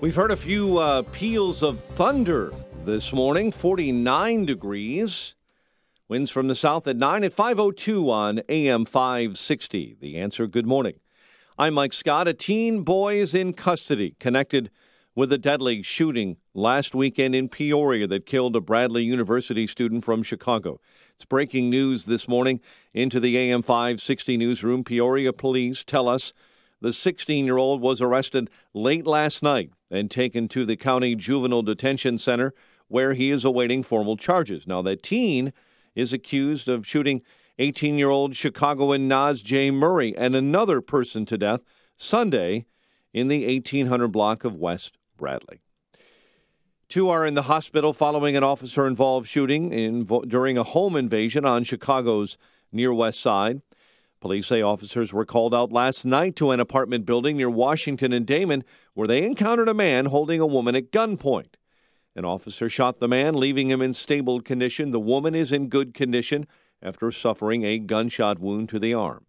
We've heard a few peals of thunder this morning, 49 degrees. Winds from the south at 9 at 5:02 on AM 560. The Answer, good morning. I'm Mike Scott. A teen boy is in custody, connected with a deadly shooting last weekend in Peoria that killed a Bradley University student from Chicago. It's breaking news this morning into the AM 560 newsroom. Peoria police tell us the 16-year-old was arrested late last night and taken to the county juvenile detention center where he is awaiting formal charges. Now, that teen is accused of shooting 18-year-old Chicagoan Naz J. Murray and another person to death Sunday in the 1800 block of West Bradley. Two are in the hospital following an officer-involved shooting during a home invasion on Chicago's near West Side. Police say officers were called out last night to an apartment building near Washington and Damon where they encountered a man holding a woman at gunpoint. An officer shot the man, leaving him in stable condition. The woman is in good condition after suffering a gunshot wound to the arm.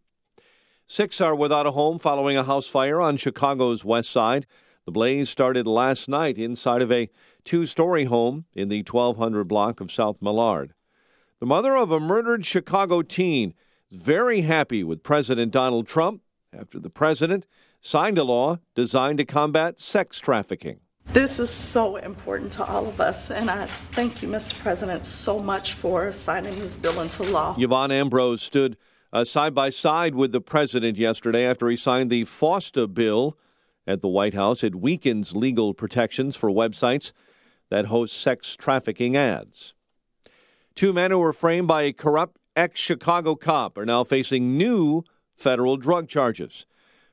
6 are without a home following a house fire on Chicago's West Side. The blaze started last night inside of a 2-story home in the 1200 block of South Millard. The mother of a murdered Chicago teen is very happy with President Donald Trump after the president signed a law designed to combat sex trafficking. This is so important to all of us, and I thank you, Mr. President, so much for signing this bill into law. Yvonne Ambrose stood side by side with the president yesterday after he signed the FOSTA bill at the White House. It weakens legal protections for websites that host sex trafficking ads. 2 men who were framed by a corrupt ex-Chicago cop are now facing new federal drug charges.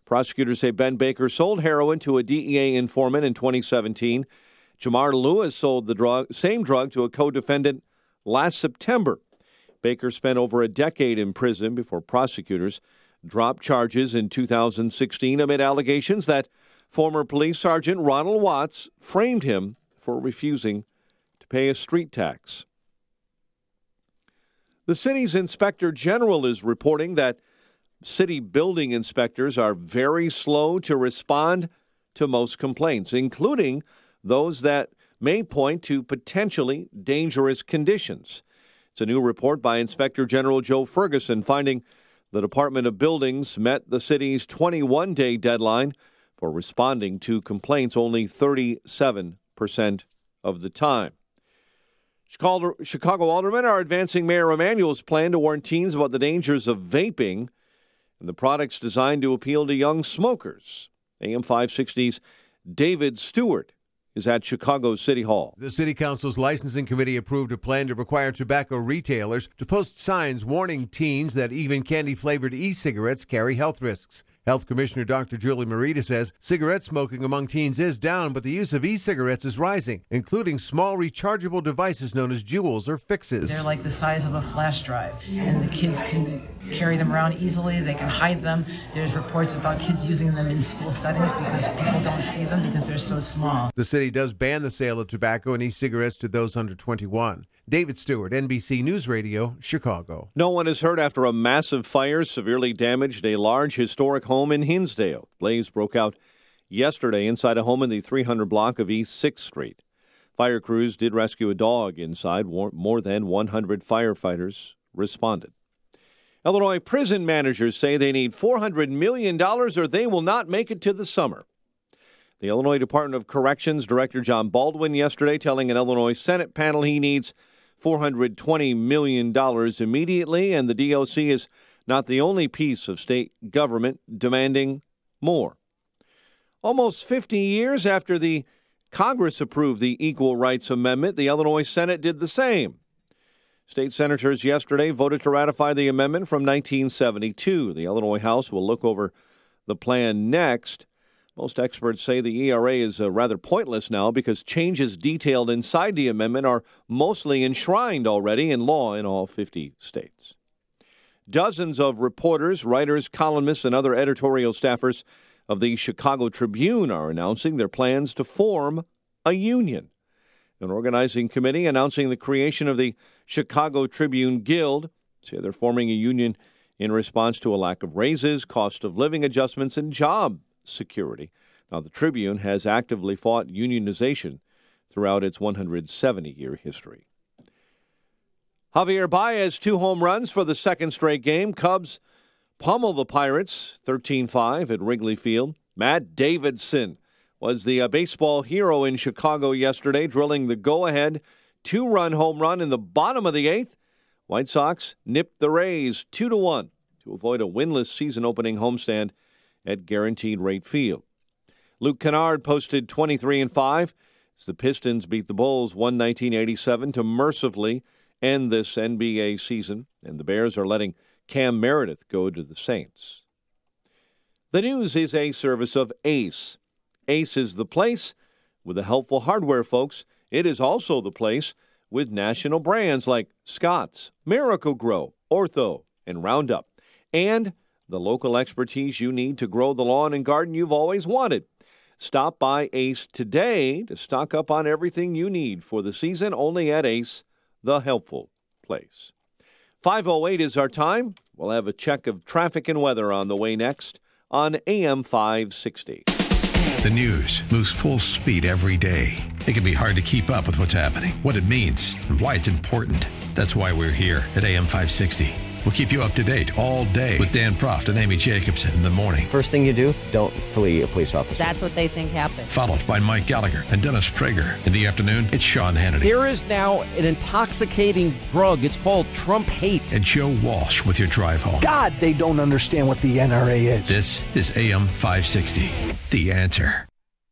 Prosecutors say Ben Baker sold heroin to a DEA informant in 2017. Jamar Lewis sold the same drug to a co-defendant last September. Baker spent over a decade in prison before prosecutors dropped charges in 2016 amid allegations that former police sergeant Ronald Watts framed him for refusing to pay a street tax. The city's inspector general is reporting that city building inspectors are very slow to respond to most complaints, including those that may point to potentially dangerous conditions. It's a new report by Inspector General Joe Ferguson finding the Department of Buildings met the city's 21-day deadline for responding to complaints only 37% of the time. Chicago aldermen are advancing Mayor Emanuel's plan to warn teens about the dangers of vaping and the products designed to appeal to young smokers. AM 560's David Stewart is at Chicago City Hall. The City Council's licensing committee approved a plan to require tobacco retailers to post signs warning teens that even candy-flavored e-cigarettes carry health risks. Health Commissioner Dr. Julie Morita says cigarette smoking among teens is down, but the use of e-cigarettes is rising, including small rechargeable devices known as Juuls or Fixes. They're like the size of a flash drive, and the kids can carry them around easily. They can hide them. There's reports about kids using them in school settings because people don't see them because they're so small. The city does ban the sale of tobacco and e-cigarettes to those under 21. David Stewart, NBC News Radio, Chicago. No one is hurt after a massive fire severely damaged a large historic home in Hinsdale. Blaze broke out yesterday inside a home in the 300 block of East 6th Street. Fire crews did rescue a dog inside. More than 100 firefighters responded. Illinois prison managers say they need $400 million or they will not make it to the summer. The Illinois Department of Corrections Director John Baldwin yesterday telling an Illinois Senate panel he needs $420 million immediately, and the DOC is not the only piece of state government demanding more. Almost 50 years after the Congress approved the Equal Rights Amendment, the Illinois Senate did the same. State senators yesterday voted to ratify the amendment from 1972. The Illinois House will look over the plan next. Most experts say the ERA is rather pointless now because changes detailed inside the amendment are mostly enshrined already in law in all 50 states. Dozens of reporters, writers, columnists, and other editorial staffers of the Chicago Tribune are announcing their plans to form a union. An organizing committee announcing the creation of the Chicago Tribune Guild say they're forming a union in response to a lack of raises, cost of living adjustments, and job security. Now, the Tribune has actively fought unionization throughout its 170-year history. Javier Baez, 2 home runs for the second straight game. Cubs pummel the Pirates 13-5 at Wrigley Field. Matt Davidson was the baseball hero in Chicago yesterday, drilling the go-ahead 2-run home run in the bottom of the 8th. White Sox nipped the Rays 2-1 to avoid a winless season-opening homestand at Guaranteed Rate Field. Luke Kennard posted 23-5 as the Pistons beat the Bulls 119-87 to mercifully end this NBA season, and the Bears are letting Cam Meredith go to the Saints. The news is a service of Ace. Ace is the place with the helpful hardware, folks. It is also the place with national brands like Scotts, Miracle-Gro, Ortho, and Roundup, and the local expertise you need to grow the lawn and garden you've always wanted. Stop by Ace today to stock up on everything you need for the season, only at Ace, the helpful place. 5:08 is our time. We'll have a check of traffic and weather on the way next on AM 560. The news moves full speed every day. It can be hard to keep up with what's happening, what it means, and why it's important. That's why we're here at AM 560. We'll keep you up to date all day with Dan Proft and Amy Jacobson in the morning. First thing you do, don't flee a police officer. That's what they think happened. Followed by Mike Gallagher and Dennis Prager. In the afternoon, it's Sean Hannity. There is now an intoxicating drug. It's called Trump hate. And Joe Walsh with your drive home. God, they don't understand what the NRA is. This is AM 560. The Answer.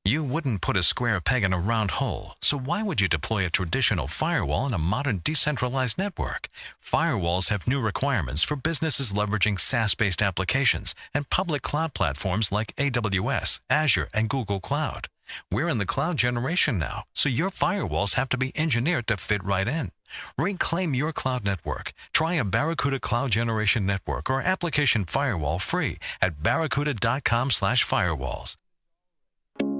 You wouldn't put a square peg in a round hole, so why would you deploy a traditional firewall in a modern decentralized network? Firewalls have new requirements for businesses leveraging SaaS-based applications and public cloud platforms like AWS, Azure, and Google Cloud. We're in the cloud generation now, so your firewalls have to be engineered to fit right in. Reclaim your cloud network. Try a Barracuda Cloud Generation Network or application firewall free at barracuda.com/firewalls.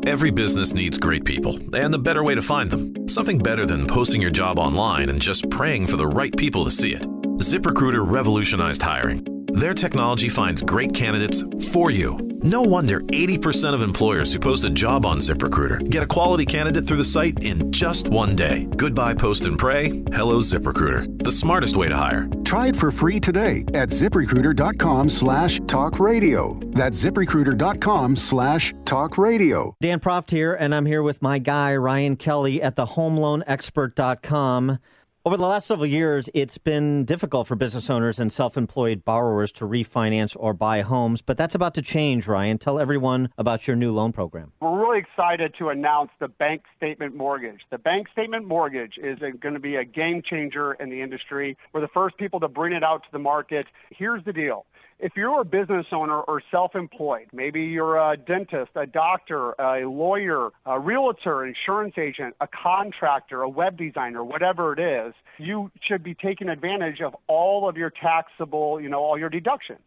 Every business needs great people, and the better way to find them. Something better than posting your job online and just praying for the right people to see it. ZipRecruiter revolutionized hiring. Their technology finds great candidates for you. No wonder 80% of employers who post a job on ZipRecruiter get a quality candidate through the site in just one day. Goodbye post and pray. Hello ZipRecruiter, the smartest way to hire. Try it for free today at ZipRecruiter.com/talkradio. That's ZipRecruiter.com/talkradio. Dan Proft here, and I'm here with my guy, Ryan Kelly, at the HomeLoanExpert.com. Over the last several years, it's been difficult for business owners and self-employed borrowers to refinance or buy homes, but that's about to change, Ryan. Tell everyone about your new loan program. We're really excited to announce the Bank Statement Mortgage. The Bank Statement Mortgage is going to be a game changer in the industry. We're the first people to bring it out to the market. Here's the deal. If you're a business owner or self-employed, maybe you're a dentist, a doctor, a lawyer, a realtor, insurance agent, a contractor, a web designer, whatever it is, you should be taking advantage of all of your taxable, all your deductions.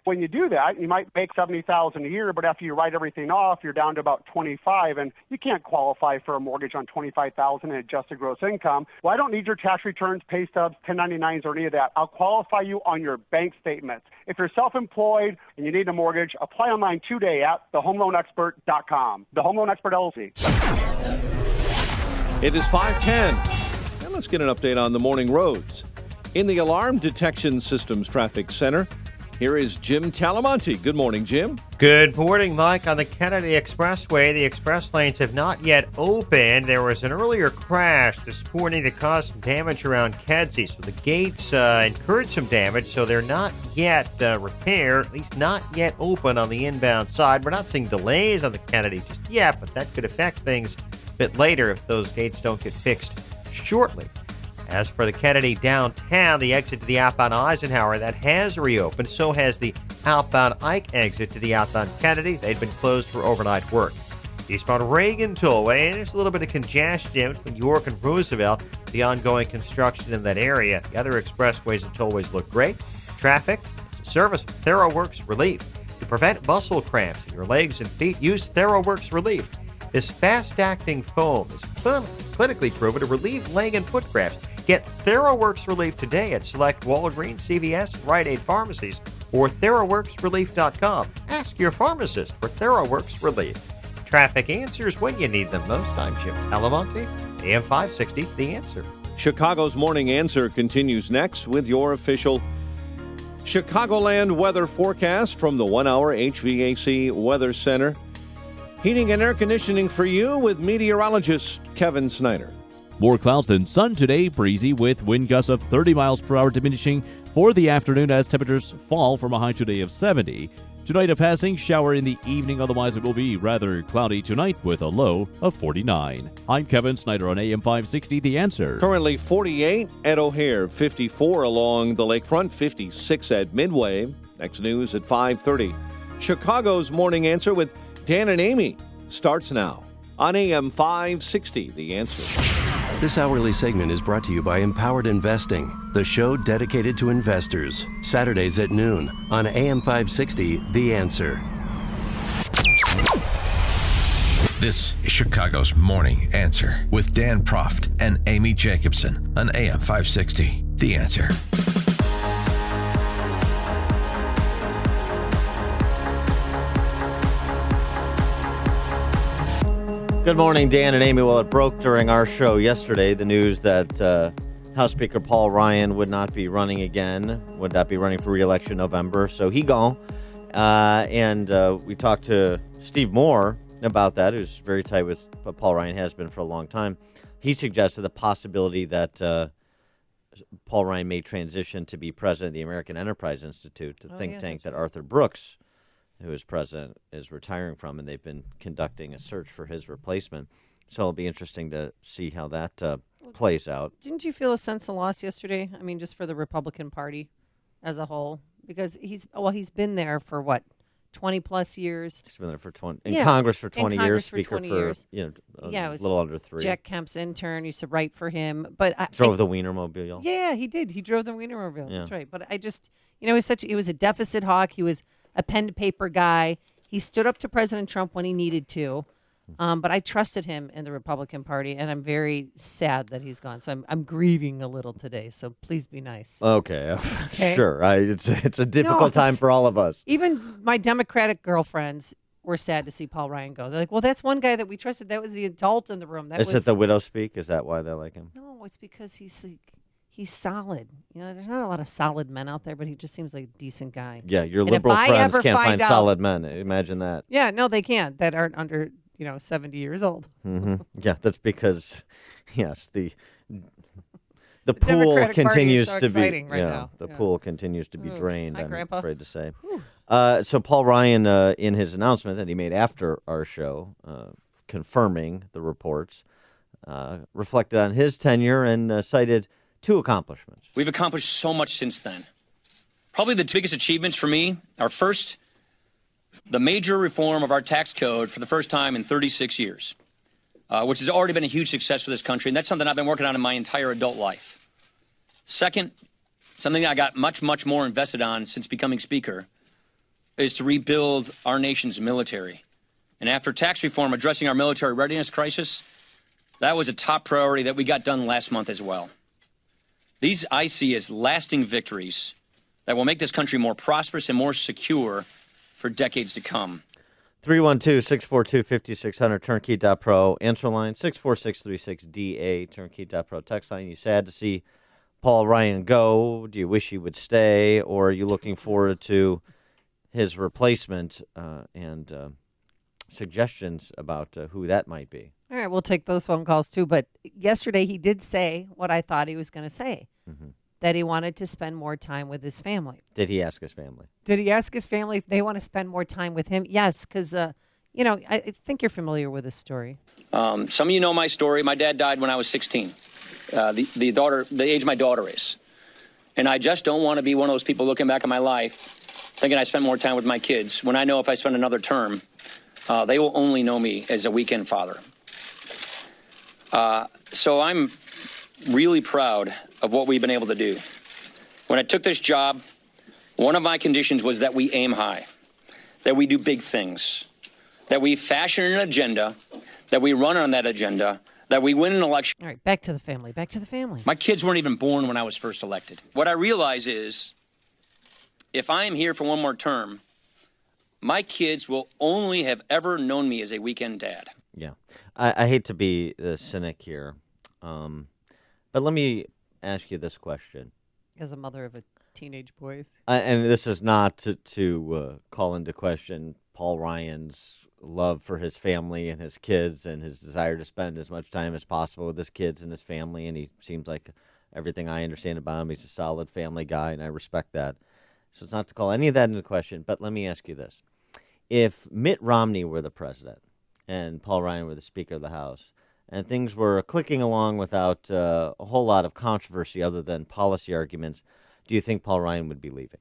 When you do that, you might make $70,000 a year, but after you write everything off, you're down to about $25,000, and you can't qualify for a mortgage on $25,000 in adjusted gross income. Well, I don't need your tax returns, pay stubs, 1099s, or any of that. I'll qualify you on your bank statements. If you're self-employed and you need a mortgage, apply online today at thehomeloanexpert.com. The Home Loan Expert LLC. It is 5:10, and let's get an update on the morning roads. In the Alarm Detection Systems Traffic Center, here is Jim Talamonte. Good morning, Jim. Good morning, Mike. On the Kennedy Expressway, the express lanes have not yet opened. There was an earlier crash this morning that caused some damage around Kedzie, so the gates incurred some damage, so they're not yet repaired, at least not yet open on the inbound side. We're not seeing delays on the Kennedy just yet, but that could affect things a bit later if those gates don't get fixed shortly. As for the Kennedy downtown, the exit to the outbound Eisenhower, that has reopened. So has the outbound Ike exit to the outbound Kennedy. They'd been closed for overnight work. Eastbound Reagan Tollway, there's a little bit of congestion between York and Roosevelt. The ongoing construction in that area. The other expressways and tollways look great. Traffic, it's a service of TheraWorks Relief. To prevent muscle cramps in your legs and feet, use TheraWorks Relief. This fast-acting foam is clinically proven to relieve leg and foot cramps. Get TheraWorks Relief today at select Walgreens, CVS, Rite Aid pharmacies, or TheraWorksRelief.com. Ask your pharmacist for TheraWorks Relief. traffic answers when you need them most. I'm Jim Talamonte, AM 560, The Answer. Chicago's Morning Answer continues next with your official Chicagoland weather forecast from the 1 Hour HVAC Weather Center. Heating and air conditioning for you with meteorologist Kevin Snyder. More clouds than sun today, breezy with wind gusts of 30 miles per hour diminishing for the afternoon as temperatures fall from a high today of 70. Tonight, a passing shower in the evening. Otherwise, it will be rather cloudy tonight with a low of 49. I'm Kevin Snyder on AM 560, The Answer. Currently 48 at O'Hare, 54 along the lakefront, 56 at Midway. Next news at 5:30. Chicago's Morning Answer with Dan and Amy starts now on AM 560, The Answer. This hourly segment is brought to you by Empowered Investing, the show dedicated to investors. Saturdays at noon on AM 560, The Answer. This is Chicago's Morning Answer with Dan Proft and Amy Jacobson on AM 560, The Answer. Good morning, Dan and Amy. Well, it broke during our show yesterday, the news that House Speaker Paul Ryan would not be running again, would not be running for re-election November. So he gone. And we talked to Steve Moore about that, who's very tight with Paul Ryan, has been for a long time. He suggested the possibility that Paul Ryan may transition to be president of the American Enterprise Institute, the think tank that Arthur Brooks, who is president, is retiring from, and they've been conducting a search for his replacement. So it'll be interesting to see how that plays out. Didn't you feel a sense of loss yesterday? I mean, just for the Republican Party as a whole? Because he's been there for, 20-plus years? He's been there for 20, in Congress for 20 years, Speaker for 20 years. A little under 3. Jack Kemp's intern used to write for him. But drove the Wienermobile. Yeah, he did. He drove the Wienermobile. Yeah. That's right. But I just, he was a deficit hawk. He was a pen to paper guy. He stood up to President Trump when he needed to, but I trusted him in the Republican Party, and I'm very sad that he's gone. So I'm grieving a little today. So please be nice. Okay. Sure. It's a difficult time for all of us. Even my Democratic girlfriends were sad to see Paul Ryan go. They're like, "Well, that's one guy that we trusted. That was the adult in the room." Is it the widow speak? Is that why they like him? No, it's because he's solid. There's not a lot of solid men out there, but he just seems like a decent guy. Yeah, your liberal friends can't find solid men. Imagine that. Yeah, no, they can't. That aren't under, 70 years old. Mm-hmm. Yeah, that's because, yes, the pool Democratic continues Party is so to be exciting right now. The pool continues to be drained. Hi, I'm Grandpa. afraid to say. So Paul Ryan, in his announcement that he made after our show, confirming the reports, reflected on his tenure and cited 2 accomplishments. We've accomplished so much since then. Probably the biggest achievements for me are first, the major reform of our tax code for the first time in 36 years, which has already been a huge success for this country, and that's something I've been working on in my entire adult life. Second, something I got much, much more invested on since becoming Speaker, is to rebuild our nation's military. And after tax reform addressing our military readiness crisis, that was a top priority that we got done last month as well. These I see as lasting victories that will make this country more prosperous and more secure for decades to come. 312-642-5600, turnkey.pro. Answer line, 64636-DA, turnkey.pro. Text line, you sad to see Paul Ryan go? Do you wish he would stay? Or are you looking forward to his replacement and suggestions about who that might be? All right, we'll take those phone calls too. But yesterday he did say what I thought he was going to say, that he wanted to spend more time with his family. Did he ask his family? Did he ask his family if they want to spend more time with him? Yes, because, I think you're familiar with this story. Some of you know my story. My dad died when I was 16, the age my daughter is. And I just don't want to be one of those people looking back at my life thinking I spent more time with my kids when I know if I spend another term, they will only know me as a weekend father. So I'm really proud of what we've been able to do. When I took this job, one of my conditions was that we aim high, that we do big things, that we fashion an agenda, that we run on that agenda, that we win an election. All right, back to the family, My kids weren't even born when I was first elected. What I realize is if I am here for one more term, my kids will only have ever known me as a weekend dad. Yeah. I hate to be the cynic here, but let me ask you this question. As a mother of a teenage boys. And this is not to call into question Paul Ryan's love for his family and his kids and his desire to spend as much time as possible with his kids and his family. And he seems like everything I understand about him, he's a solid family guy, and I respect that. So it's not to call any of that into question, but let me ask you this. If Mitt Romney were the president and Paul Ryan were the Speaker of the House, and things were clicking along without a whole lot of controversy other than policy arguments, do you think Paul Ryan would be leaving?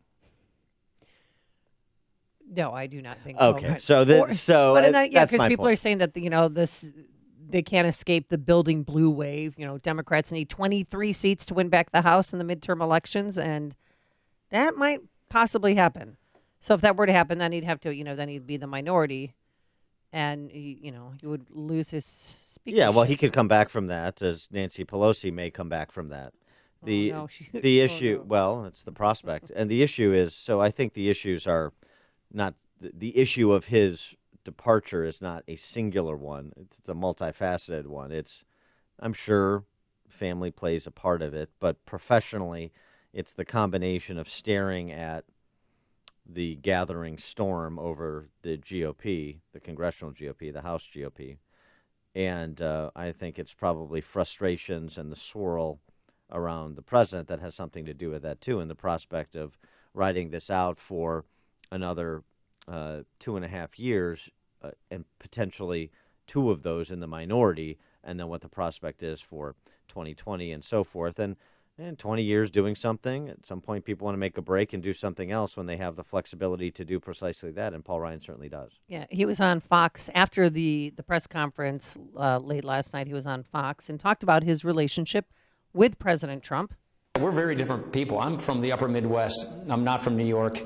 No, I do not think. Okay, Paul so Ryan. that's because my people point. are saying that they can't escape the building blue wave. Democrats need 23 seats to win back the House in the midterm elections, and that might possibly happen. So if that were to happen, then he'd have to, then he'd be the minority, and he would lose his speakership. Yeah, well, he could come back from that, as Nancy Pelosi may come back from that. The issue, well, it's the prospect, and the issue is. So I think the issues are not the issue of his departure is not a singular one. It's a multifaceted one. I'm sure family plays a part of it, but professionally, it's the combination of staring at the gathering storm over the GOP, the congressional GOP, the House GOP. And I think it's probably frustrations and the swirl around the president that has something to do with that, too, and the prospect of riding this out for another 2.5 years and potentially 2 of those in the minority, and then what the prospect is for 2020 and so forth. And 20 years doing something, at some point people want to make a break and do something else when they have the flexibility to do precisely that, and Paul Ryan certainly does. Yeah, he was on Fox after the press conference late last night. He was on Fox and talked about his relationship with President Trump. We're very different people. I'm from the upper Midwest. I'm not from New York.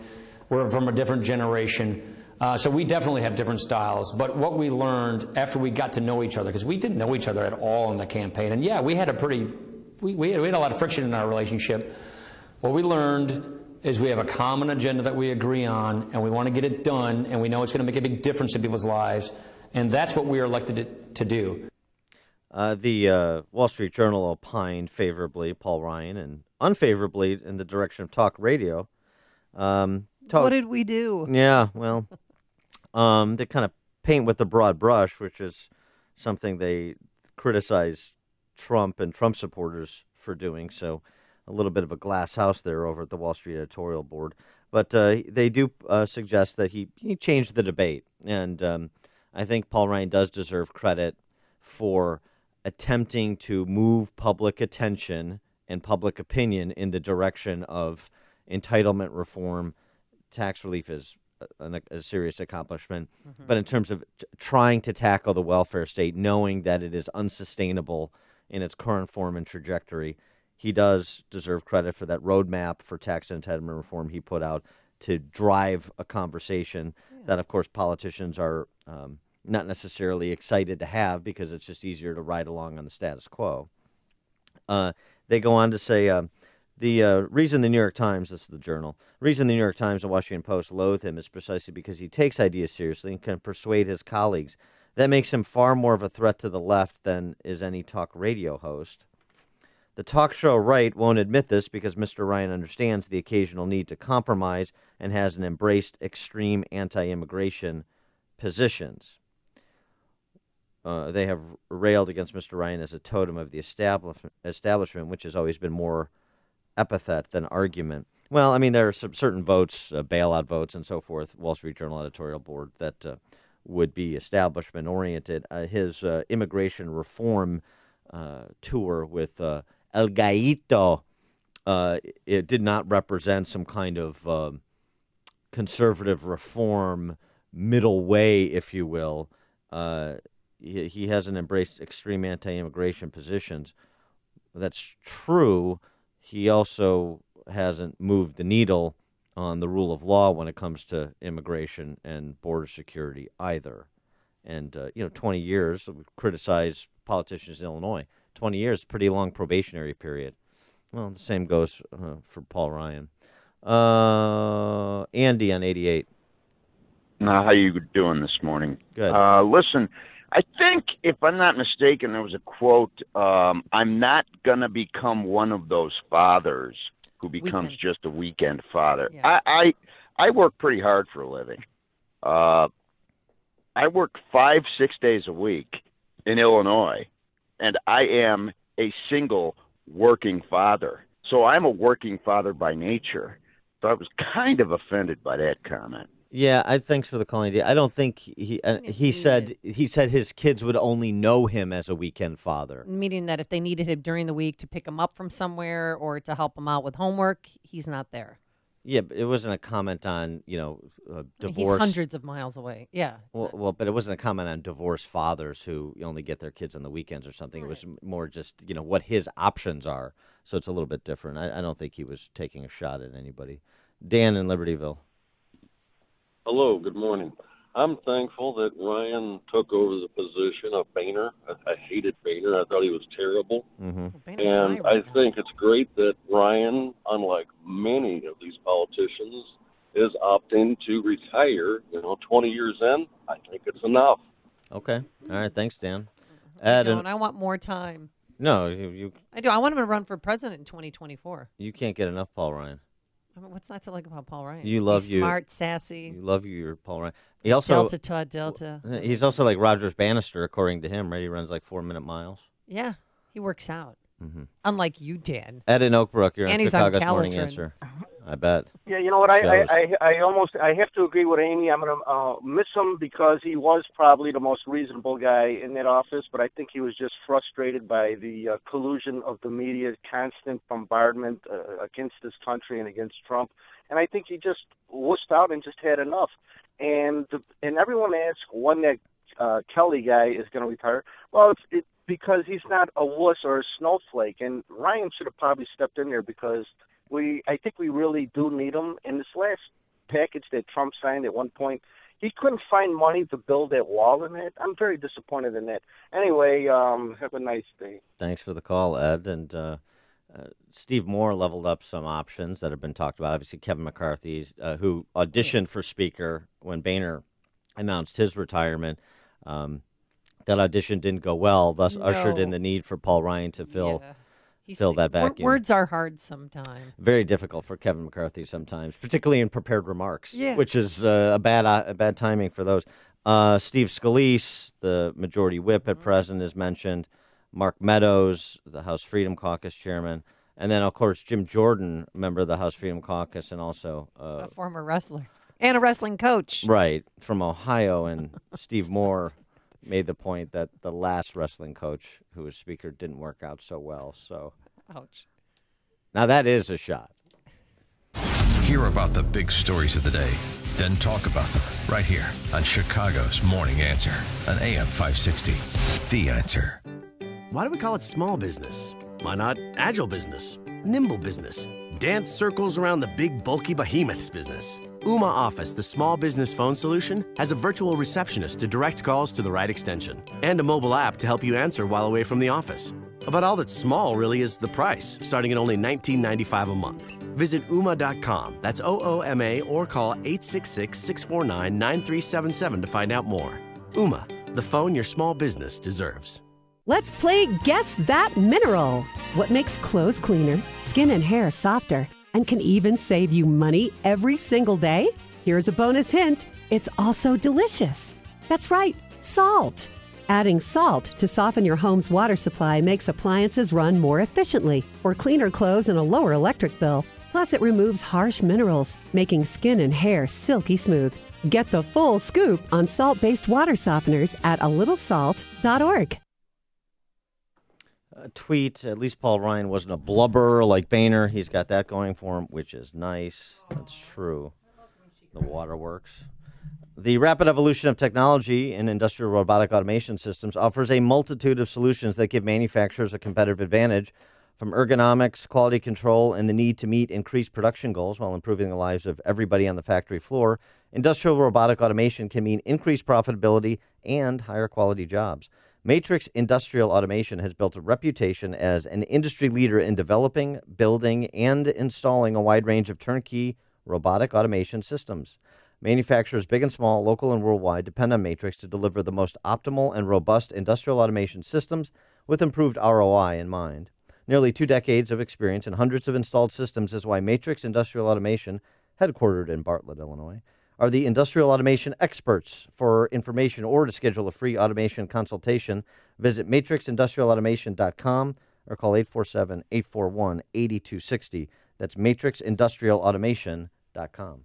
We're from a different generation. So we definitely have different styles. But what we learned after we got to know each other, because we didn't know each other at all in the campaign. And yeah, we had we had a lot of friction in our relationship. What we learned is we have a common agenda that we agree on, and we want to get it done, and we know it's going to make a big difference in people's lives. And that's what we are elected to do. The Wall Street Journal opined favorably Paul Ryan and unfavorably in the direction of talk radio. What did we do? Yeah, well, they kind of paint with the broad brush, which is something they criticize Trump and Trump supporters for doing. So a little bit of a glass house there over at the Wall Street editorial board. But they do suggest that he changed the debate. And I think Paul Ryan does deserve credit for attempting to move public attention and public opinion in the direction of entitlement reform. Tax relief is a serious accomplishment. Mm-hmm. But in terms of trying to tackle the welfare state, knowing that it is unsustainable in its current form and trajectory, he does deserve credit for that roadmap for tax entitlement reform he put out to drive a conversation that, of course, politicians are not necessarily excited to have because it's just easier to ride along on the status quo. They go on to say the reason the New York Times, this is the Journal, reason the New York Times and Washington Post loathe him is precisely because he takes ideas seriously and can persuade his colleagues. That makes him far more of a threat to the left than is any talk radio host. The talk show right won't admit this because Mr. Ryan understands the occasional need to compromise and hasn't embraced extreme anti-immigration positions. They have railed against Mr. Ryan as a totem of the establishment, which has always been more epithet than argument. Well, I mean, there are some certain votes, bailout votes and so forth, Wall Street Journal editorial board, that would be establishment-oriented. His immigration reform tour with El Gaito, it did not represent some kind of conservative reform middle way, if you will. He hasn't embraced extreme anti-immigration positions. That's true. He also hasn't moved the needle on the rule of law when it comes to immigration and border security either. And, 20 years, we criticize politicians in Illinois. 20 years, pretty long probationary period. Well, the same goes for Paul Ryan. Andy on 88. How you doing this morning? Good. Listen, I think, if I'm not mistaken, there was a quote, I'm not going to become one of those fathers who becomes just a weekend father. Yeah. I work pretty hard for a living. I work 5-6 days a week in Illinois, and I am a single working father. So I'm a working father by nature. So I was kind of offended by that comment. Yeah, thanks for the calling. I don't think he said his kids would only know him as a weekend father. Meaning that if they needed him during the week to pick him up from somewhere or to help him out with homework, he's not there. Yeah, but it wasn't a comment on, divorce. He's hundreds of miles away. Yeah. Well, but it wasn't a comment on divorced fathers who only get their kids on the weekends or something. Right. It was more just, what his options are. So it's a little bit different. I don't think he was taking a shot at anybody. Dan in Libertyville. Hello, good morning. I'm thankful that Ryan took over the position of Boehner. I hated Boehner. I thought he was terrible. Mm-hmm. And I think it's great that Ryan, unlike many of these politicians, is opting to retire. 20 years in, I think it's enough. Okay. All right. Thanks, Dan. I want more time. No, I do. I want him to run for president in 2024. You can't get enough Paul Ryan. I mean, what's not to like about Paul Ryan? He's smart, sassy. You love your Paul Ryan. He also Delta. He's also like Rogers Bannister, according to him, right? He runs like 4-minute miles. Yeah, he works out. Mm-hmm. Unlike you, Dan. Ed in Oakbrook, you're on Chicago's Morning Answer. I bet. Yeah, you know what? I have to agree with Amy. I'm going to miss him because he was probably the most reasonable guy in that office, but I think he was just frustrated by the collusion of the media, constant bombardment against this country and against Trump. And I think he just wussed out and just had enough. And everyone asks when that Kelly guy is going to retire. Well, it's because he's not a wuss or a snowflake. And Ryan should have probably stepped in there because I think we really do need him. In this last package that Trump signed at one point, he couldn't find money to build that wall in it. I'm very disappointed in that. Anyway, have a nice day. Thanks for the call, Ed. And Steve Moore leveled up some options that have been talked about. Obviously, Kevin McCarthy, who auditioned for Speaker when Boehner announced his retirement. That audition didn't go well, thus ushered in the need for Paul Ryan to fill that vacuum. Words are hard sometimes. Very difficult for Kevin McCarthy sometimes, particularly in prepared remarks, which is a bad timing for those. Steve Scalise, the majority whip at present, is mentioned. Mark Meadows, the House Freedom Caucus chairman. And then, of course, Jim Jordan, member of the House Freedom Caucus and also a former wrestler and a wrestling coach. Right, from Ohio. And Steve Moore made the point that the last wrestling coach who was speaker didn't work out so well. So, ouch. Now that is a shot. Hear about the big stories of the day, then talk about them right here on Chicago's Morning Answer on AM 560. The Answer. Why do we call it small business? Why not agile business, nimble business, dance circles around the big bulky behemoths business? Ooma Office, the small business phone solution, has a virtual receptionist to direct calls to the right extension and a mobile app to help you answer while away from the office. But all that's small really is the price, starting at only $19.95 a month. Visit Ooma.com, that's OOMA, or call 866-649-9377 to find out more. Ooma, the phone your small business deserves. Let's play Guess That Mineral. What makes clothes cleaner, skin and hair softer, and can even save you money every single day? Here's a bonus hint. It's also delicious. That's right, salt. Adding salt to soften your home's water supply makes appliances run more efficiently for cleaner clothes and a lower electric bill. Plus, it removes harsh minerals, making skin and hair silky smooth. Get the full scoop on salt-based water softeners at alittlesalt.org. Tweet, at least Paul Ryan wasn't a blubberer like Boehner. He's got that going for him, which is nice. That's true. The waterworks. The rapid evolution of technology in industrial robotic automation systems offers a multitude of solutions that give manufacturers a competitive advantage, from ergonomics, quality control, and the need to meet increased production goals while improving the lives of everybody on the factory floor. Industrial robotic automation can mean increased profitability and higher quality jobs. Matrix Industrial Automation has built a reputation as an industry leader in developing, building, and installing a wide range of turnkey robotic automation systems. Manufacturers big and small, local and worldwide, depend on Matrix to deliver the most optimal and robust industrial automation systems with improved ROI in mind. Nearly 2 decades of experience and hundreds of installed systems is why Matrix Industrial Automation, headquartered in Bartlett, Illinois, are the industrial automation experts. For information or to schedule a free automation consultation, visit matrixindustrialautomation.com or call 847-841-8260. That's matrixindustrialautomation.com.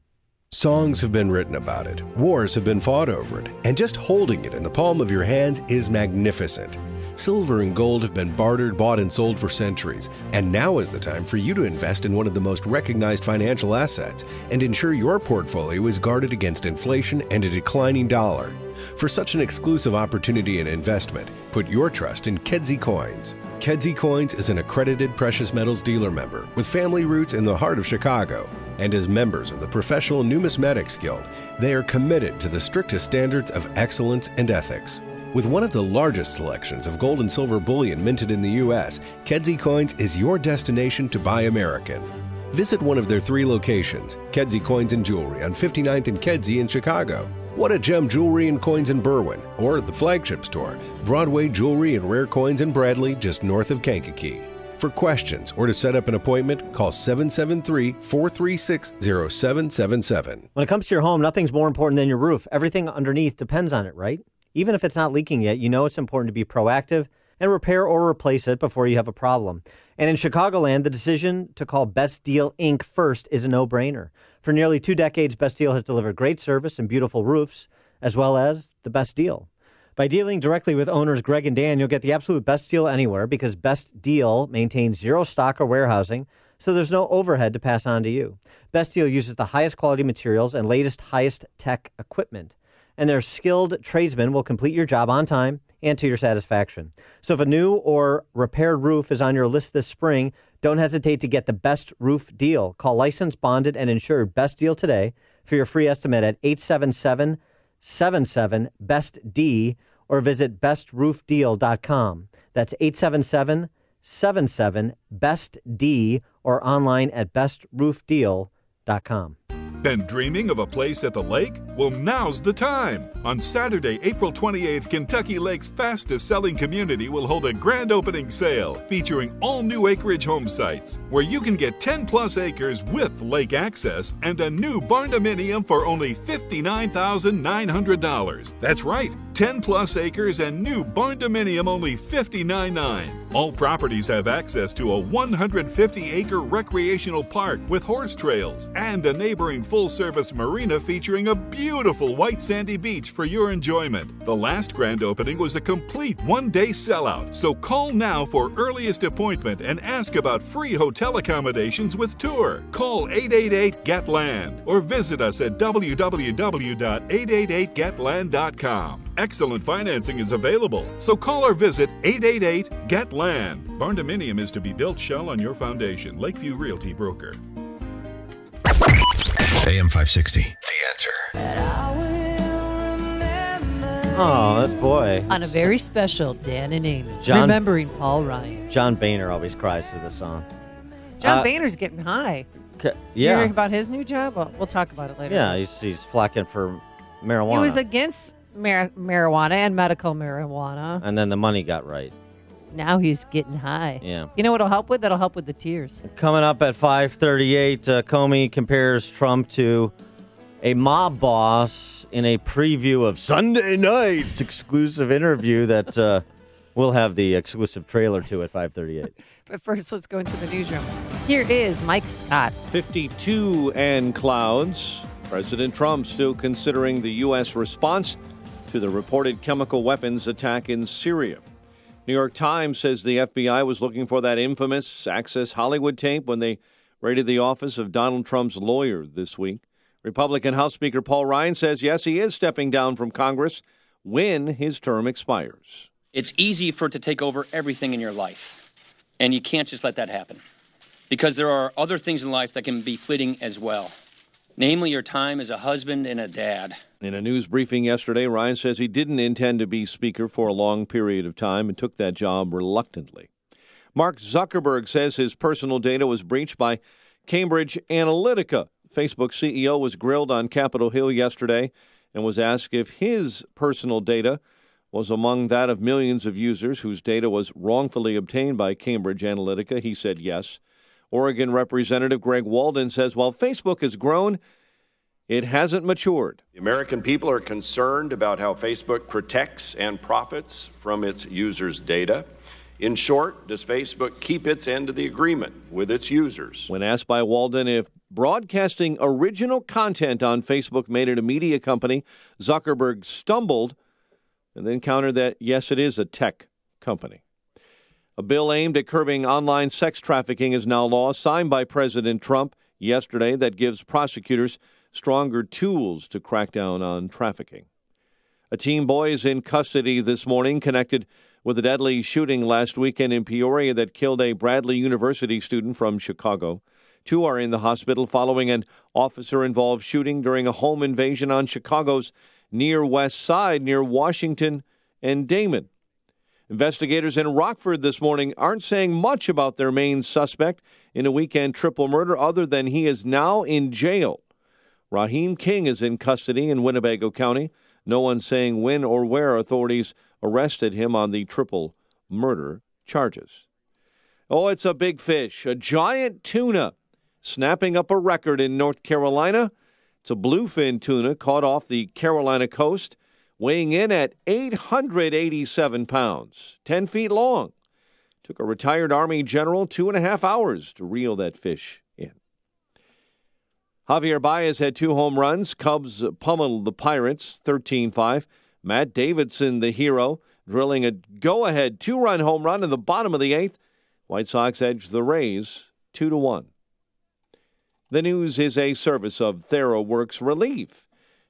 Songs have been written about it, wars have been fought over it, and just holding it in the palm of your hands is magnificent. Silver and gold have been bartered, bought, and sold for centuries, and now is the time for you to invest in one of the most recognized financial assets and ensure your portfolio is guarded against inflation and a declining dollar. For such an exclusive opportunity and investment, put your trust in Kedzie Coins. Kedzie Coins is an accredited precious metals dealer member with family roots in the heart of Chicago. And as members of the Professional Numismatics Guild, they are committed to the strictest standards of excellence and ethics. With one of the largest selections of gold and silver bullion minted in the U.S., Kedzie Coins is your destination to buy American. Visit one of their 3 locations, Kedzie Coins and Jewelry on 59th and Kedzie in Chicago, What a Gem Jewelry and Coins in Berwyn, or the flagship store, Broadway Jewelry and Rare Coins in Bradley, just north of Kankakee. For questions or to set up an appointment, call 773-436-0777. When it comes to your home, nothing's more important than your roof. Everything underneath depends on it, right? Even if it's not leaking yet, you know it's important to be proactive and repair or replace it before you have a problem. And in Chicagoland, the decision to call Best Deal Inc. first is a no-brainer. For nearly 2 decades, Best Deal has delivered great service and beautiful roofs, as well as the best deal. By dealing directly with owners Greg and Dan, you'll get the absolute best deal anywhere because Best Deal maintains zero stock or warehousing, so there's no overhead to pass on to you. Best Deal uses the highest quality materials and latest, highest tech equipment, and their skilled tradesmen will complete your job on time and to your satisfaction. So if a new or repaired roof is on your list this spring, don't hesitate to get the best roof deal. Call licensed, bonded, and insured Best Deal today for your free estimate at 877-77-BEST-D or visit bestroofdeal.com. That's 877-77-BEST-D or online at bestroofdeal.com. Been dreaming of a place at the lake? Well, now's the time. On Saturday, April 28th, Kentucky Lake's fastest-selling community will hold a grand opening sale featuring all new acreage home sites, where you can get 10-plus acres with lake access and a new barn-dominium for only $59,900. That's right, 10-plus acres and new barn-dominium only $59,900. All properties have access to a 150-acre recreational park with horse trails and a neighboring full-service marina featuring a beautiful white sandy beach for your enjoyment. The last grand opening was a complete one-day sellout, so call now for earliest appointment and ask about free hotel accommodations with tour. Call 888-GET-LAND or visit us at www.888getland.com. Excellent financing is available, so call or visit 888-GET-LAND. Barn-dominium is to be built shell on your foundation. Lakeview Realty Broker. AM 560, The Answer. Oh, that boy. On a very special Dan and Amy. Remembering Paul Ryan. John Boehner always cries to this song. John Boehner's getting high. Yeah. Hearing about his new job? Well, we'll talk about it later. Yeah, he's flocking for marijuana. He was against marijuana and medical marijuana. And then the money got right. Now he's getting high. Yeah. You know what it'll help with? That'll help with the tears. Coming up at 5:38, Comey compares Trump to a mob boss in a preview of Sunday night's exclusive interview that we'll have the exclusive trailer to at 5:38. But first, let's go into the newsroom. Here is Mike Scott. 52 and clouds. President Trump still considering the U.S. response to the reported chemical weapons attack in Syria. New York Times says the FBI was looking for that infamous Access Hollywood tape when they raided the office of Donald Trump's lawyer this week. Republican House Speaker Paul Ryan says, yes, he is stepping down from Congress when his term expires. It's easy for it to take over everything in your life, and you can't just let that happen because there are other things in life that can be fleeting as well, namely your time as a husband and a dad. In a news briefing yesterday, Ryan says he didn't intend to be Speaker for a long period of time and took that job reluctantly. Mark Zuckerberg says his personal data was breached by Cambridge Analytica Facebook CEO was grilled on Capitol Hill yesterday and was asked if his personal data was among that of millions of users whose data was wrongfully obtained by Cambridge Analytica. He said yes. Oregon Representative Greg Walden says while Facebook has grown, it hasn't matured. The American people are concerned about how Facebook protects and profits from its users' data. In short, does Facebook keep its end of the agreement with its users? When asked by Walden if broadcasting original content on Facebook made it a media company, Zuckerberg stumbled and then countered that, yes, it is a tech company. A bill aimed at curbing online sex trafficking is now law, signed by President Trump yesterday, that gives prosecutors stronger tools to crack down on trafficking. A teen boy is in custody this morning, connected with a deadly shooting last weekend in Peoria that killed a Bradley University student from Chicago. 2 are in the hospital following an officer-involved shooting during a home invasion on Chicago's near west side near Washington and Damon. Investigators in Rockford this morning aren't saying much about their main suspect in a weekend triple murder other than he is now in jail. Raheem King is in custody in Winnebago County. No one saying when or where authorities arrested him on the triple murder charges. Oh, it's a big fish, a giant tuna, snapping up a record in North Carolina. It's a bluefin tuna caught off the Carolina coast, weighing in at 887 pounds, 10 feet long. Took a retired Army general 2.5 hours to reel that fish in. Javier Baez had 2 home runs. Cubs pummeled the Pirates 13-5. Matt Davidson, the hero, drilling a go-ahead 2-run home run in the bottom of the 8th. White Sox edged the Rays 2-1. The news is a service of TheraWorks Relief.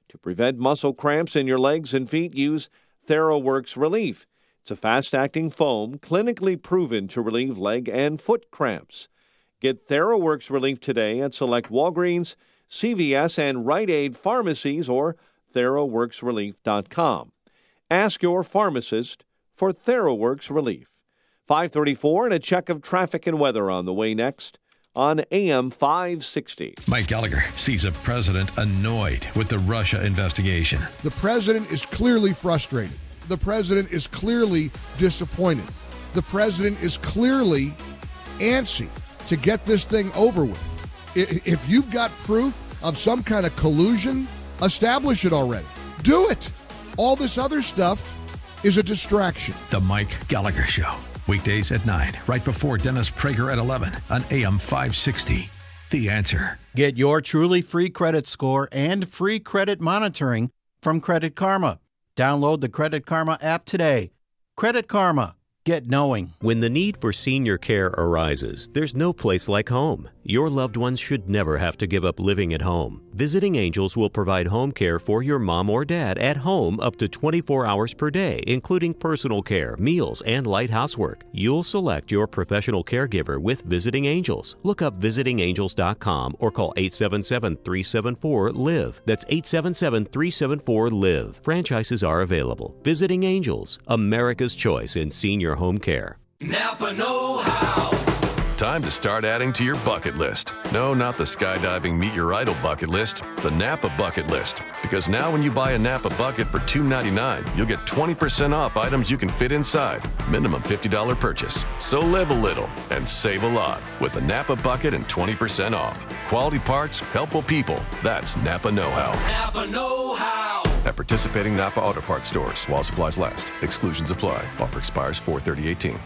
To prevent muscle cramps in your legs and feet, use TheraWorks Relief. It's a fast-acting foam clinically proven to relieve leg and foot cramps. Get TheraWorks Relief today at select Walgreens, CVS, and Rite Aid pharmacies or TheraWorksRelief.com. Ask your pharmacist for TheraWorks Relief. 5:34 and a check of traffic and weather on the way next on AM 560. Mike Gallagher sees a president annoyed with the Russia investigation. The president is clearly frustrated. The president is clearly disappointed. The president is clearly antsy to get this thing over with. If you've got proof of some kind of collusion, establish it already. Do it. All this other stuff is a distraction. The Mike Gallagher Show. Weekdays at 9, right before Dennis Prager at 11 on AM 560. The Answer. Get your truly free credit score and free credit monitoring from Credit Karma. Download the Credit Karma app today. Credit Karma. Get knowing. When the need for senior care arises, there's no place like home. Your loved ones should never have to give up living at home. Visiting Angels will provide home care for your mom or dad at home up to 24 hours per day, including personal care, meals, and light housework. You'll select your professional caregiver with Visiting Angels. Look up visitingangels.com or call 877-374-LIVE. That's 877-374-LIVE. Franchises are available. Visiting Angels, America's choice in senior home care. Napa know-how. Time to start adding to your bucket list. No, not the skydiving meet your idol bucket list, the Napa bucket list. Because now when you buy a Napa bucket for $2.99, you'll get 20% off items you can fit inside. Minimum $50 purchase. So live a little and save a lot with the Napa bucket and 20% off. Quality parts, helpful people. That's Napa know-how. Napa know-how. At participating Napa Auto Parts stores while supplies last. Exclusions apply. Offer expires 4/30/18.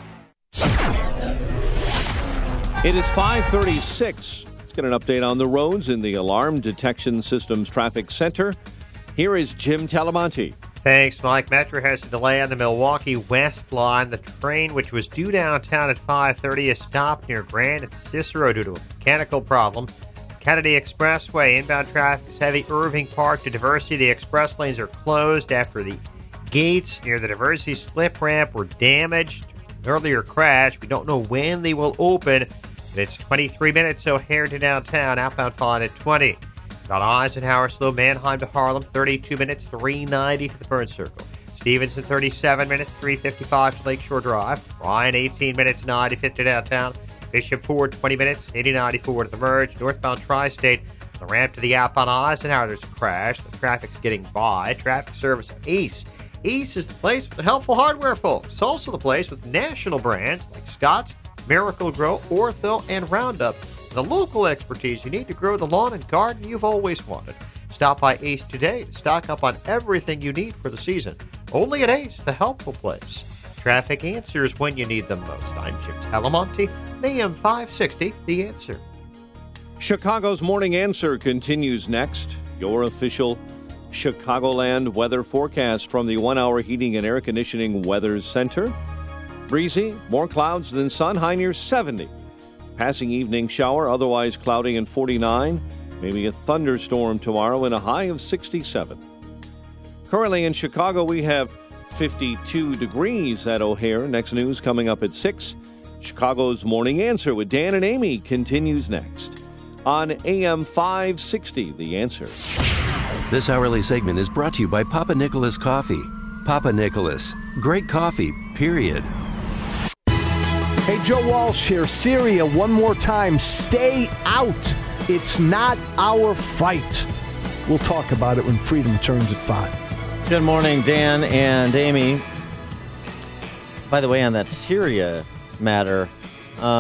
It is 5:36. Let's get an update on the roads in the Alarm Detection Systems Traffic Center. Here is Jim Talamonte. Thanks, Mike. Metro has a delay on the Milwaukee West line. The train, which was due downtown at 5:30, is stopped near Grand and Cicero due to a mechanical problem. Kennedy Expressway, inbound traffic is heavy. Irving Park to Diversity. The express lanes are closed after the gates near the Diversity slip ramp were damaged. An earlier crash. We don't know when they will open. It's 23 minutes O'Hare to downtown, outbound fine at 20. Got Eisenhower slow Mannheim to Harlem, 32 minutes, 390 to the Burns Circle. Stevenson, 37 minutes, 355 to Lakeshore Drive. Ryan, 18 minutes, 95 to downtown. Bishop Ford, 20 minutes, 8094 to the Merge. Northbound Tri-State, the ramp to the app on Eisenhower, there's a crash. The traffic's getting by. Traffic service Ace. Ace is the place with the helpful hardware folks. It's also the place with national brands like Scott's, Miracle-Gro, Ortho, and Roundup. The local expertise you need to grow the lawn and garden you've always wanted. Stop by Ace today to stock up on everything you need for the season. Only at Ace, the helpful place. Traffic answers when you need them most. I'm Jim Talamonte, AM 560, The Answer. Chicago's Morning Answer continues next. Your official Chicagoland weather forecast from the 1-hour heating and air conditioning weather center. Breezy, more clouds than sun, high near 70. Passing evening shower, otherwise cloudy and 49. Maybe a thunderstorm tomorrow and a high of 67. Currently in Chicago, we have 52 degrees at O'Hare. Next news coming up at 6. Chicago's Morning Answer with Dan and Amy continues next on AM 560, The Answer. This hourly segment is brought to you by Papa Nicholas Coffee. Papa Nicholas, great coffee, period. Hey, Joe Walsh here. Syria, one more time. Stay out. It's not our fight. We'll talk about it when freedom turns at 5. Good morning, Dan and Amy. By the way, on that Syria matter,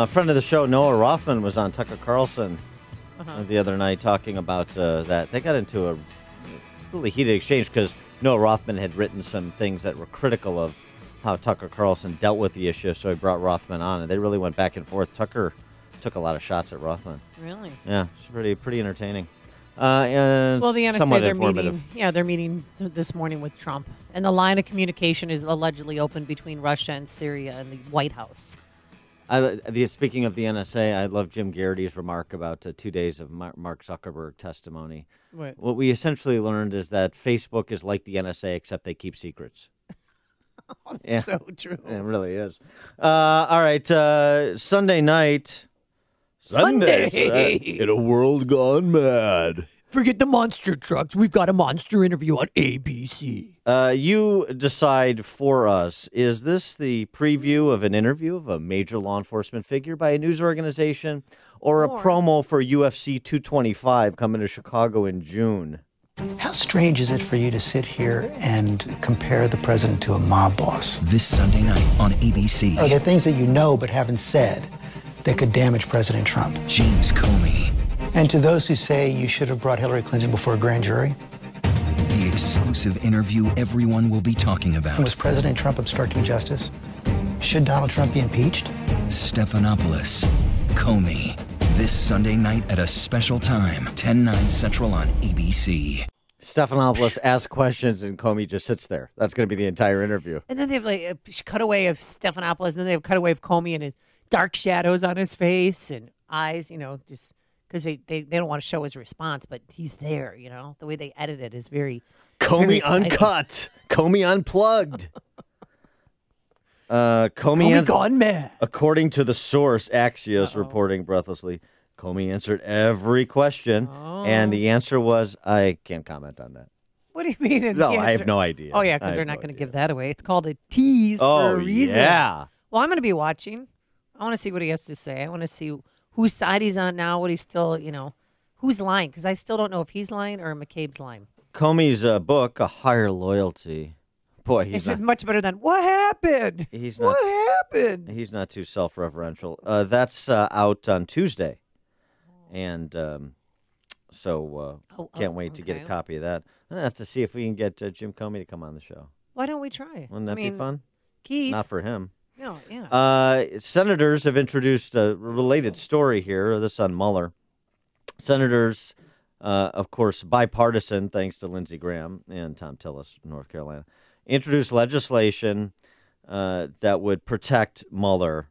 friend of the show, Noah Rothman, was on Tucker Carlson the other night talking about that. They got into a really heated exchange because Noah Rothman had written some things that were critical of how Tucker Carlson dealt with the issue, so he brought Rothman on, and they really went back and forth. Tucker took a lot of shots at Rothman. Really? Yeah, it's pretty entertaining. Well, the NSA, they're informative. meeting. Yeah, they're meeting this morning with Trump, and the line of communication is allegedly open between Russia and Syria and the White House. Speaking of the NSA, I love Jim Garrity's remark about 2 days of Mark Zuckerberg testimony. Right. What we essentially learned is that Facebook is like the NSA, except they keep secrets. Oh, that's so true. It really is. All right, Sunday night. Sunday. In a world gone mad. Forget the monster trucks. We've got a monster interview on ABC. You decide for us. Is this the preview of an interview of a major law enforcement figure by a news organization or a promo for UFC 225 coming to Chicago in June? How strange is it for you to sit here and compare the president to a mob boss? This Sunday night on ABC. Are there things that you know but haven't said that could damage President Trump? James Comey. And to those who say you should have brought Hillary Clinton before a grand jury? The exclusive interview everyone will be talking about. Was President Trump obstructing justice? Should Donald Trump be impeached? Stephanopoulos. Comey. This Sunday night at a special time, 10/9 Central on ABC. Stephanopoulos asks questions and Comey just sits there. That's going to be the entire interview. And then they have like a cutaway of Stephanopoulos, and then they have a cutaway of Comey and his dark shadows on his face and eyes, just because they don't want to show his response, but he's there, The way they edit it is very Comey uncut. Comey unplugged. Comey gone mad. According to the source, Axios reporting breathlessly, Comey answered every question, and the answer was, I can't comment on that. What do you mean? No, I have no idea. Oh, yeah, because they're not going to give that away. It's called a tease for a reason. Yeah. Well, I'm going to be watching. I want to see what he has to say. I want to see whose side he's on now, what he's still, who's lying, because I still don't know if he's lying or McCabe's lying. Comey's book, A Higher Loyalty. Boy, he's not much better than what happened. What happened? He's not too self-referential. That's out on Tuesday, and can't wait to get a copy of that. I have to see if we can get Jim Comey to come on the show. Why don't we try? Wouldn't that be fun? Keith, not for him. No, yeah. Senators have introduced a related story here. This on Mueller. Senators, of course, bipartisan, thanks to Lindsey Graham and Tom Tillis, North Carolina, introduced legislation that would protect Mueller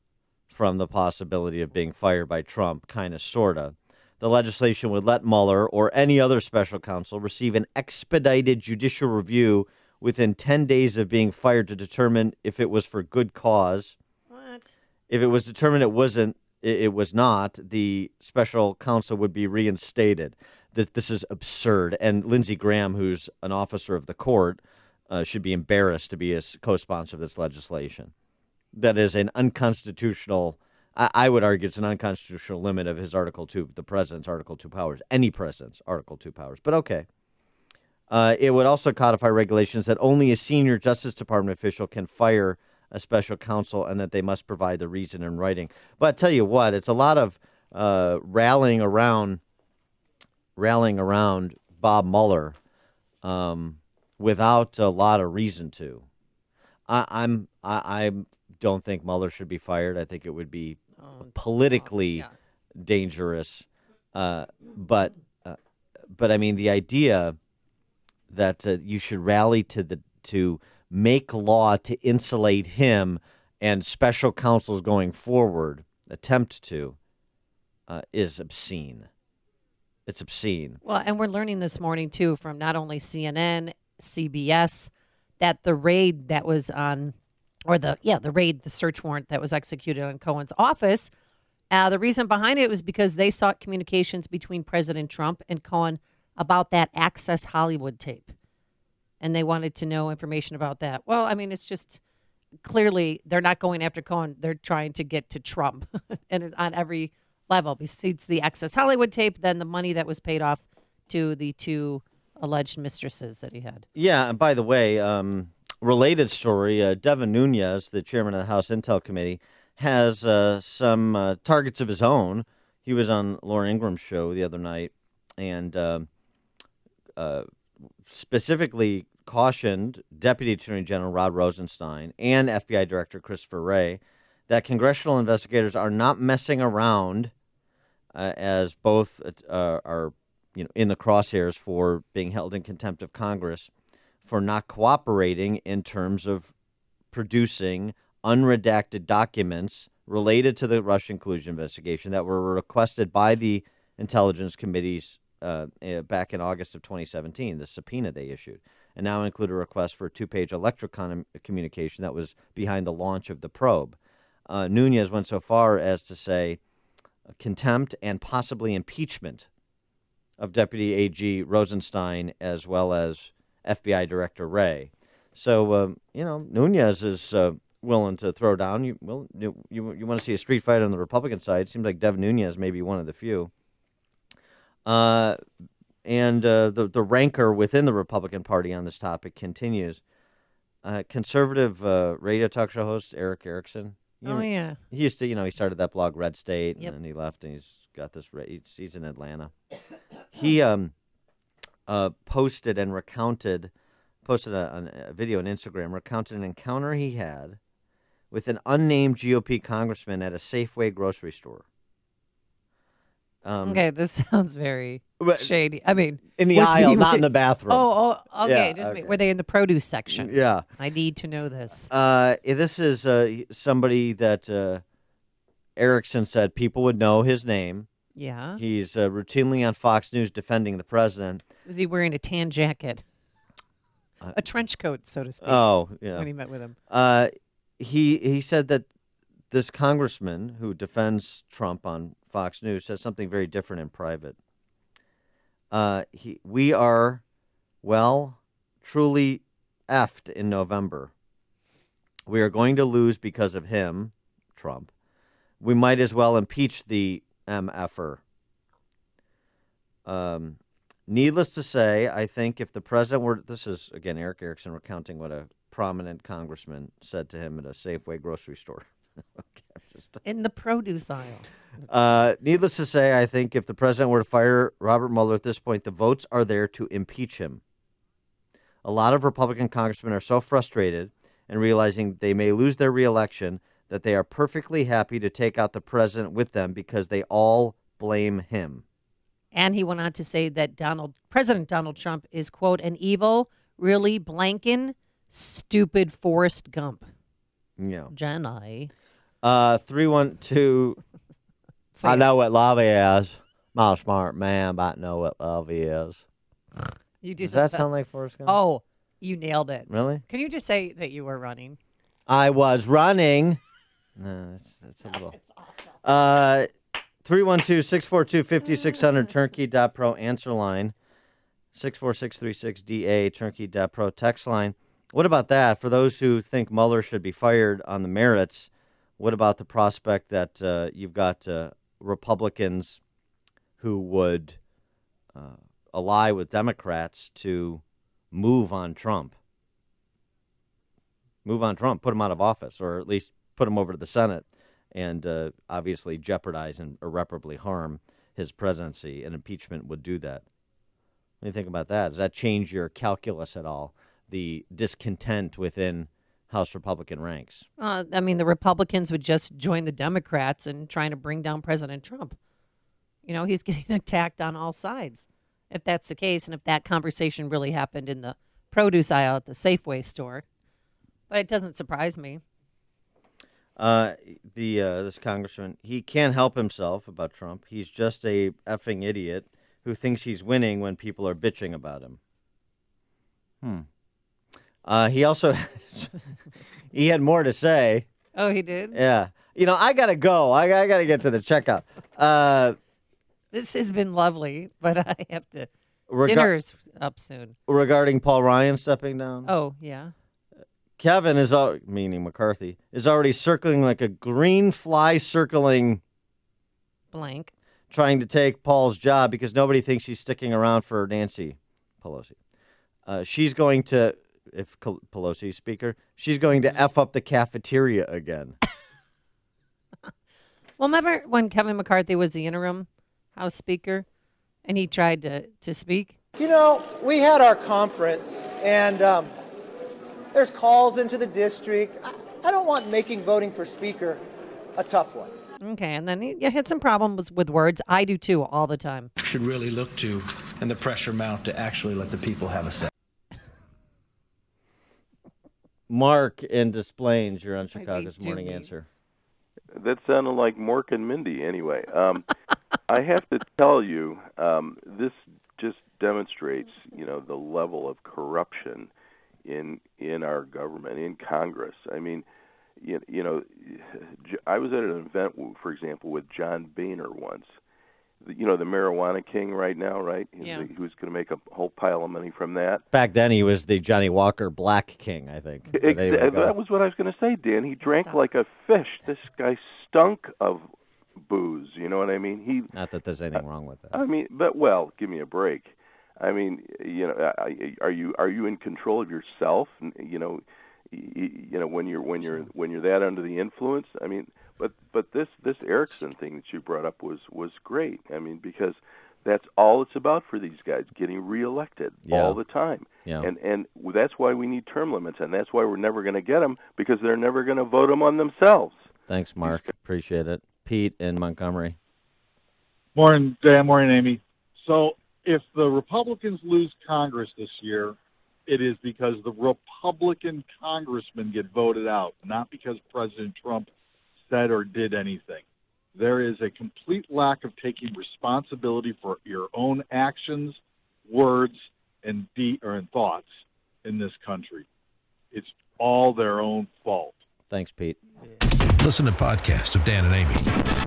from the possibility of being fired by Trump, kind of, sort of. The legislation would let Mueller or any other special counsel receive an expedited judicial review within 10 days of being fired to determine if it was for good cause. What? If it was determined it was not, the special counsel would be reinstated. This is absurd. And Lindsey Graham, who's an officer of the court, should be embarrassed to be a co-sponsor of this legislation. That is an unconstitutional I would argue it's an unconstitutional limit of his Article 2, the president's Article 2 powers, any president's Article 2 powers. But okay. It would also codify regulations that only a senior Justice Department official can fire a special counsel and that they must provide the reason in writing. But I tell you what, it's a lot of rallying around Bob Mueller without a lot of reason to. I don't think Mueller should be fired. I think it would be politically dangerous. But I mean, the idea that you should rally to make law to insulate him and special counsels going forward attempt to is obscene. It's obscene. Well, and we're learning this morning, too, from not only CNN, CBS, that the raid that was on, or the search warrant that was executed on Cohen's office, the reason behind it was because they sought communications between President Trump and Cohen about that Access Hollywood tape. And they wanted to know information about that. Well, I mean, it's just clearly they're not going after Cohen. They're trying to get to Trump and on every level. Besides the Access Hollywood tape, then the money that was paid off to the two alleged mistresses that he had. Yeah, and by the way, related story, Devin Nunes, the chairman of the House Intel Committee, has some targets of his own. He was on Laura Ingram's show the other night and specifically cautioned Deputy Attorney General Rod Rosenstein and FBI Director Christopher Wray that congressional investigators are not messing around as both are in the crosshairs for being held in contempt of Congress for not cooperating in terms of producing unredacted documents related to the Russian collusion investigation that were requested by the intelligence committees back in August of 2017, the subpoena they issued, and now include a request for a 2-page electronic communication that was behind the launch of the probe. Nunes went so far as to say contempt and possibly impeachment of Deputy AG Rosenstein as well as FBI Director Wray. So, Nunes is willing to throw down. You want to see a street fight on the Republican side. Seems like Devin Nunes may be one of the few. And the rancor within the Republican Party on this topic continues. Conservative radio talk show host Eric Erickson. Yeah. He used to, he started that blog Red State, and then he left, and he's got this. He's in Atlanta. He posted a video on Instagram, recounted an encounter he had with an unnamed GOP congressman at a Safeway grocery store. Okay, this sounds very shady. I mean, in the aisle, not in the bathroom. Oh, okay. Yeah, were they in the produce section? Yeah. I need to know this. This is somebody that Erickson said people would know his name. Yeah. He's routinely on Fox News defending the president. Was he wearing a tan jacket? A trench coat, so to speak. Oh, yeah. When he met with him. He said that this congressman who defends Trump on Fox News says something very different in private. We are, truly effed in November. We are going to lose because of him, Trump. We might as well impeach the MFer. Needless to say, I think if the president were, this is, again, Eric Erickson recounting what a prominent congressman said to him at a Safeway grocery store. In the produce aisle. Needless to say, I think if the president were to fire Robert Mueller at this point, the votes are there to impeach him. A lot of Republican congressmen are so frustrated and realizing they may lose their reelection that they are perfectly happy to take out the president with them because they all blame him. And he went on to say that President Donald Trump is, quote, an evil, really blanking, stupid Forrest Gump. Yeah. Jenny. 312. I know what love is. I'm a smart man, but I know what love is. Does that sound like Forrest Gump? Oh, you nailed it. Really? Can you just say that you were running? I was running. No, that's a little. 312-642-5600, turnkey.pro answer line. 64636DA, turnkey.pro text line. What about that? For those who think Mueller should be fired on the merits, What about the prospect that you've got Republicans who would ally with Democrats to move on Trump? Move on Trump, put him out of office, or at least put him over to the Senate and obviously jeopardize and irreparably harm his presidency. And impeachment would do that. What do you think about that? Does that change your calculus at all? The discontent within House Republican ranks? I mean, the Republicans would just join the Democrats in trying to bring down President Trump. You know, he's getting attacked on all sides. If that's the case, and if that conversation really happened in the produce aisle at the Safeway store. But it doesn't surprise me. This congressman, he can't help himself about Trump. He's just a effing idiot who thinks he's winning when people are bitching about him. He also he had more to say. Oh, he did? Yeah. You know, I got to go. I got to get to the checkout. This has been lovely, but I have to. Dinner's up soon. Regarding Paul Ryan stepping down? Oh, yeah. Kevin is, meaning McCarthy, is already circling like a green fly circling blank, trying to take Paul's job because nobody thinks he's sticking around for Nancy Pelosi. She's going to, if Pelosi's speaker, she's going to F up the cafeteria again. Well, remember when Kevin McCarthy was the interim House Speaker and he tried to speak? You know, we had our conference and there's calls into the district. I don't want making voting for Speaker a tough one. Okay, and then you had some problems with words. I do too, all the time. Should really look to, and the pressure mount to actually let the people have a say. Mark in Des Plaines, you're on Chicago's Morning Answer. That sounded like Mork and Mindy anyway. I have to tell you, this just demonstrates, the level of corruption in our government, in Congress. I mean, I was at an event, for example, with John Boehner once. The marijuana king right now, right? Yeah. He was going to make a whole pile of money from that. Back then, he was the Johnny Walker Black King, I think. That was what I was going to say, Dan. He drank like a fish. This guy stunk of booze. You know what I mean? Not that there's anything wrong with that. I mean, give me a break. I mean, are you in control of yourself? When you're that under the influence. I mean, but this Erickson thing that you brought up was great. I mean, because that's all it's about for these guys, getting reelected all the time. Yeah. And that's why we need term limits, and that's why we're never going to get them, because they're never going to vote them on themselves. Thanks, Mark. Appreciate it. Pete in Montgomery. Morning, Dan. Morning, Amy. So if the Republicans lose Congress this year, it is because the Republican congressmen get voted out, not because President Trump said or did anything. There is a complete lack of taking responsibility for your own actions, words, and thoughts in this country. It's all their own fault. Thanks, Pete. Listen to podcasts of Dan and Amy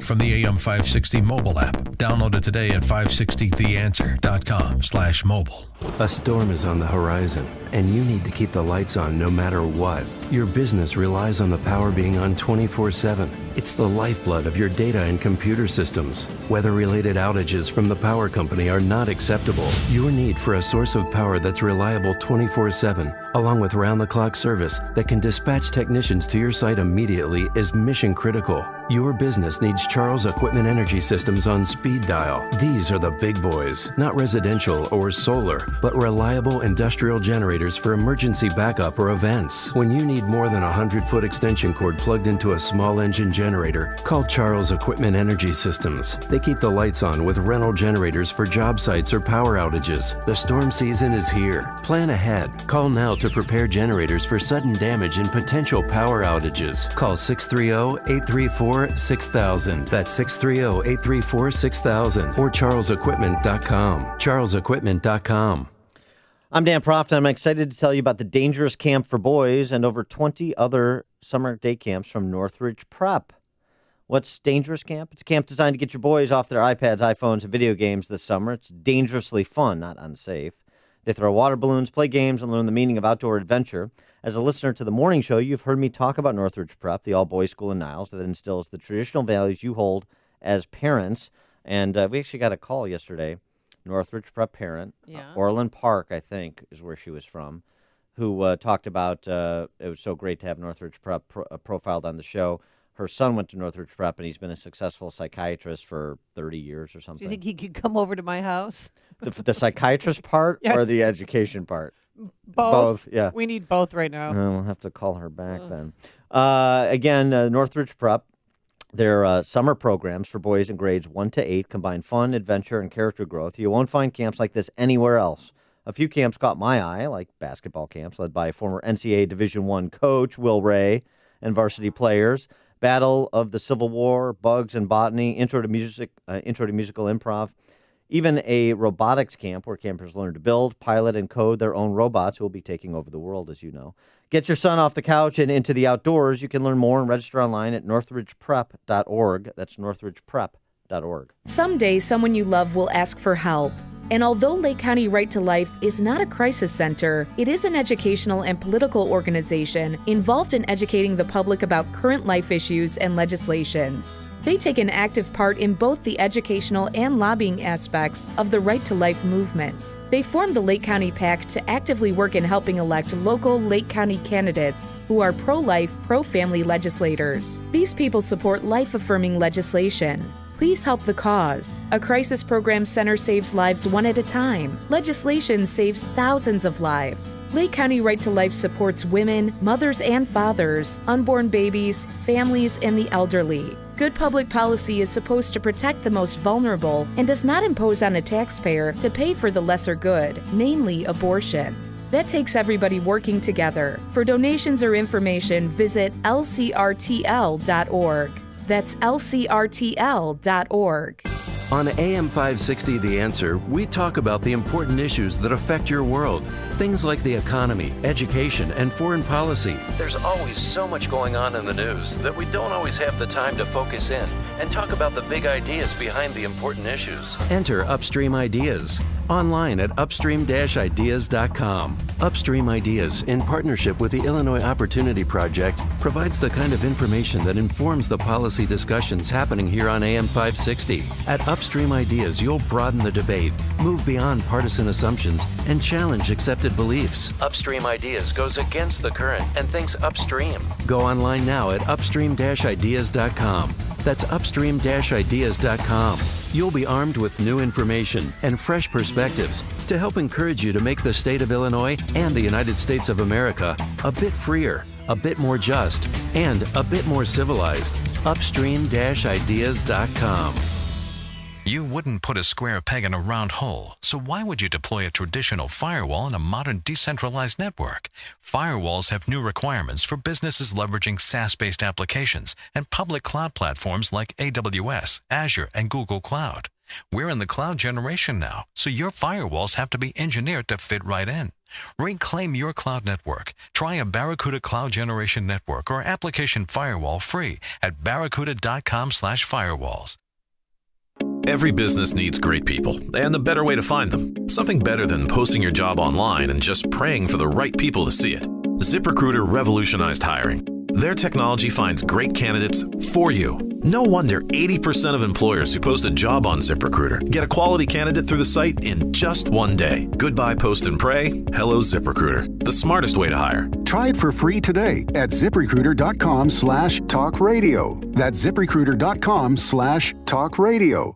from the AM 560 mobile app. Download it today at 560theanswer.com/mobile. A storm is on the horizon, and you need to keep the lights on no matter what. Your business relies on the power being on 24/7. It's the lifeblood of your data and computer systems. Weather-related outages from the power company are not acceptable. Your need for a source of power that's reliable 24/7, along with round-the-clock service that can dispatch technicians to your site immediately, is mission critical. Your business needs Charles Equipment Energy Systems on speed dial. These are the big boys, not residential or solar, but reliable industrial generators for emergency backup or events. When you need more than a 100-foot extension cord plugged into a small engine generator, call Charles Equipment Energy Systems. They keep the lights on with rental generators for job sites or power outages. The storm season is here. Plan ahead. Call now to prepare generators for sudden damage and potential power outages. Call 630-834-6000. That's 630-834-6000 or charlesequipment.com. charlesequipment.com. I'm Dan Proft, and I'm excited to tell you about the Dangerous Camp for Boys and over 20 other summer day camps from Northridge Prep. What's Dangerous Camp? It's a camp designed to get your boys off their iPads, iPhones, and video games this summer. It's dangerously fun, not unsafe. They throw water balloons, play games, and learn the meaning of outdoor adventure. As a listener to the morning show, you've heard me talk about Northridge Prep, the all-boys school in Niles that instills the traditional values you hold as parents. And we actually got a call yesterday, Northridge Prep parent, Orland Park, I think, is where she was from, who talked about it was so great to have Northridge Prep profiled on the show. Her son went to Northridge Prep, and he's been a successful psychiatrist for 30 years or something. Do you think he could come over to my house? The psychiatrist part Yes. or the education part? Both. Yeah. We need both right now. We'll have to call her back then. Again, Northridge Prep, their summer programs for boys in grades 1 to 8 combine fun, adventure, and character growth. You won't find camps like this anywhere else. A few camps caught my eye, like basketball camps led by former NCAA Division I coach Will Ray and varsity players. Battle of the Civil War, Bugs and Botany, Intro to Musical Improv. Even a robotics camp where campers learn to build, pilot, and code their own robots who will be taking over the world, as you know. Get your son off the couch and into the outdoors. You can learn more and register online at northridgeprep.org. That's northridgeprep.org. Someday, someone you love will ask for help. And although Lake County Right to Life is not a crisis center, it is an educational and political organization involved in educating the public about current life issues and legislations. They take an active part in both the educational and lobbying aspects of the Right to Life movement. They formed the Lake County PAC to actively work in helping elect local Lake County candidates who are pro-life, pro-family legislators. These people support life-affirming legislation. Please help the cause. A crisis program center saves lives one at a time. Legislation saves thousands of lives. Lake County Right to Life supports women, mothers and fathers, unborn babies, families, and the elderly. Good public policy is supposed to protect the most vulnerable and does not impose on a taxpayer to pay for the lesser good, namely abortion. That takes everybody working together. For donations or information, visit lcrtl.org. That's lcrtl.org. On AM 560 The Answer, we talk about the important issues that affect your world. Things like the economy, education, and foreign policy. There's always so much going on in the news that we don't always have the time to focus in and talk about the big ideas behind the important issues. Enter Upstream Ideas online at upstream-ideas.com. Upstream Ideas, in partnership with the Illinois Opportunity Project, provides the kind of information that informs the policy discussions happening here on AM 560. At Upstream Ideas, you'll broaden the debate, move beyond partisan assumptions, and challenge accepted beliefs. Upstream Ideas goes against the current and thinks upstream. Go online now at upstream-ideas.com. That's upstream-ideas.com. You'll be armed with new information and fresh perspectives to help encourage you to make the state of Illinois and the United States of America a bit freer, a bit more just, and a bit more civilized. Upstream-ideas.com. You wouldn't put a square peg in a round hole, so why would you deploy a traditional firewall in a modern decentralized network? Firewalls have new requirements for businesses leveraging SaaS-based applications and public cloud platforms like AWS, Azure, and Google Cloud. We're in the cloud generation now, so your firewalls have to be engineered to fit right in. Reclaim your cloud network. Try a Barracuda Cloud Generation Network or application firewall free at barracuda.com/firewalls. Every business needs great people, and the better way to find them. Something better than posting your job online and just praying for the right people to see it. ZipRecruiter revolutionized hiring. Their technology finds great candidates for you. No wonder 80% of employers who post a job on ZipRecruiter get a quality candidate through the site in just one day. Goodbye post and pray. Hello ZipRecruiter, the smartest way to hire. Try it for free today at ZipRecruiter.com/talkradio. That's ZipRecruiter.com/talkradio.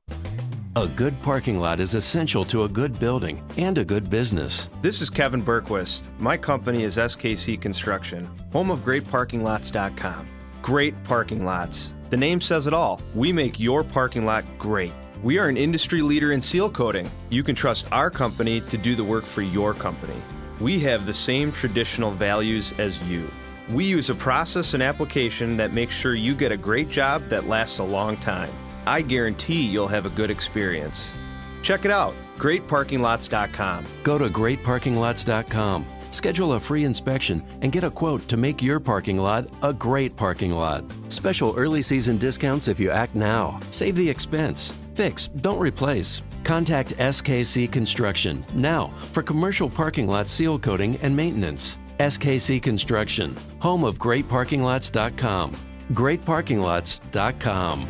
A good parking lot is essential to a good building and a good business. This is Kevin Berquist. My company is SKC Construction, home of GreatParkingLots.com. Great parking lots. The name says it all. We make your parking lot great. We are an industry leader in seal coating. You can trust our company to do the work for your company. We have the same traditional values as you. We use a process and application that makes sure you get a great job that lasts a long time. I guarantee you'll have a good experience. Check it out, GreatParkingLots.com. Go to GreatParkingLots.com. Schedule a free inspection and get a quote to make your parking lot a great parking lot. Special early season discounts if you act now. Save the expense. Fix, don't replace. Contact SKC Construction now for commercial parking lot seal coating and maintenance. SKC Construction, home of GreatParkingLots.com. GreatParkingLots.com.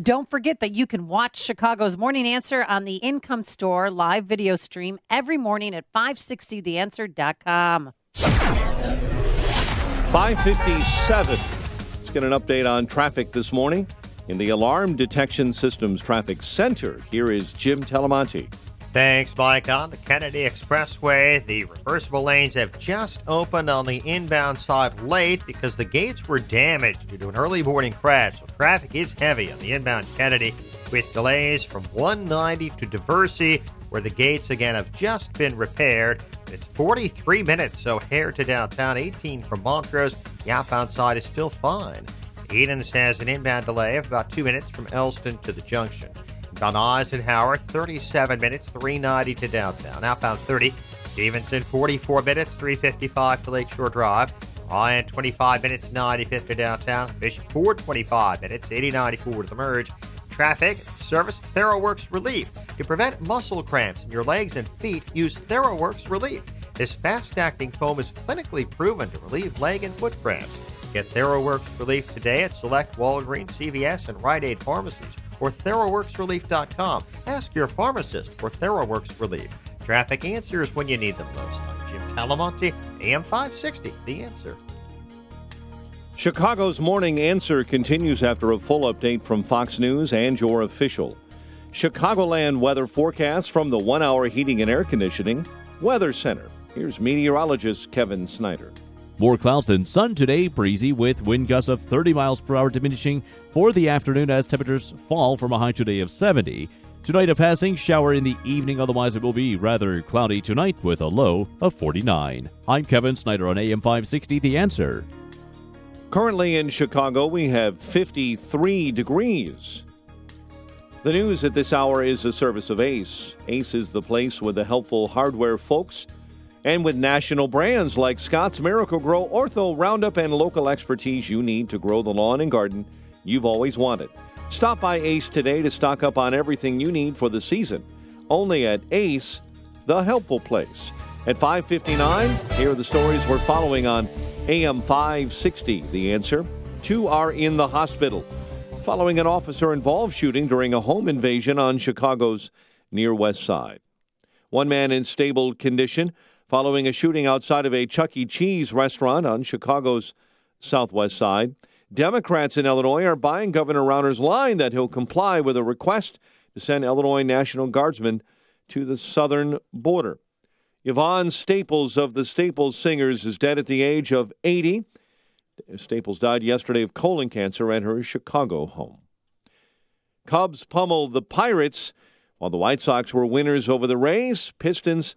Don't forget that you can watch Chicago's Morning Answer on the Income Store live video stream every morning at 560theanswer.com. 5:57. Let's get an update on traffic this morning. In the Alarm Detection Systems Traffic Center, here is Jim Talamonte. Thanks, Mike. On the Kennedy Expressway, the reversible lanes have just opened on the inbound side late because the gates were damaged due to an early morning crash. So traffic is heavy on the inbound Kennedy with delays from 190 to Diversey, where the gates again have just been repaired. It's 43 minutes, so here to downtown, 18 from Montrose. The outbound side is still fine. Edens has an inbound delay of about 2 minutes from Elston to the junction. On Eisenhower, 37 minutes, 390 to downtown. Outbound 30, Stevenson, 44 minutes, 355 to Lakeshore Drive. Ryan, 25 minutes, 95 to downtown. Bishop Ford, 25 minutes, 8094 to the merge. Traffic, service, TheraWorks Relief. To prevent muscle cramps in your legs and feet, use TheraWorks Relief. This fast-acting foam is clinically proven to relieve leg and foot cramps. Get TheraWorks Relief today at select Walgreens, CVS, and Rite Aid pharmacies or TheraWorksRelief.com. Ask your pharmacist for TheraWorks Relief. Traffic answers when you need them most. I'm Jim Talamonte, AM 560, The Answer. Chicago's Morning Answer continues after a full update from Fox News and your official Chicagoland weather forecast from the 1 Hour Heating and Air Conditioning Weather Center. Here's meteorologist Kevin Snyder. More clouds than sun today, breezy with wind gusts of 30 miles per hour diminishing for the afternoon as temperatures fall from a high today of 70. Tonight a passing shower in the evening, otherwise it will be rather cloudy tonight with a low of 49. I'm Kevin Snyder on AM 560, The Answer. Currently in Chicago, we have 53 degrees. The news at this hour is a service of Ace. Ace is the place with the helpful hardware folks and with national brands like Scott's Miracle-Gro, Ortho, Roundup, and local expertise you need to grow the lawn and garden you've always wanted. Stop by Ace today to stock up on everything you need for the season. Only at Ace, the helpful place. At 5:59, here are the stories we're following on AM 560. The Answer. 2 are in the hospital following an officer-involved shooting during a home invasion on Chicago's near West Side. One man in stable condition following a shooting outside of a Chuck E. Cheese restaurant on Chicago's southwest side. Democrats in Illinois are buying Governor Rauner's line that he'll comply with a request to send Illinois National Guardsmen to the southern border. Yvonne Staples of the Staples Singers is dead at the age of 80. Staples died yesterday of colon cancer at her Chicago home. Cubs pummeled the Pirates while the White Sox were winners over the Rays. Pistons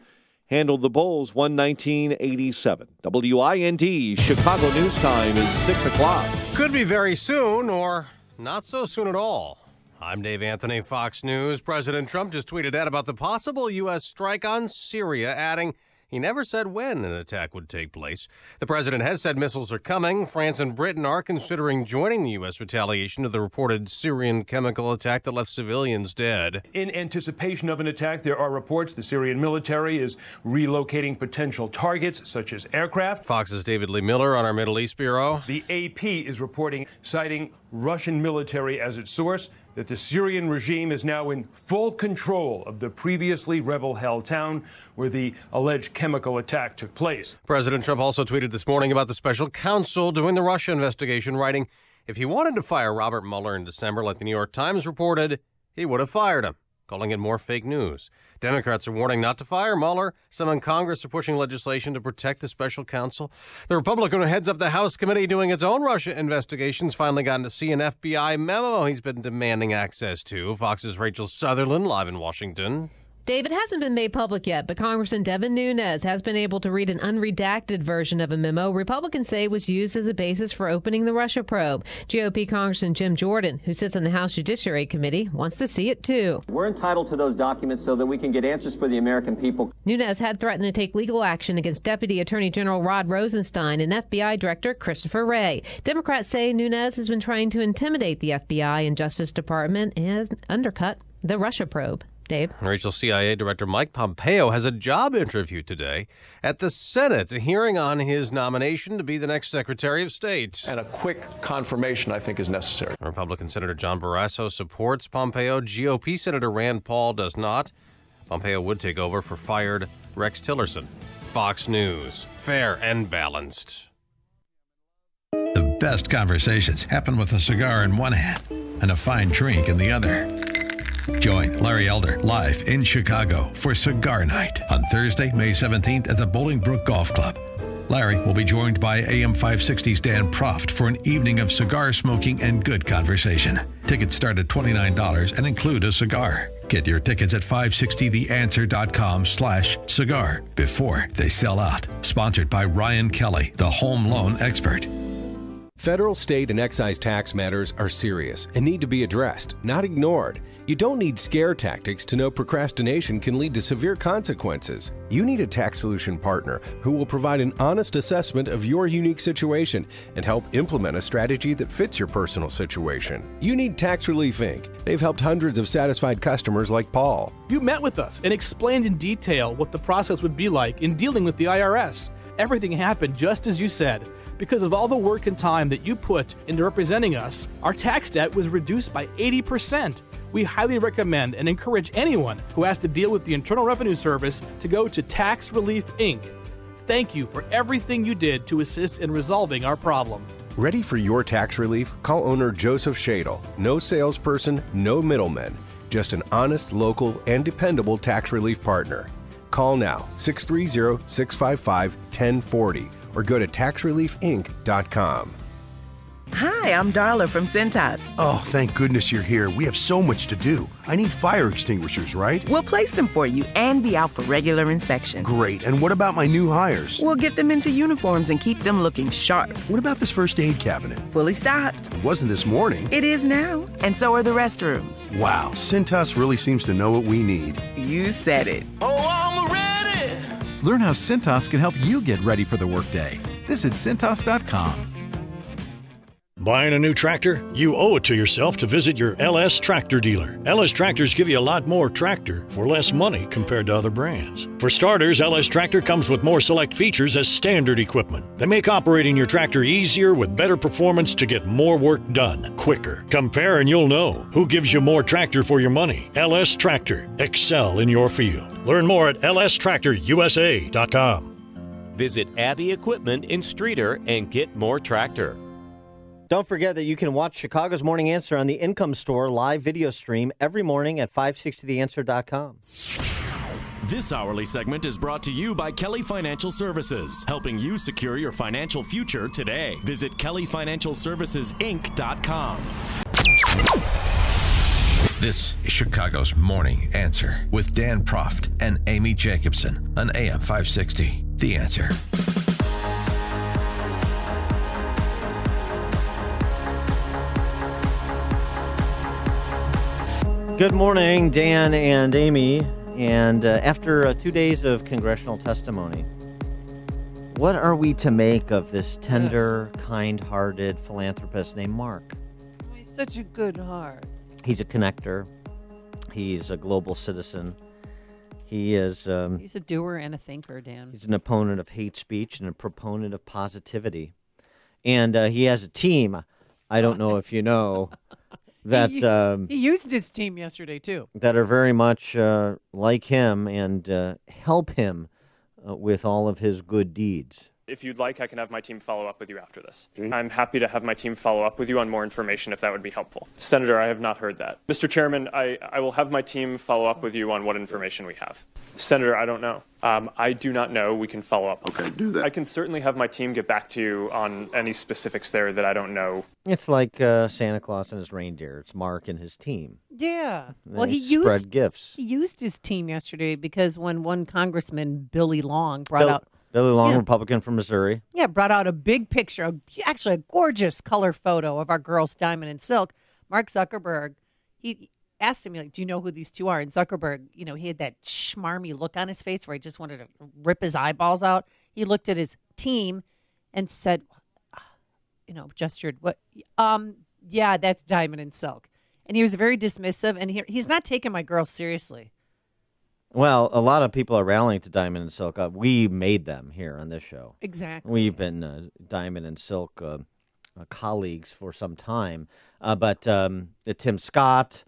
handled the Bulls 119-87. WIND Chicago News Time is 6 o'clock. Could be very soon or not so soon at all. I'm Dave Anthony, Fox News. President Trump just tweeted out about the possible U.S. strike on Syria, adding he never said when an attack would take place. The president has said missiles are coming. France and Britain are considering joining the U.S. retaliation to the reported Syrian chemical attack that left civilians dead. In anticipation of an attack, there are reports the Syrian military is relocating potential targets, such as aircraft. Fox's David Lee Miller on our Middle East Bureau. The AP is reporting, citing Russian military as its source, that the Syrian regime is now in full control of the previously rebel-held town where the alleged chemical attack took place. President Trump also tweeted this morning about the special counsel doing the Russia investigation, writing, if he wanted to fire Robert Mueller in December like the New York Times reported, he would have fired him, calling it more fake news. Democrats are warning not to fire Mueller. Some in Congress are pushing legislation to protect the special counsel. The Republican who heads up the House committee doing its own Russia investigations finally gotten to see an FBI memo he's been demanding access to. Fox's Rachel Sutherland live in Washington. Dave, it hasn't been made public yet, but Congressman Devin Nunes has been able to read an unredacted version of a memo Republicans say was used as a basis for opening the Russia probe. GOP Congressman Jim Jordan, who sits on the House Judiciary Committee, wants to see it too. We're entitled to those documents so that we can get answers for the American people. Nunes had threatened to take legal action against Deputy Attorney General Rod Rosenstein and FBI Director Christopher Wray. Democrats say Nunes has been trying to intimidate the FBI and Justice Department and undercut the Russia probe. Dave? Rachel, CIA Director Mike Pompeo has a job interview today at the Senate, a hearing on his nomination to be the next Secretary of State. And a quick confirmation, I think, is necessary. Republican Senator John Barrasso supports Pompeo. GOP Senator Rand Paul does not. Pompeo would take over for fired Rex Tillerson. Fox News. Fair and balanced. The best conversations happen with a cigar in one hand and a fine drink in the other. Join Larry Elder live in Chicago for Cigar Night on Thursday, May 17th at the Bolingbrook Golf Club. Larry will be joined by AM 560's Dan Proft for an evening of cigar smoking and good conversation. Tickets start at $29 and include a cigar. Get your tickets at 560theanswer.com/cigar before they sell out. Sponsored by Ryan Kelly, the home loan expert. Federal, state, and excise tax matters are serious and need to be addressed, not ignored. You don't need scare tactics to know procrastination can lead to severe consequences. You need a tax solution partner who will provide an honest assessment of your unique situation and help implement a strategy that fits your personal situation. You need Tax Relief Inc. They've helped hundreds of satisfied customers like Paul. You met with us and explained in detail what the process would be like in dealing with the IRS. Everything happened just as you said. Because of all the work and time that you put into representing us, our tax debt was reduced by 80%. We highly recommend and encourage anyone who has to deal with the Internal Revenue Service to go to Tax Relief Inc. Thank you for everything you did to assist in resolving our problem. Ready for your tax relief? Call owner Joseph Shadle. No salesperson, no middlemen. Just an honest, local, and dependable tax relief partner. Call now, 630-655-1040. or go to taxreliefinc.com. Hi, I'm Darla from Cintas. Oh, thank goodness you're here. We have so much to do. I need fire extinguishers, right? We'll place them for you and be out for regular inspection. Great. And what about my new hires? We'll get them into uniforms and keep them looking sharp. What about this first aid cabinet? Fully stocked. It wasn't this morning. It is now. And so are the restrooms. Wow, Cintas really seems to know what we need. You said it. Oh, I'm ready! Learn how Cintas can help you get ready for the workday. Visit Cintas.com. Buying a new tractor? You owe it to yourself to visit your LS Tractor dealer. LS Tractors give you a lot more tractor for less money compared to other brands. For starters, LS Tractor comes with more select features as standard equipment. They make operating your tractor easier with better performance to get more work done quicker. Compare and you'll know who gives you more tractor for your money. LS Tractor. Excel in your field. Learn more at lstractorusa.com. Visit Abbey Equipment in Streeter and get more tractor. Don't forget that you can watch Chicago's Morning Answer on the Income Store live video stream every morning at 560theanswer.com. This hourly segment is brought to you by Kelly Financial Services, helping you secure your financial future today. Visit kellyfinancialservicesinc.com. This is Chicago's Morning Answer with Dan Proft and Amy Jacobson on AM 560. The Answer. Good morning, Dan and Amy. And after 2 days of congressional testimony, what are we to make of this tender, kind-hearted philanthropist named Mark? He's such a good heart. He's a connector. He's a global citizen. He is... he's a doer and a thinker, Dan. He's an opponent of hate speech and a proponent of positivity. And he has a team. I don't know if you know... that he used his team yesterday too. That are very much like him and help him with all of his good deeds. If you'd like, I can have my team follow up with you after this. I'm happy to have my team follow up with you on more information if that would be helpful. Senator, I have not heard that. Mr. Chairman, I will have my team follow up with you on what information we have. Senator, I don't know. I do not know. We can follow up. Okay, do that. I can certainly have my team get back to you on any specifics there that I don't know. It's like Santa Claus and his reindeer. It's Mark and his team. Yeah. And Well, they he spread gifts. He used his team yesterday because when one Congressman, Billy Long, brought out Billy Long, Yeah. Republican from Missouri. Yeah, brought out a big picture, actually a gorgeous color photo of our girls, Diamond and Silk. Mark Zuckerberg, he asked him, like, do you know who these two are? And Zuckerberg, he had that schmarmy look on his face where he just wanted to rip his eyeballs out. He looked at his team and said, gestured, what? Yeah, that's Diamond and Silk. And he was very dismissive, and he's not taking my girls seriously. Well, a lot of people are rallying to Diamond and Silk. We made them here on this show. Exactly. We've been Diamond and Silk colleagues for some time. But Tim Scott,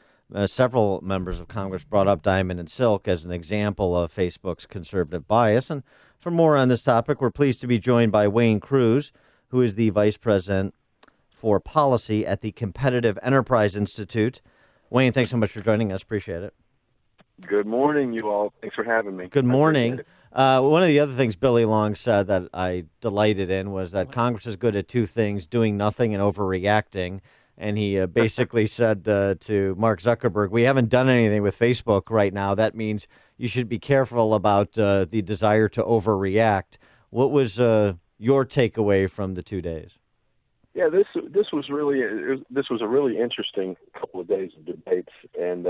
several members of Congress brought up Diamond and Silk as an example of Facebook's conservative bias. And for more on this topic, we're pleased to be joined by Wayne Cruz, who is the Vice President for Policy at the Competitive Enterprise Institute. Wayne, thanks so much for joining us. Appreciate it. Good morning, you all. Thanks for having me. Good morning. One of the other things Billy Long said that I delighted in was that Congress is good at two things, doing nothing and overreacting. And he basically said to Mark Zuckerberg, we haven't done anything with Facebook right now. That means you should be careful about the desire to overreact. What was your takeaway from the 2 days? Yeah, this was a really interesting couple of days of debates, and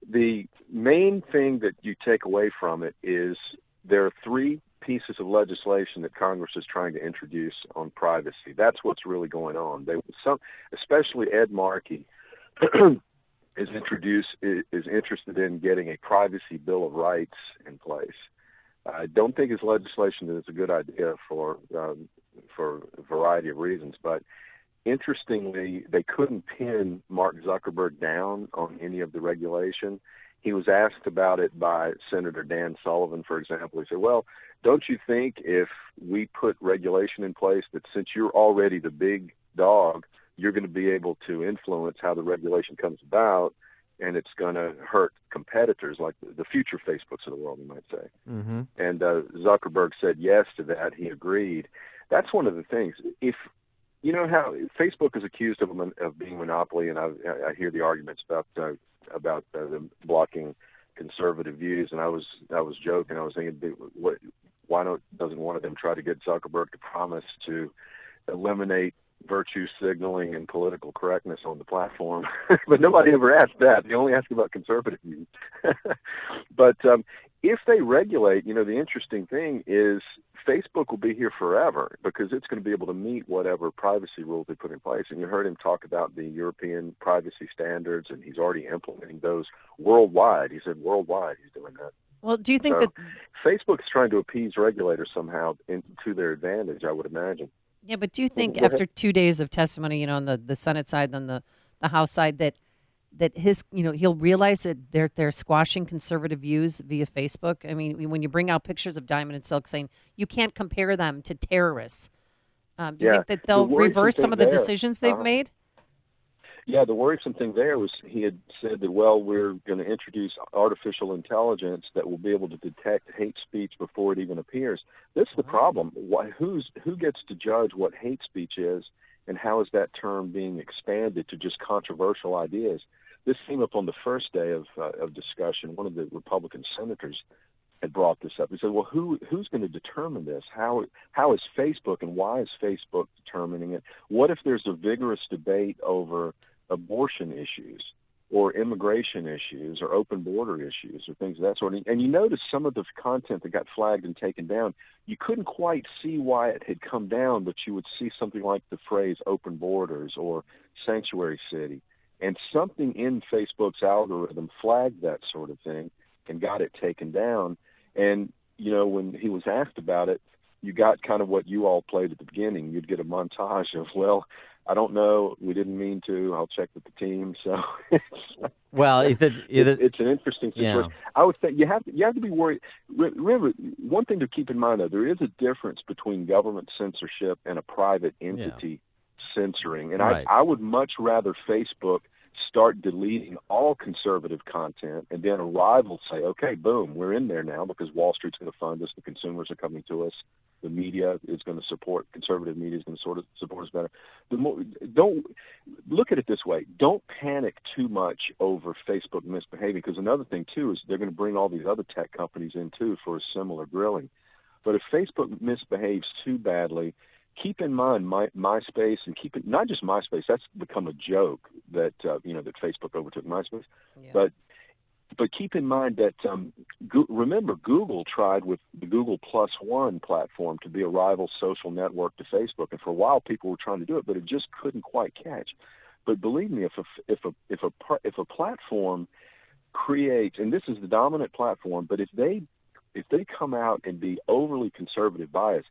the main thing that you take away from it is there are three pieces of legislation that Congress is trying to introduce on privacy. That's what's really going on. Especially Ed Markey is interested in getting a privacy bill of rights in place. I don't think his legislation is a good idea for a variety of reasons, but interestingly, they couldn't pin Mark Zuckerberg down on any of the regulation. He was asked about it by Senator Dan Sullivan, for example. He said, well, don't you think if we put regulation in place that since you're already the big dog, you're going to be able to influence how the regulation comes about, and it's going to hurt competitors like the future Facebooks of the world, you might say. Mm-hmm. And Zuckerberg said yes to that. He agreed. That's one of the things. If you know how Facebook is accused of being a monopoly, and I hear the arguments about them blocking conservative views, and I was joking. I was thinking, why doesn't one of them try to get Zuckerberg to promise to eliminate virtue signaling and political correctness on the platform? But nobody ever asked that. They only ask about conservative views. But if they regulate, the interesting thing is Facebook will be here forever because it's going to be able to meet whatever privacy rules they put in place. And you heard him talk about the European privacy standards, and he's already implementing those worldwide. He said worldwide he's doing that. Well, do you think that Facebook's trying to appease regulators somehow to their advantage, I would imagine. Yeah, but do you think after 2 days of testimony, on the Senate side and the House side, that his, he'll realize that they're squashing conservative views via Facebook? I mean, when you bring out pictures of Diamond and Silk saying you can't compare them to terrorists, do you think that they'll reverse some of the decisions they've made? Yeah, the worrisome thing there was he had said that, well, we're going to introduce artificial intelligence that will be able to detect hate speech before it even appears. This is the problem. Who gets to judge what hate speech is, and how is that term being expanded to just controversial ideas? This came up on the first day of discussion. One of the Republican senators had brought this up. He said, well, who's going to determine this? How is Facebook, and why is Facebook determining it? What if there's a vigorous debate over abortion issues or immigration issues or open border issues or things of that sort? And you notice some of the content that got flagged and taken down, you couldn't quite see why it had come down, but you would see something like the phrase open borders or sanctuary city. And something in Facebook's algorithm flagged that sort of thing and got it taken down. And, when he was asked about it, you got kind of what you all played at the beginning. You'd get a montage of, well, I don't know. We didn't mean to. I'll check with the team. So, well, it's an interesting situation. Yeah. I would say you have to be worried. Remember, one thing to keep in mind, though, there is a difference between government censorship and a private entity censoring. And Right. I would much rather Facebook start deleting all conservative content, and then a rival say, okay, boom, we're in there now because Wall Street's going to fund us, the consumers are coming to us, the media is going to support, conservative media is going to sort of support us better. Don't look at it this way. Don't panic too much over Facebook misbehaving, because another thing, too, is they're going to bring all these other tech companies in, too, for a similar grilling. But if Facebook misbehaves too badly, keep in mind MySpace, and keep it not just MySpace. That's become a joke that that Facebook overtook MySpace. Yeah. But keep in mind that remember Google tried with the Google +1 platform to be a rival social network to Facebook, and for a while people were trying to do it, but it just couldn't quite catch. But believe me, if a platform creates, and this is the dominant platform, but if they come out and be overly conservative biased,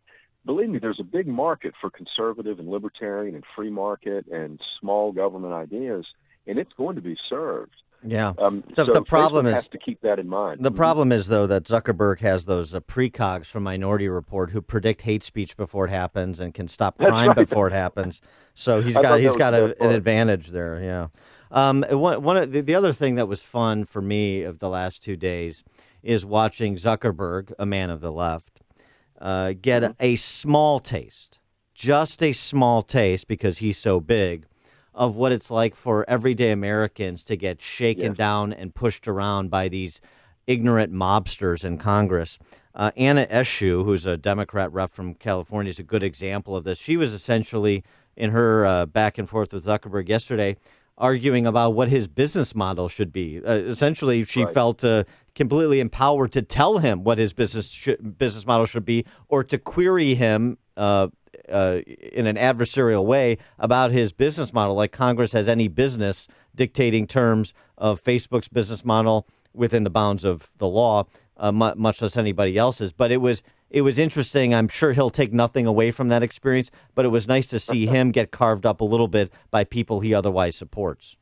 believe me, there's a big market for conservative and libertarian and free market and small government ideas, and it's going to be served. Yeah. So the problem Facebook has to keep that in mind. The problem is, though, that Zuckerberg has those precogs from Minority Report who predict hate speech before it happens and can stop crime before it happens. So he's got an advantage there. Yeah. One of the other thing that was fun for me of the last 2 days is watching Zuckerberg, a man of the left, get a small taste, just a small taste, because he's so big, of what it's like for everyday Americans to get shaken down and pushed around by these ignorant mobsters in Congress. Anna Eshoo, who's a Democrat rep from California, is a good example of this. She was essentially, in her back and forth with Zuckerberg yesterday, arguing about what his business model should be. Essentially, she felt completely empowered to tell him what his business model should be, or to query him in an adversarial way about his business model, like Congress has any business dictating terms of Facebook's business model within the bounds of the law, much less anybody else's. But it was interesting. I'm sure he'll take nothing away from that experience, but it was nice to see him get carved up a little bit by people he otherwise supports.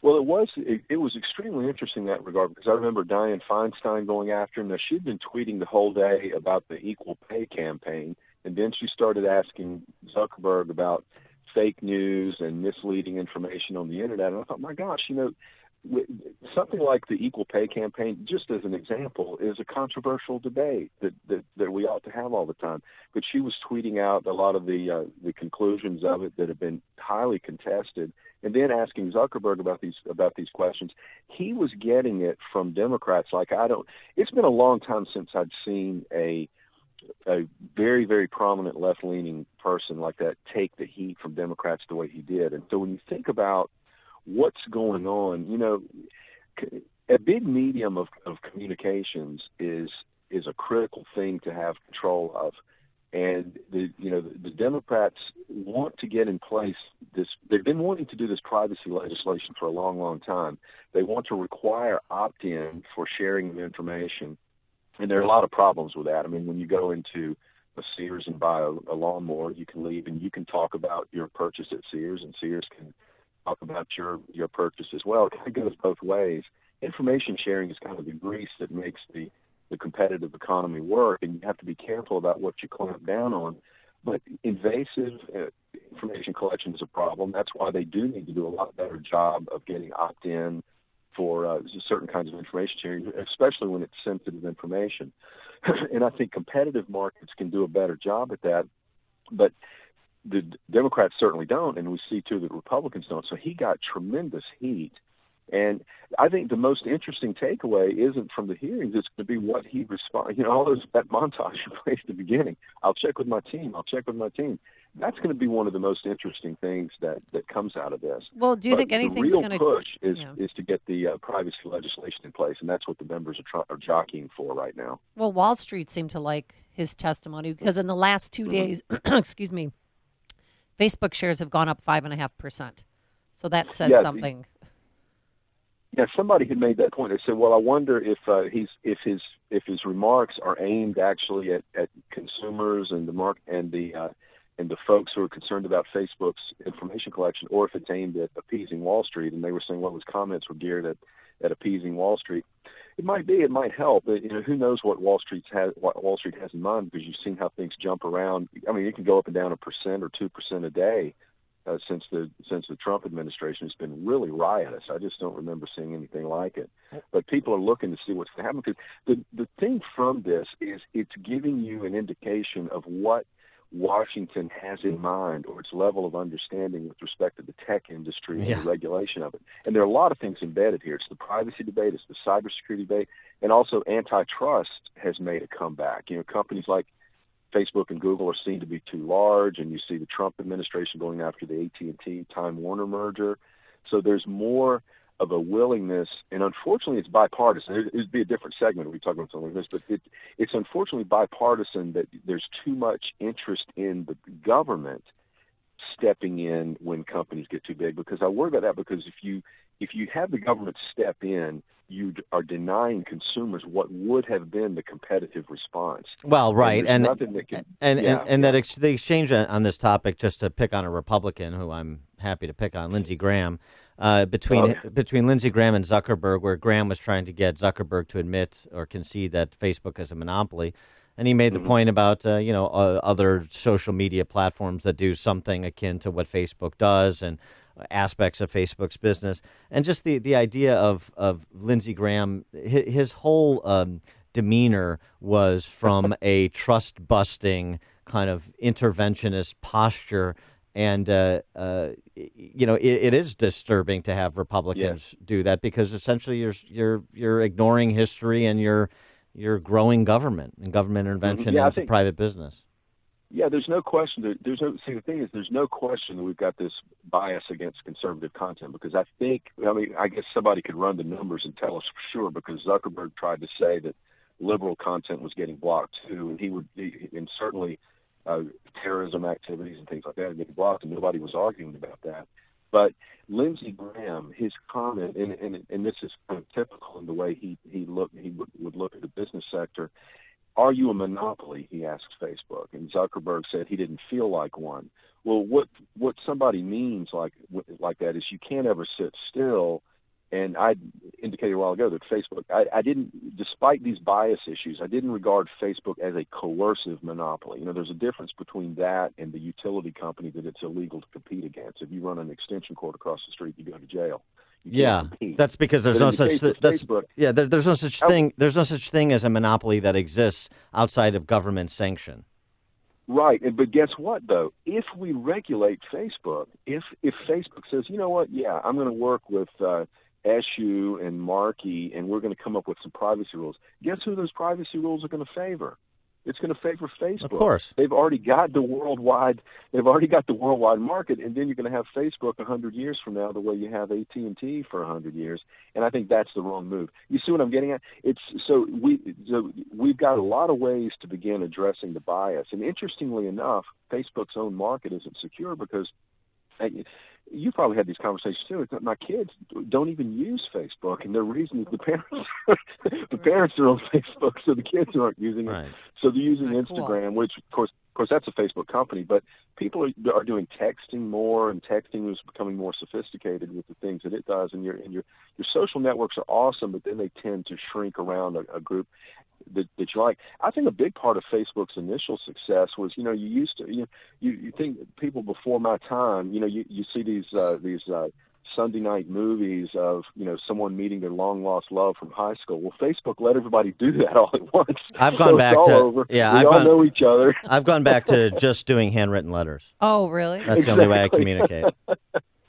Well, it was extremely interesting in that regard, because I remember Dianne Feinstein going after him. Now, she'd been tweeting the whole day about the equal pay campaign, and then she started asking Zuckerberg about fake news and misleading information on the internet. And I thought, my gosh, something like the equal pay campaign, just as an example, is a controversial debate that we ought to have all the time. But she was tweeting out a lot of the conclusions of it that have been highly contested, and then asking Zuckerberg about these questions. He was getting it from Democrats like it's been a long time since I'd seen a very, very prominent left-leaning person like that take the heat from Democrats the way he did. And so when you think about what's going on, a big medium of communications is a critical thing to have control of. And the Democrats want to get in place this. They've been wanting to do this privacy legislation for a long, long time. They want to require opt-in for sharing of information. And there are a lot of problems with that. I mean, when you go into a Sears and buy a lawnmower, you can leave and you can talk about your purchase at Sears, and Sears can talk about your purchase as well. It kind of goes both ways. Information sharing is kind of the grease that makes the competitive economy work, and you have to be careful about what you clamp down on. But invasive information collection is a problem. That's why they do need to do a lot better job of getting opt-in for certain kinds of information sharing, especially when it's sensitive information. And I think competitive markets can do a better job at that, but the Democrats certainly don't, and we see, too, that Republicans don't. So he got tremendous heat. And I think the most interesting takeaway isn't from the hearings. It's going to be what he responds. All that montage you played at the beginning. I'll check with my team. That's going to be one of the most interesting things that comes out of this. Well, do you think anything's going to... The real push is to get the privacy legislation in place, and that's what the members are jockeying for right now. Well, Wall Street seemed to like his testimony, because in the last 2 days, excuse me, Facebook shares have gone up 5.5%. So that says something. Yeah, somebody had made that point. They said, "Well, I wonder if his remarks are aimed actually at consumers and the and the folks who are concerned about Facebook's information collection, or if it's aimed at appeasing Wall Street, and they were saying, well, his comments were geared at appeasing Wall Street. It might be, it might help, but who knows what Wall Street has in mind, because you've seen how things jump around. I mean, it can go up and down 1% or 2% a day since the Trump administration. Has been really riotous. I just don't remember seeing anything like it. But people are looking to see what's going to happen, because the thing from this is it's giving you an indication of what Washington has in mind, or its level of understanding with respect to the tech industry and the regulation of it. And there are a lot of things embedded here. It's the privacy debate, it's the cybersecurity debate, and also antitrust has made a comeback. Companies like Facebook and Google are seen to be too large, and you see the Trump administration going after the AT&T Time Warner merger. So there's more of a willingness, and unfortunately it's bipartisan. It'd be a different segment if we talk about something like this, but it's unfortunately bipartisan that there's too much interest in the government stepping in when companies get too big. Because I worry about that, because if you have the government step in, you are denying consumers what would have been the competitive response. Well, right, and the exchange on this topic, just to pick on a Republican who I'm happy to pick on, Lindsey Graham, between Lindsey Graham and Zuckerberg, where Graham was trying to get Zuckerberg to admit or concede that Facebook is a monopoly. And he made the point about, other social media platforms that do something akin to what Facebook does, and aspects of Facebook's business. And just the idea of Lindsey Graham, his whole demeanor was from a trust-busting kind of interventionist posture. And, it is disturbing to have Republicans do that, because essentially you're ignoring history, and you're growing government and government intervention into private business. Yeah, there's no question. The thing is, there's no question that we've got this bias against conservative content, because I guess somebody could run the numbers and tell us for sure, because Zuckerberg tried to say that liberal content was getting blocked too, and certainly terrorism activities and things like that are getting blocked, and nobody was arguing about that. But Lindsey Graham, his comment, and this is kind of typical in the way he would look at the business sector. Are you a monopoly? He asks Facebook, and Zuckerberg said he didn't feel like one. Well, what somebody means like that is you can't ever sit still. And I indicated a while ago that Facebook, I didn't, despite these bias issues, I didn't regard Facebook as a coercive monopoly. There's a difference between that and the utility company that it's illegal to compete against. If you run an extension cord across the street, you go to jail. That's because there's no such there's no such thing. There's no such thing as a monopoly that exists outside of government sanction. Right, but guess what though? If we regulate Facebook, if Facebook says, you know what, I'm going to work with Eshu and Markey, and we're going to come up with some privacy rules. Guess who those privacy rules are going to favor? It's going to favor Facebook. Of course, they've already got the worldwide market, and then you're going to have Facebook 100 years from now, the way you have AT&T for 100 years. And I think that's the wrong move. You see what I'm getting at? We've got a lot of ways to begin addressing the bias. And interestingly enough, Facebook's own market isn't secure, because you probably had these conversations too. My kids don't even use Facebook, and the reason is the parents are on Facebook, so the kids aren't using it. So they're using Instagram, which of course that's a Facebook company. But people are doing texting more, and texting is becoming more sophisticated with the things that it does. And your social networks are awesome, but then they tend to shrink around a group that you like. I think a big part of Facebook's initial success was, you used to, you think people before my time, you see these Sunday night movies of, someone meeting their long lost love from high school. Well, Facebook let everybody do that all at once. I've gone back to, we all know each other. I've gone back to just doing handwritten letters. Oh, really? That's the only way I communicate.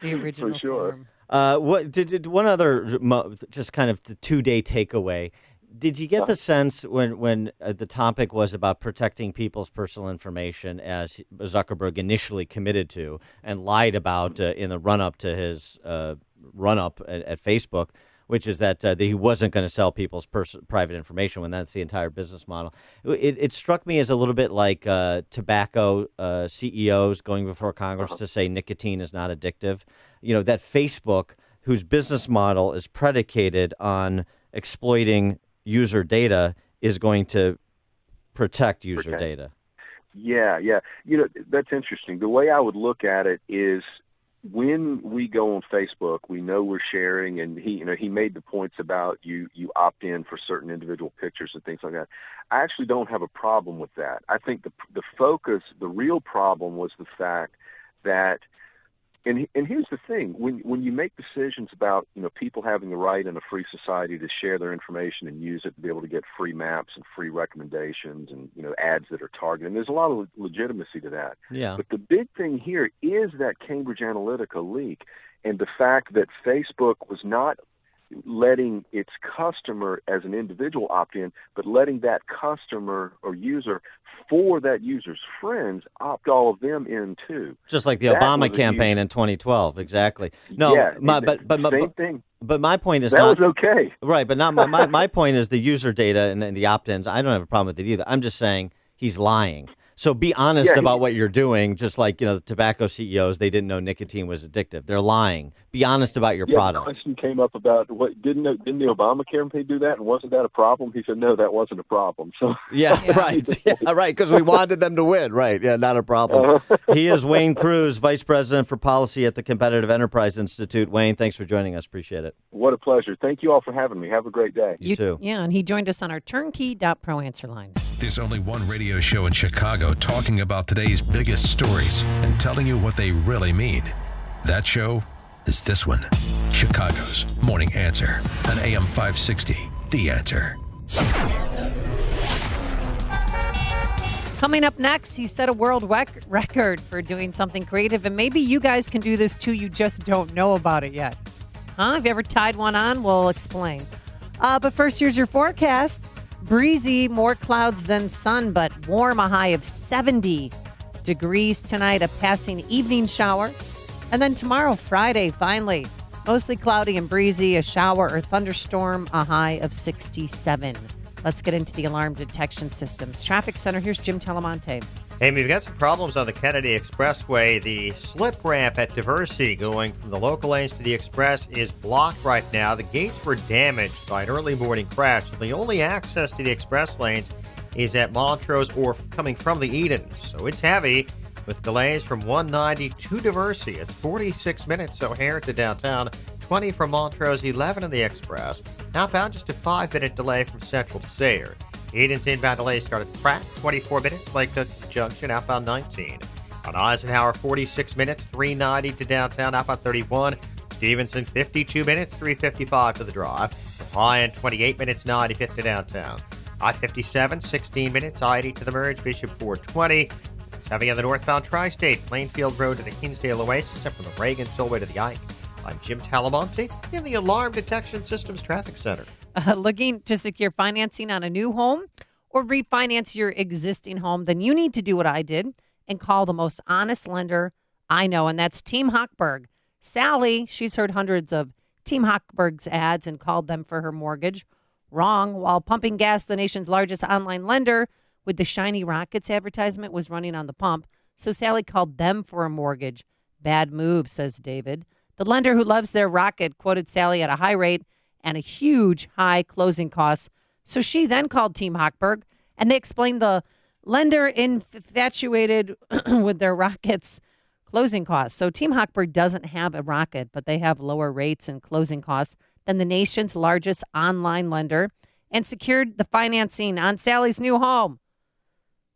The original for sure. form. What did one other, just kind of the 2-day takeaway? Did you get the sense when the topic was about protecting people's personal information, as Zuckerberg initially committed to and lied about in the run-up to his run-up at Facebook, which is that he wasn't going to sell people's private information, when that's the entire business model? It struck me as a little bit like tobacco CEOs going before Congress to say nicotine is not addictive. That Facebook, whose business model is predicated on exploiting user data, is going to protect user data. Yeah. That's interesting. The way I would look at it is when we go on Facebook, we know we're sharing, and he made the points about you opt in for certain individual pictures and things like that. I actually don't have a problem with that. I think the focus, the real problem was the fact that, and here's the thing, when you make decisions about people having the right in a free society to share their information and use it to be able to get free maps and free recommendations and ads that are targeted, and there's a lot of legitimacy to that. Yeah. But the big thing here is that Cambridge Analytica leak and the fact that Facebook was not letting its customer as an individual opt in, but letting that customer or user for that user's friends opt all of them in too. Just like the Obama campaign in 2012, exactly. No, yeah, same thing. But my point is that was okay, right? But not my point is the user data and the opt-ins. I don't have a problem with it either. I'm just saying he's lying. So be honest about what you're doing, just like, the tobacco CEOs, they didn't know nicotine was addictive. They're lying. Be honest about your product. The question came up about didn't the Obama campaign do that, and wasn't that a problem? He said, no, that wasn't a problem. So right. Yeah, right, because we wanted them to win. Right, yeah, not a problem. He is Wayne Cruz, Vice President for Policy at the Competitive Enterprise Institute. Wayne, thanks for joining us. Appreciate it. What a pleasure. Thank you all for having me. Have a great day. You too. Yeah, and he joined us on our turnkey.pro answer line. There's only one radio show in Chicago talking about today's biggest stories and telling you what they really mean. That show is this one, Chicago's Morning Answer on AM 560, The Answer. Coming up next, he set a world record for doing something creative, and maybe you guys can do this too. You just don't know about it yet. Have you ever tied one on? We'll explain. But first, here's your forecast. Breezy, more clouds than sun, but warm, a high of 70 degrees tonight, a passing evening shower. And then tomorrow, Friday, finally, mostly cloudy and breezy, a shower or thunderstorm, a high of 67. Let's get into the alarm detection systems. Traffic Center, here's Jim Talamonte. Hey, we've got some problems on the Kennedy Expressway. The slip ramp at Diversey going from the local lanes to the express is blocked right now. The gates were damaged by an early morning crash, so the only access to the express lanes is at Montrose or coming from the Edens. So it's heavy with delays from 190 to Diversey. It's 46 minutes O'Hare to downtown, 20 from Montrose, 11 in the express. Outbound, just a 5-minute delay from Central to Sayre. Edens inbound delay started at Pratt, 24 minutes. Lake Junction, outbound 19. On Eisenhower, 46 minutes, 390 to downtown, outbound 31. Stevenson, 52 minutes, 355 to the drive. Ryan, 28 minutes, 95th to downtown. I-57, 16 minutes, I-80 to the merge. Bishop 420. It's heavy on the northbound Tri-State, Plainfield Road to the Kinsdale Oasis, and from the Reagan Tollway to the Ike. I'm Jim Talamonte in the Alarm Detection Systems Traffic Center. Looking to secure financing on a new home or refinance your existing home, then you need to do what I did and call the most honest lender I know, and that's Team Hochberg. Sally, she's heard hundreds of Team Hochberg's ads and called them for her mortgage. Wrong. While pumping gas, the nation's largest online lender with the Shiny Rockets advertisement was running on the pump, so Sally called them for a mortgage. Bad move, says David. The lender who loves their rocket quoted Sally at a high rate and a huge high closing costs. So she then called Team Hochberg, and they explained the lender infatuated with their rockets closing costs. So Team Hochberg doesn't have a rocket, but they have lower rates and closing costs than the nation's largest online lender and secured the financing on Sally's new home.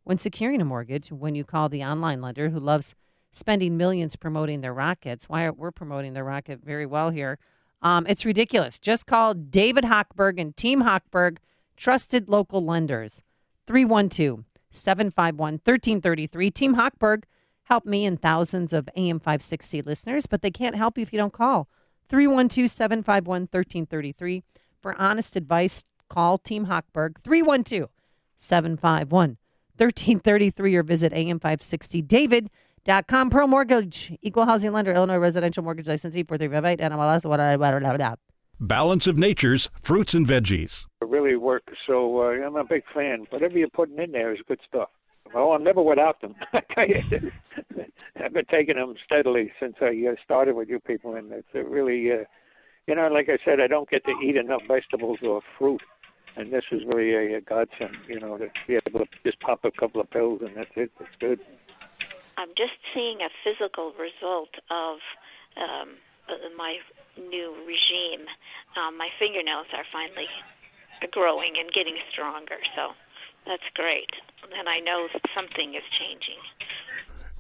When securing a mortgage, when you call the online lender who loves spending millions promoting their rockets, we're promoting their rocket very well here, it's ridiculous. Just call David Hochberg and Team Hochberg, trusted local lenders. 312-751-1333. Team Hochberg help me and thousands of AM 560 listeners, but they can't help you if you don't call. 312-751-1333. For honest advice, call Team Hochberg. 312-751-1333 or visit am560david.com. Pearl Mortgage, equal housing lender, Illinois residential mortgage licensee 4358 NMLS. Balance of Nature's fruits and veggies. It really works, so I'm a big fan. Whatever you're putting in there is good stuff. Well, I'm never without them. I tell you, I've been taking them steadily since I started with you people, and it's really, like I said, I don't get to eat enough vegetables or fruit. And this was really a godsend, to be able to just pop a couple of pills and that's it. It's good. I'm just seeing a physical result of my new regime. My fingernails are finally growing and getting stronger, so that's great. And I know something is changing.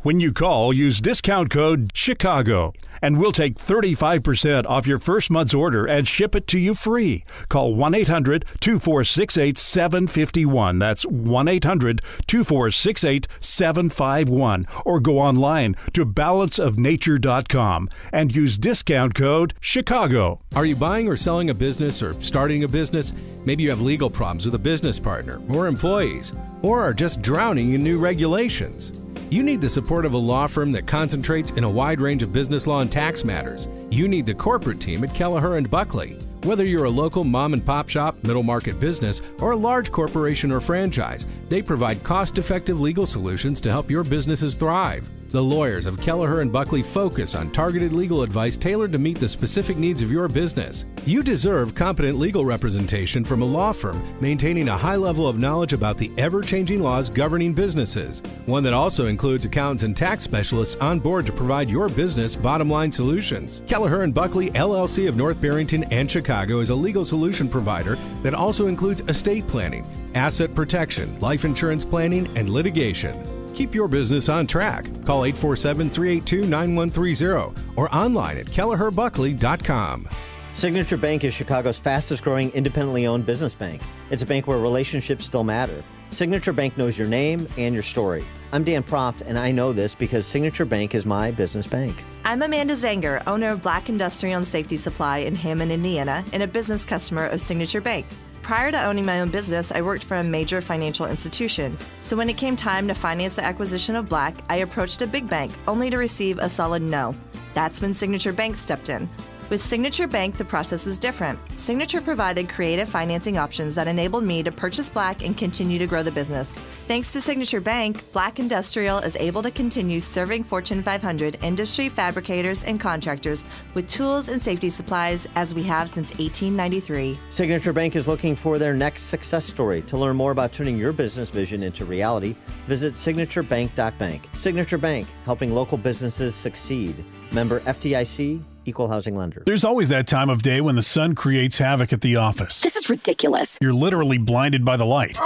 When you call, use discount code CHICAGO, and we'll take 35% off your first month's order and ship it to you free. Call 1-800-246-8751. That's 1-800-246-8751. Or go online to balanceofnature.com and use discount code CHICAGO. Are you buying or selling a business or starting a business? Maybe you have legal problems with a business partner or employees, or are just drowning in new regulations. You need the support of a law firm that concentrates in a wide range of business law and tax matters. You need the corporate team at Kelleher & Buckley. Whether you're a local mom and pop shop, middle market business, or a large corporation or franchise, they provide cost-effective legal solutions to help your businesses thrive. The lawyers of Kelleher & Buckley focus on targeted legal advice tailored to meet the specific needs of your business. You deserve competent legal representation from a law firm maintaining a high level of knowledge about the ever-changing laws governing businesses. One that also includes accountants and tax specialists on board to provide your business bottom-line solutions. Kelleher & Buckley, LLC of North Barrington and Chicago is a legal solution provider that also includes estate planning, asset protection, life insurance planning, and litigation. Keep your business on track. Call 847-382-9130 or online at kelleherbuckley.com. Signature Bank is Chicago's fastest growing independently owned business bank. It's a bank where relationships still matter. Signature Bank knows your name and your story. I'm Dan Proft, and I know this because Signature Bank is my business bank. I'm Amanda Zanger, owner of Black Industrial and Safety Supply in Hammond, Indiana, and a business customer of Signature Bank. Prior to owning my own business, I worked for a major financial institution. So when it came time to finance the acquisition of Black, I approached a big bank, only to receive a solid no. That's when Signature Bank stepped in. With Signature Bank, the process was different. Signature provided creative financing options that enabled me to purchase Black and continue to grow the business. Thanks to Signature Bank, Black Industrial is able to continue serving Fortune 500 industry fabricators and contractors with tools and safety supplies as we have since 1893. Signature Bank is looking for their next success story. To learn more about turning your business vision into reality, visit signaturebank.bank. Signature Bank, helping local businesses succeed. Member FDIC, Equal Housing Lender. There's always that time of day when the sun creates havoc at the office. This is ridiculous. You're literally blinded by the light.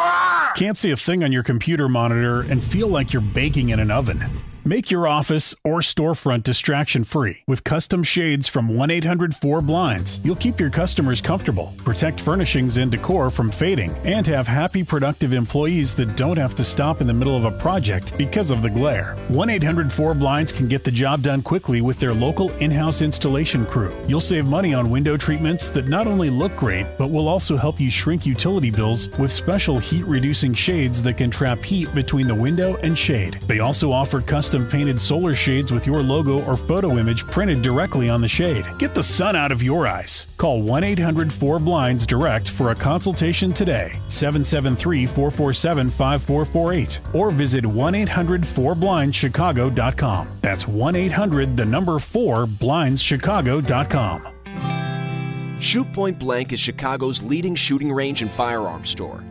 Can't see a thing on your computer monitor and feel like you're baking in an oven. Make your office or storefront distraction-free with custom shades from 1-800-4BLINDS. You'll keep your customers comfortable, protect furnishings and decor from fading, and have happy, productive employees that don't have to stop in the middle of a project because of the glare. 1-800-4BLINDS can get the job done quickly with their local in-house installation crew. You'll save money on window treatments that not only look great, but will also help you shrink utility bills with special heat-reducing shades that can trap heat between the window and shade. They also offer custom painted solar shades with your logo or photo image printed directly on the shade. Get the sun out of your eyes. Call 1-800-4BLINDS direct for a consultation today. 773-447-5448 or visit 1-800-4BLINDSchicago.com. That's 1-800-4BLINDSchicago.com. Shoot Point Blank is Chicago's leading shooting range and firearms store.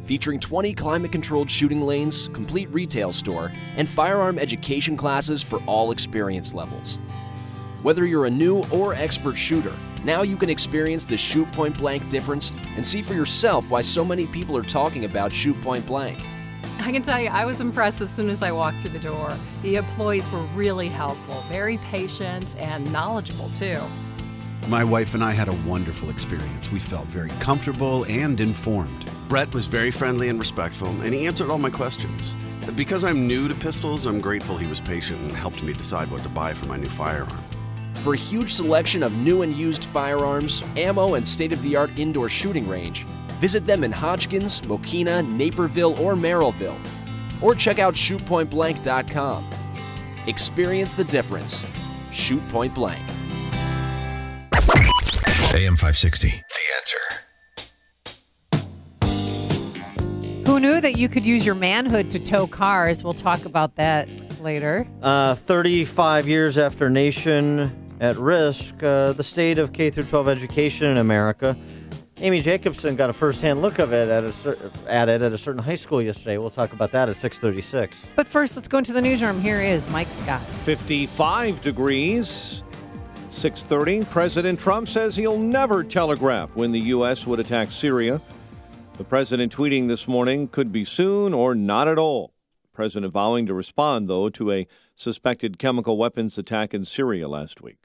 Featuring 20 climate-controlled shooting lanes, complete retail store, and firearm education classes for all experience levels. Whether you're a new or expert shooter, now you can experience the Shoot Point Blank difference and see for yourself why so many people are talking about Shoot Point Blank. I can tell you, I was impressed as soon as I walked through the door. The employees were really helpful, very patient, and knowledgeable, too. My wife and I had a wonderful experience. We felt very comfortable and informed. Brett was very friendly and respectful, and he answered all my questions. Because I'm new to pistols, I'm grateful he was patient and helped me decide what to buy for my new firearm. For a huge selection of new and used firearms, ammo, and state-of-the-art indoor shooting range, visit them in Hodgkins, Mokina, Naperville, or Merrillville. Or check out shootpointblank.com. Experience the difference. Shoot Point Blank. AM 560, The Answer. Who knew that you could use your manhood to tow cars? We'll talk about that later. 35 years after Nation at Risk, the state of K-12 education in America Amy Jacobson got a first-hand look of it at a certain high school yesterday. We'll talk about that at 6:36. But first, let's go into the newsroom. Here is Mike Scott. 55 degrees. 6:30. President Trump says he'll never telegraph when the U.S. would attack Syria. The president tweeting this morning, could be soon or not at all. The president vowing to respond, though, to a suspected chemical weapons attack in Syria last week.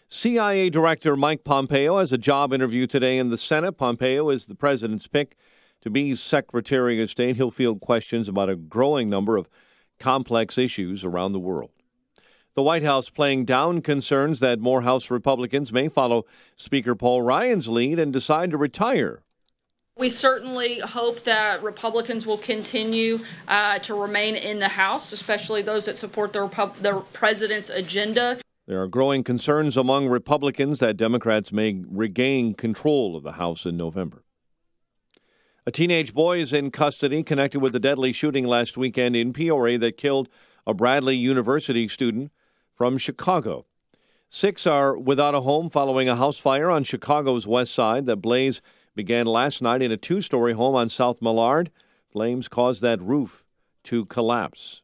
CIA Director Mike Pompeo has a job interview today in the Senate. Pompeo is the president's pick to be Secretary of State. He'll field questions about a growing number of complex issues around the world. The White House playing down concerns that more House Republicans may follow Speaker Paul Ryan's lead and decide to retire. We certainly hope that Republicans will continue to remain in the House, especially those that support the president's agenda. There are growing concerns among Republicans that Democrats may regain control of the House in November. A teenage boy is in custody connected with the deadly shooting last weekend in Peoria that killed a Bradley University student from Chicago. 6 are without a home following a house fire on Chicago's west side. The blaze began last night in a 2-story home on South Millard. Flames caused that roof to collapse.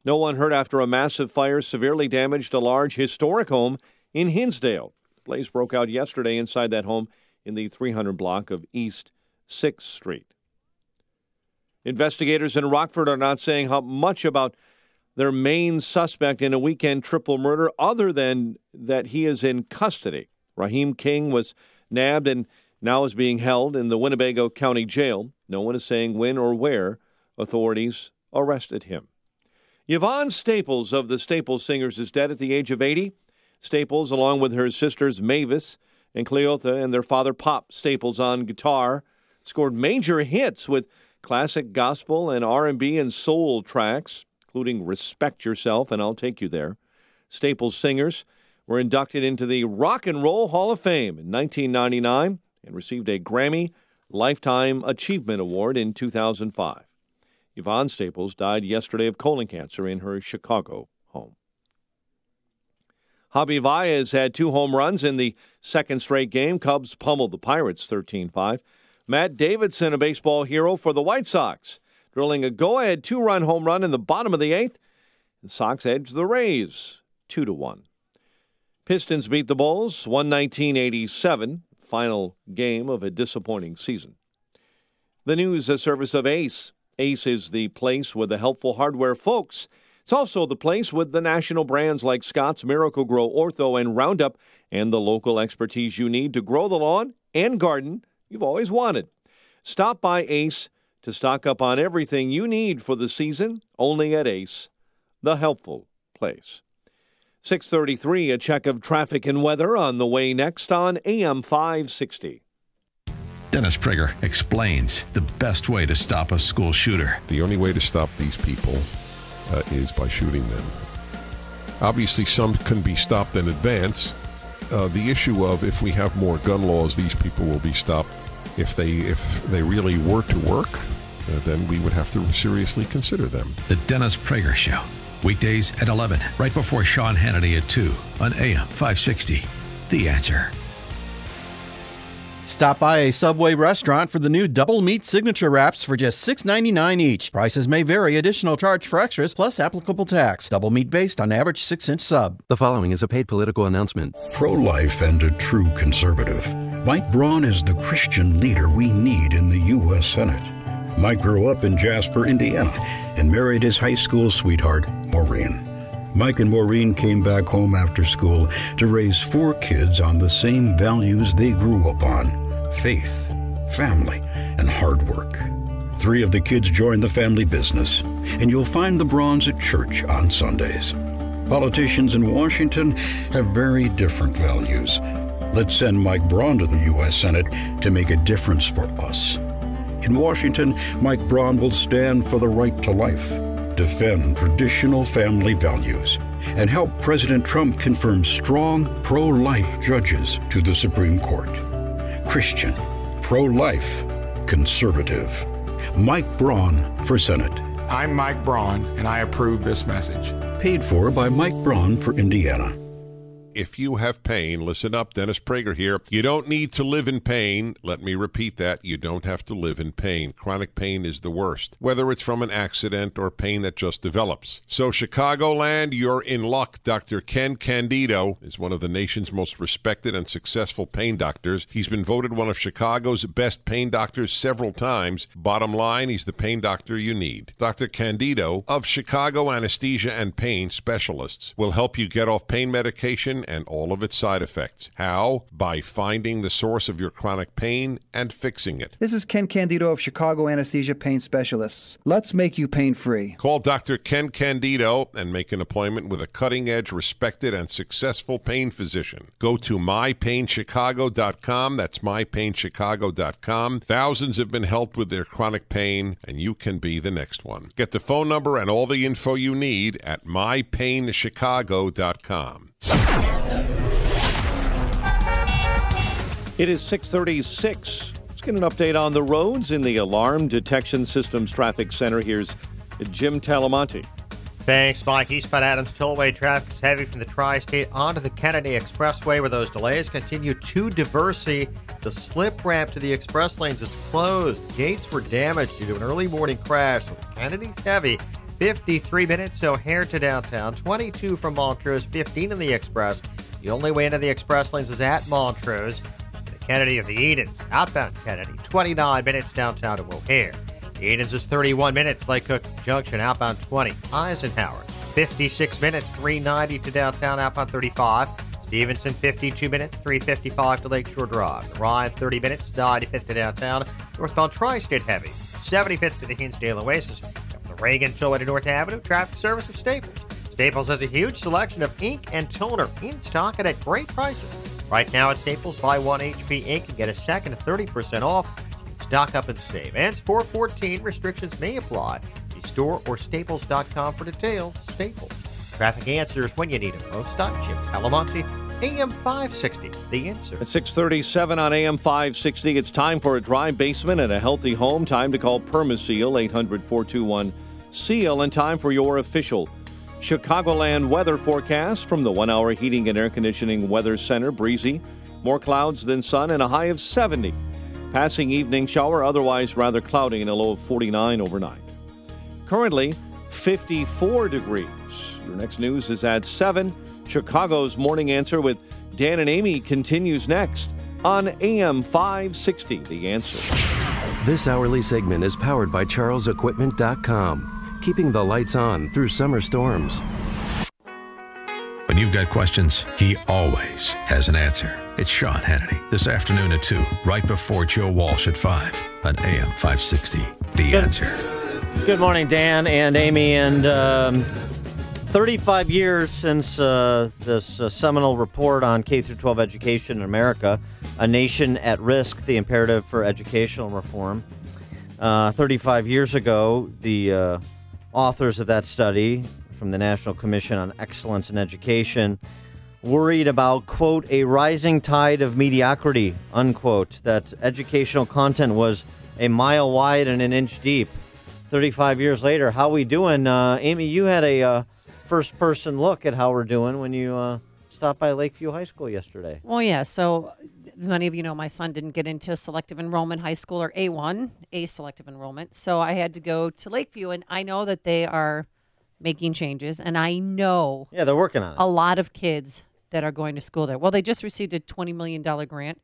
No one hurt after a massive fire severely damaged a large historic home in Hinsdale. The blaze broke out yesterday inside that home in the 300 block of East 6th Street. Investigators in Rockford are not saying how much about their main suspect in a weekend triple murder other than that he is in custody. Raheem King was nabbed and now is being held in the Winnebago County Jail. No one is saying when or where authorities arrested him. Yvonne Staples of the Staples Singers is dead at the age of 80. Staples, along with her sisters Mavis and Cleotha and their father Pop Staples on guitar, scored major hits with classic gospel and R&B and soul tracks, including Respect Yourself and I'll Take You There. Staples Singers were inducted into the Rock and Roll Hall of Fame in 1999 and received a Grammy Lifetime Achievement Award in 2005. Yvonne Staples died yesterday of colon cancer in her Chicago home. Javi Baez had 2 home runs in the second straight game. Cubs pummeled the Pirates 13-5. Matt Davidson, a baseball hero for the White Sox, drilling a go-ahead 2-run home run in the bottom of the 8th. The Sox edged the Rays 2-1. Pistons beat the Bulls 119-87, final game of a disappointing season. The news, a service of Ace. Ace is the place with the helpful hardware folks. It's also the place with the national brands like Scott's, Miracle-Gro, Ortho, and Roundup, and the local expertise you need to grow the lawn and garden you've always wanted. Stop by Ace to stock up on everything you need for the season, only at Ace, the helpful place. 6:33, a check of traffic and weather on the way next on AM 560. Dennis Prager explains the best way to stop a school shooter. The only way to stop these people is by shooting them. Obviously, some can be stopped in advance. The issue of if we have more gun laws, these people will be stopped. If they really were to work, then we would have to seriously consider them. The Dennis Prager Show. Weekdays at 11, right before Sean Hannity at 2 on AM 560. The Answer. Stop by a Subway restaurant for the new Double Meat Signature Wraps for just $6.99 each. Prices may vary. Additional charge for extras plus applicable tax. Double meat based on average 6-inch sub. The following is a paid political announcement. Pro-life and a true conservative. Mike Braun is the Christian leader we need in the U.S. Senate. Mike grew up in Jasper, Indiana, and married his high school sweetheart, Maureen. Mike and Maureen came back home after school to raise 4 kids on the same values they grew up on: faith, family, and hard work. 3 of the kids joined the family business, and you'll find the Brauns at church on Sundays. Politicians in Washington have very different values. Let's send Mike Braun to the U.S. Senate to make a difference for us. In Washington, Mike Braun will stand for the right to life, defend traditional family values, and help President Trump confirm strong pro-life judges to the Supreme Court. Christian, pro-life, conservative. Mike Braun for Senate. I'm Mike Braun, and I approve this message. Paid for by Mike Braun for Indiana. if you have pain, listen up, Dennis Prager here. You don't need to live in pain. Let me repeat that. You don't have to live in pain. Chronic pain is the worst, whether it's from an accident or pain that just develops. So Chicagoland, you're in luck. Dr. Ken Candido is one of the nation's most respected and successful pain doctors. He's been voted one of Chicago's best pain doctors several times. Bottom line, he's the pain doctor you need. Dr. Candido of Chicago Anesthesia and Pain Specialists will help you get off pain medication and all of its side effects. How? By finding the source of your chronic pain and fixing it. This is Ken Candido of Chicago Anesthesia Pain Specialists. Let's make you pain-free. Call Dr. Ken Candido and make an appointment with a cutting-edge, respected, and successful pain physician. Go to mypainchicago.com. That's mypainchicago.com. Thousands have been helped with their chronic pain, and you can be the next one. Get the phone number and all the info you need at mypainchicago.com. It is 6:36. Let's get an update on the roads in the Alarm Detection Systems Traffic Center. Here's Jim Talamonte. Thanks, Mike. Eastbound Adams Tollway traffic is heavy from the Tri-State onto the Kennedy Expressway, where those delays continue to Diversey. The slip ramp to the express lanes is closed. Gates were damaged due to an early morning crash, so the Kennedy's heavy. 53 minutes O'Hare to downtown, 22 from Montrose, 15 in the Express. The only way into the express lanes is at Montrose. The Kennedy of the Edens, outbound Kennedy, 29 minutes downtown to O'Hare. The Edens is 31 minutes, Lake Cook Junction, outbound 20. Eisenhower, 56 minutes, 390 to downtown, outbound 35. Stevenson, 52 minutes, 355 to Lakeshore Drive. Ryan, 30 minutes, 95th to downtown. Northbound Tri-State heavy, 75th to the Hinsdale Oasis. Reagan Tollway to North Avenue, traffic service of Staples. Staples has a huge selection of ink and toner in stock and at great prices. Right now at Staples, buy 1 HP ink and get a second 30% off. You can stock up and save. And it's 4/14. Restrictions may apply. See store or staples.com for details. Staples. Traffic answers when you need them most. I'm Jim Talamonte, AM 560, The Answer. At 6:37 on AM 560, it's time for a dry basement and a healthy home. Time to call Permaseal, 800-421-SEAL, and time for your official Chicagoland weather forecast from the 1 Hour Heating and Air Conditioning Weather Center. Breezy, more clouds than sun, and a high of 70. Passing evening shower, otherwise rather cloudy, and a low of 49 overnight. Currently, 54 degrees. Your next news is at 7. Chicago's Morning Answer with Dan and Amy continues next on AM 560, The Answer. This hourly segment is powered by CharlesEquipment.com, keeping the lights on through summer storms. When you've got questions, he always has an answer. It's Sean Hannity this afternoon at 2, right before Joe Walsh at 5 on AM 560, The Answer. Good morning, Dan and Amy. And 35 years since this seminal report on K-12 education in America, A Nation at Risk, the Imperative for Educational Reform. 35 years ago, the authors of that study from the National Commission on Excellence in Education worried about, quote, a rising tide of mediocrity, unquote, that educational content was a mile wide and an inch deep. 35 years later, how we doing? Amy, you had a first-person look at how we're doing when you stopped by Lakeview High School yesterday. Well, yeah, so many of you know my son didn't get into selective enrollment high school, or A1, A selective enrollment, so I had to go to Lakeview, and I know that they are making changes, and I know they're working on it. A lot of kids that are going to school there. Well, they just received a $20 million grant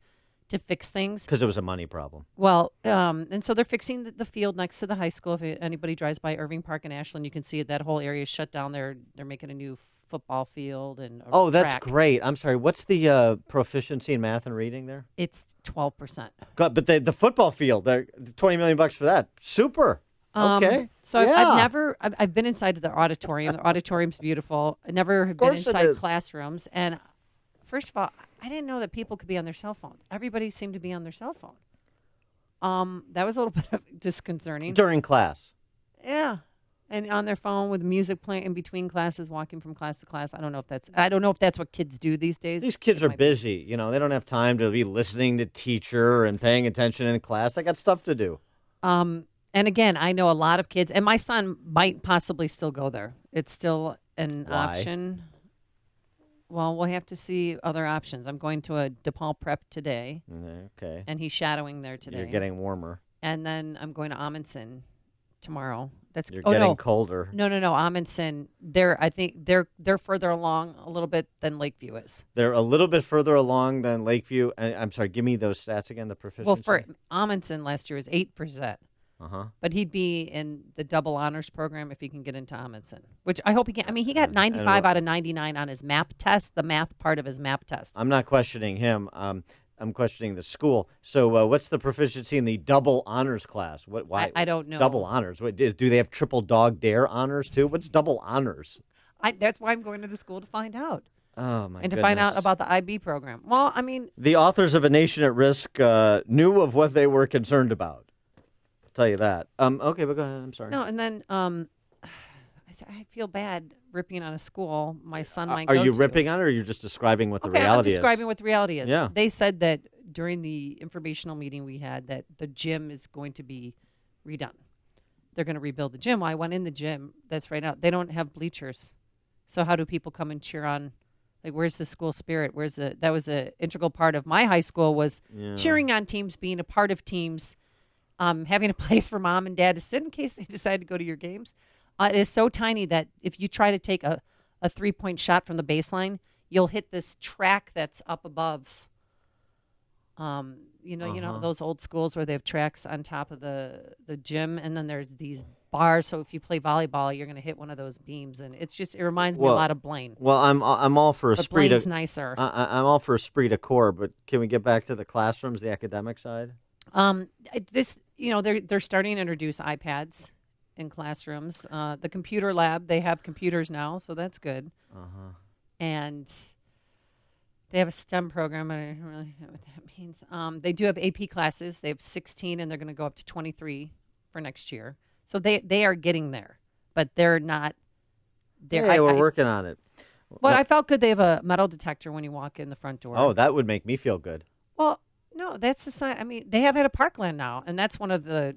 to fix things. Because it was a money problem. Well, and so they're fixing the field next to the high school. If anybody drives by Irving Park in Ashland, you can see that whole area is shut down. They're making a new football field and a that's track. Great. I'm sorry. What's the proficiency in math and reading there? It's 12%. God, but the football field, they're $20 million for that. Super. Okay. So I've been inside the auditorium. The auditorium's beautiful. I never have been inside classrooms. And first of all, I didn't know that people could be on their cell phones. Everybody seemed to be on their cell phone. That was a little bit disconcerting. During class. Yeah. And on their phone with music playing in between classes, walking from class to class. I don't know if that's what kids do these days. These kids are busy. You know, they don't have time to be listening to teacher and paying attention in class. They got stuff to do. And again, I know a lot of kids, and my son might possibly still go there. It's still an option. Well, we'll have to see other options. I'm going to a DePaul Prep today. Okay. And he's shadowing there today. You're getting warmer. And then I'm going to Amundsen tomorrow. You're getting colder. No. Amundsen. I think they're further along a little bit than Lakeview is. They're a little bit further along than Lakeview. I'm sorry. Give me those stats again. The proficiency. Well, for Amundsen last year was 8%. Uh-huh. But he'd be in the double honors program if he can get into Amundsen, which I hope he can. I mean, he got 95 out of 99 on his MAP test, the math part of his MAP test. I'm not questioning him. I'm questioning the school. So what's the proficiency in the double honors class? Why? I don't know. Double honors. Do they have triple dog dare honors too? What's double honors? That's why I'm going to the school to find out. Oh, my And to goodness. find out about the IB program. Well, I mean. The authors of A Nation at Risk knew of what they were concerned about. I'll tell you that. Okay, but go ahead. I'm sorry. No, and then I feel bad ripping on a school my son might go to. Are you to. ripping on it, or you're just describing what the reality I'm describing what the reality is. Yeah. They said that during the informational meeting we had that the gym is going to be redone. They're going to rebuild the gym. Well, I went in the gym. That's right now. They don't have bleachers. So how do people come and cheer on? Like, where's the school spirit? That was an integral part of my high school was cheering on teams, being a part of teams, having a place for mom and dad to sit in case they decide to go to your games. It is so tiny that if you try to take a 3-point shot from the baseline, you'll hit this track that's up above. You know those old schools where they have tracks on top of the gym, and then there's these bars. So if you play volleyball, you're going to hit one of those beams, and it reminds me a lot of Blaine. Well, I'm all for but esprit. Blaine's nicer. I'm all for esprit de corps, but can we get back to the classrooms, the academic side? They're starting to introduce iPads in classrooms. The computer lab, they have computers now, so that's good. And they have a STEM program. I don't really know what that means. They do have AP classes. They have 16, and they're going to go up to 23 for next year. So they are getting there, but they're not there. Yeah, we're working on it. But I felt good. They have a metal detector when you walk in the front door. Oh, that would make me feel good. Well, no, that's the sign. I mean, they have it at Parkland now, and that's one of the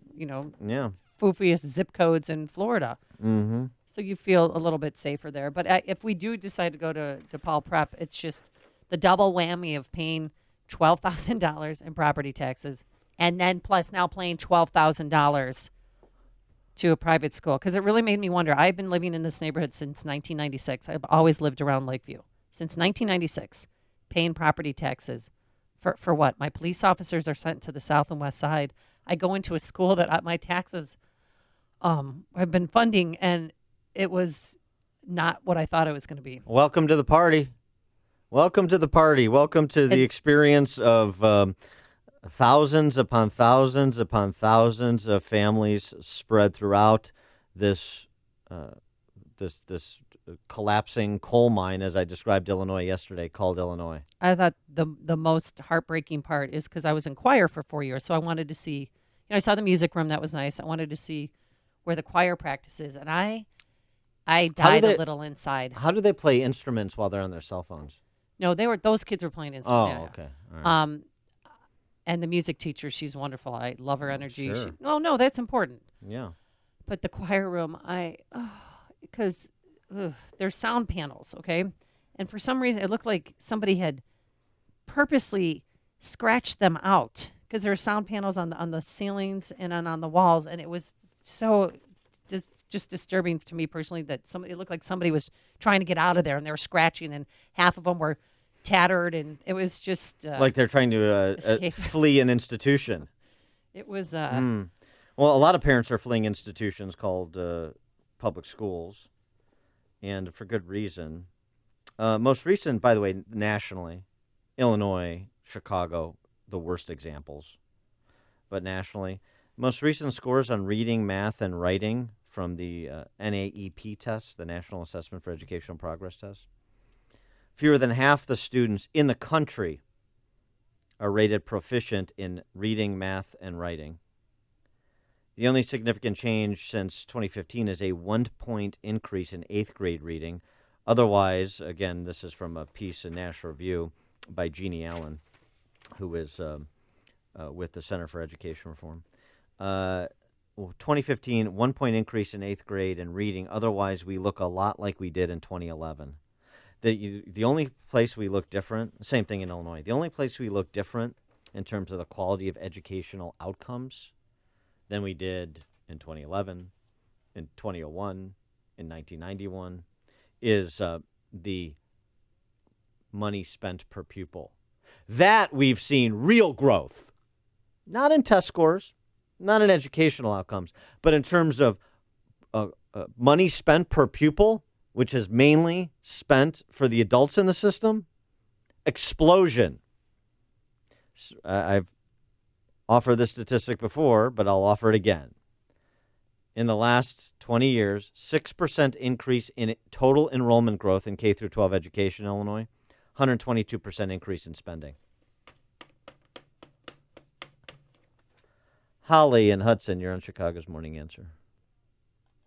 foofiest zip codes in Florida. Mm-hmm. So you feel a little bit safer there. But if we do decide to go to DePaul Prep, it's just the double whammy of paying $12,000 in property taxes, and then plus now paying $12,000 to a private school, because it really made me wonder. I've been living in this neighborhood since 1996. I've always lived around Lakeview since 1996, paying property taxes for what? My police officers are sent to the south and west side. I go into a school that my taxes have been funding, and it was not what I thought it was going to be. Welcome to the party. Welcome to the party. Welcome to the experience of thousands upon thousands upon thousands of families spread throughout this collapsing coal mine, as I described Illinois yesterday, called Illinois. I thought the most heartbreaking part is because I was in choir for 4 years, so I wanted to see. I saw the music room. That was nice. I wanted to see where the choir practices, and I died a little inside. How do they play instruments while they're on their cell phones? No, those kids were playing instruments. Oh, okay. All right. And the music teacher, she's wonderful. I love her energy. Sure. No, that's important. Yeah. But the choir room, because there's sound panels, okay? And for some reason, it looked like somebody had purposely scratched them out, because there were sound panels on the ceilings and on the walls, and it was so just disturbing to me personally that it looked like somebody was trying to get out of there, and they were scratching, and half of them were tattered, and it was just like they're trying to flee an institution. It was well, a lot of parents are fleeing institutions called public schools, and for good reason. Most recent, by the way, nationally, Illinois, Chicago, the worst examples, but nationally, most recent scores on reading, math, and writing from the NAEP test, the National Assessment for Educational Progress test. Fewer than half the students in the country are rated proficient in reading, math, and writing. The only significant change since 2015 is a 1-point increase in 8th grade reading. Otherwise, again, this is from a piece in National Review by Jeannie Allen, who is with the Center for Education Reform. 2015, 1-point increase in 8th grade in reading. Otherwise, we look a lot like we did in 2011. The only place we look different, same thing in Illinois, the only place we look different in terms of the quality of educational outcomes than we did in 2011, in 2001, in 1991, is the money spent per pupil. That we've seen real growth, not in test scores, not in educational outcomes, but in terms of money spent per pupil, which is mainly spent for the adults in the system. Explosion. I've offered this statistic before, but I'll offer it again. In the last 20 years, 6% increase in total enrollment growth in K through 12 education in Illinois, 122% increase in spending. Holly and Hudson, you're on Chicago's Morning Answer.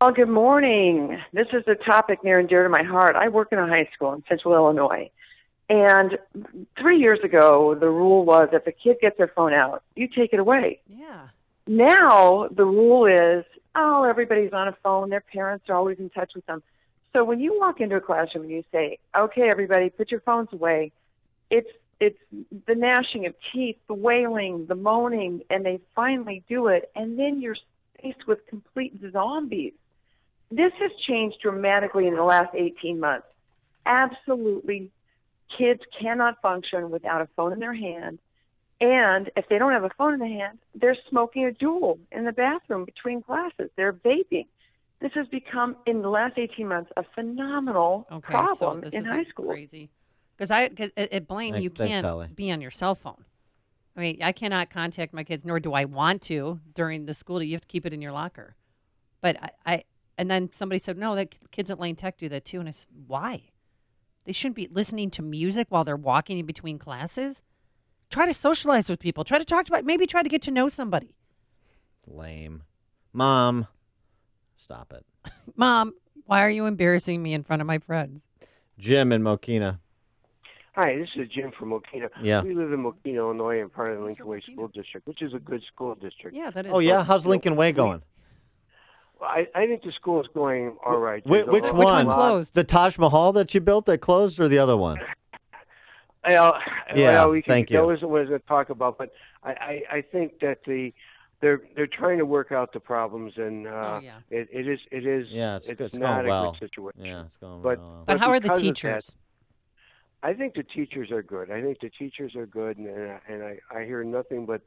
Well, good morning. This is a topic near and dear to my heart. I work in a high school in Central Illinois. And 3 years ago, the rule was if a kid gets their phone out, you take it away. Yeah. Now the rule is, oh, everybody's on a phone. Their parents are always in touch with them. So when you walk into a classroom and you say, okay, everybody, put your phones away, it's the gnashing of teeth, the wailing, the moaning, and they finally do it. And then you're faced with complete zombies. This has changed dramatically in the last 18 months. Absolutely. Kids cannot function without a phone in their hand. And if they don't have a phone in their hand, they're smoking a Juul in the bathroom between classes. They're vaping. This has become, in the last 18 months, a phenomenal problem in high school. Crazy. Because at Blaine, you can't be on your cell phone. I mean, I cannot contact my kids, nor do I want to during the school day. You have to keep it in your locker. But and then somebody said, no, the kids at Lane Tech do that too. And I said, why? They shouldn't be listening to music while they're walking in between classes. Try to socialize with people. Try to talk to, maybe try to get to know somebody. Lame. Mom, stop it. Mom, why are you embarrassing me in front of my friends? Jim in Mokina. Hi, this is Jim from Mokina. Yeah. We live in Mokina, Illinois, and part of the Lincoln Way School District, which is a good school district. Yeah, that is. Oh, yeah? How's Lincoln Way going? I think the school is going all right. Which one closed? The Taj Mahal that you built that closed, or the other one? Thank you. That wasn't what I was going to talk about, but I think that they're trying to work out the problems, and it is it's not a good situation. Yeah, it's going well. But how are the teachers? I think the teachers are good. And I hear nothing but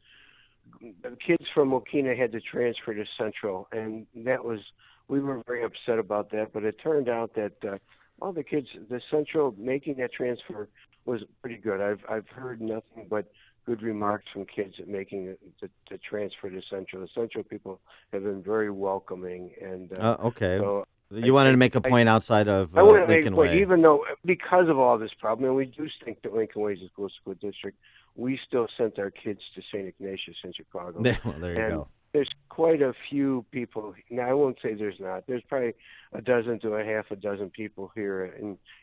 the kids from Mokina had to transfer to Central, and we were very upset about that. But it turned out that all the kids, the Central making that transfer was pretty good. I've heard nothing but good remarks from kids at making the transfer to Central. The Central people have been very welcoming, and okay. So you wanted to make a point outside of I want to Lincoln make a point, Way. even though because of all this problem, and we do think that Lincoln Way is a good school district, we still sent our kids to St. Ignatius in Chicago. Well, there you go. There's quite a few people. Now, I won't say there's not. There's probably a dozen to a half a dozen people here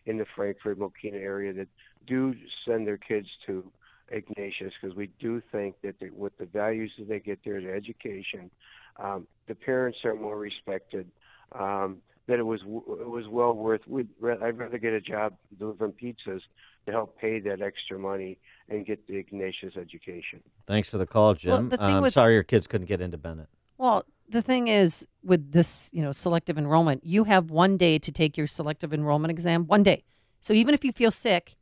in the Frankfort, Mokina area that do send their kids to Ignatius, because we do think that with the values that they get there, the education, the parents are more respected. That it was well worth. I'd rather get a job delivering pizzas to help pay that extra money and get the Ignatius education. Thanks for the call, Jim. Well, I'm sorry your kids couldn't get into Bennett. Well, the thing is with this, selective enrollment, you have 1 day to take your selective enrollment exam. 1 day. So even if you feel sick,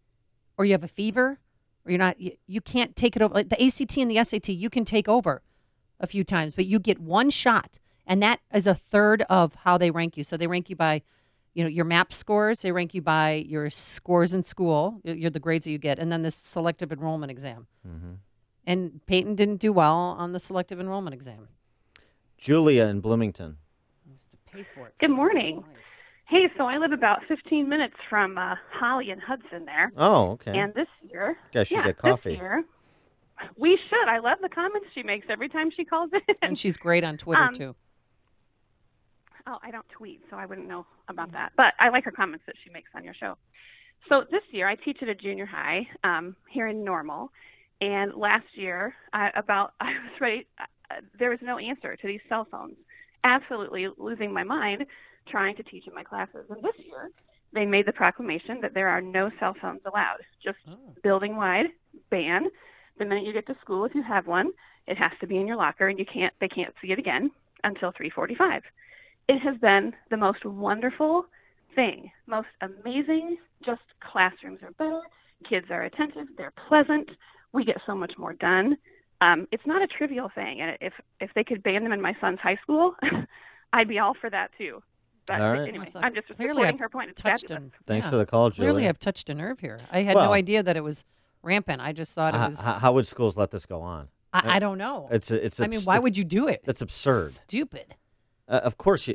or you have a fever, or you're not, you can't take it over. Like the ACT and the SAT, you can take over a few times, but you get one shot. And that is a third of how they rank you. So they rank you by, your MAP scores. They rank you by your scores in school. You're the grades that you get. And then this selective enrollment exam. Mm-hmm. And Peyton didn't do well on the selective enrollment exam. Julia in Bloomington. Pay for it. Good morning. Hey, so I live about 15 minutes from Holly and Hudson there. Oh, okay. And this year, guys should get coffee. This year, we should. I love the comments she makes every time she calls in. And she's great on Twitter, too. Oh, I don't tweet, so I wouldn't know about that. But I like her comments that she makes on your show. So this year, I teach at a junior high here in Normal. And last year, I was ready. There was no answer to these cell phones. Absolutely losing my mind trying to teach in my classes. And this year, they made the proclamation that there are no cell phones allowed, just building-wide ban. The minute you get to school, if you have one, it has to be in your locker, and they can't see it again until 3:45. It has been the most wonderful thing, most amazing. Just classrooms are better, kids are attentive, they're pleasant. We get so much more done. It's not a trivial thing, and if they could ban them in my son's high school, I'd be all for that too. But All right. anyway, I'm just Clearly supporting I've her point. It's touched fabulous. Thanks for the call, Julie. Clearly, I've touched a nerve here. I had Well- no idea that it was rampant. I just thought it was. How would schools let this go on? I don't know. It's I mean, why would you do it? It's absurd. Stupid. Of course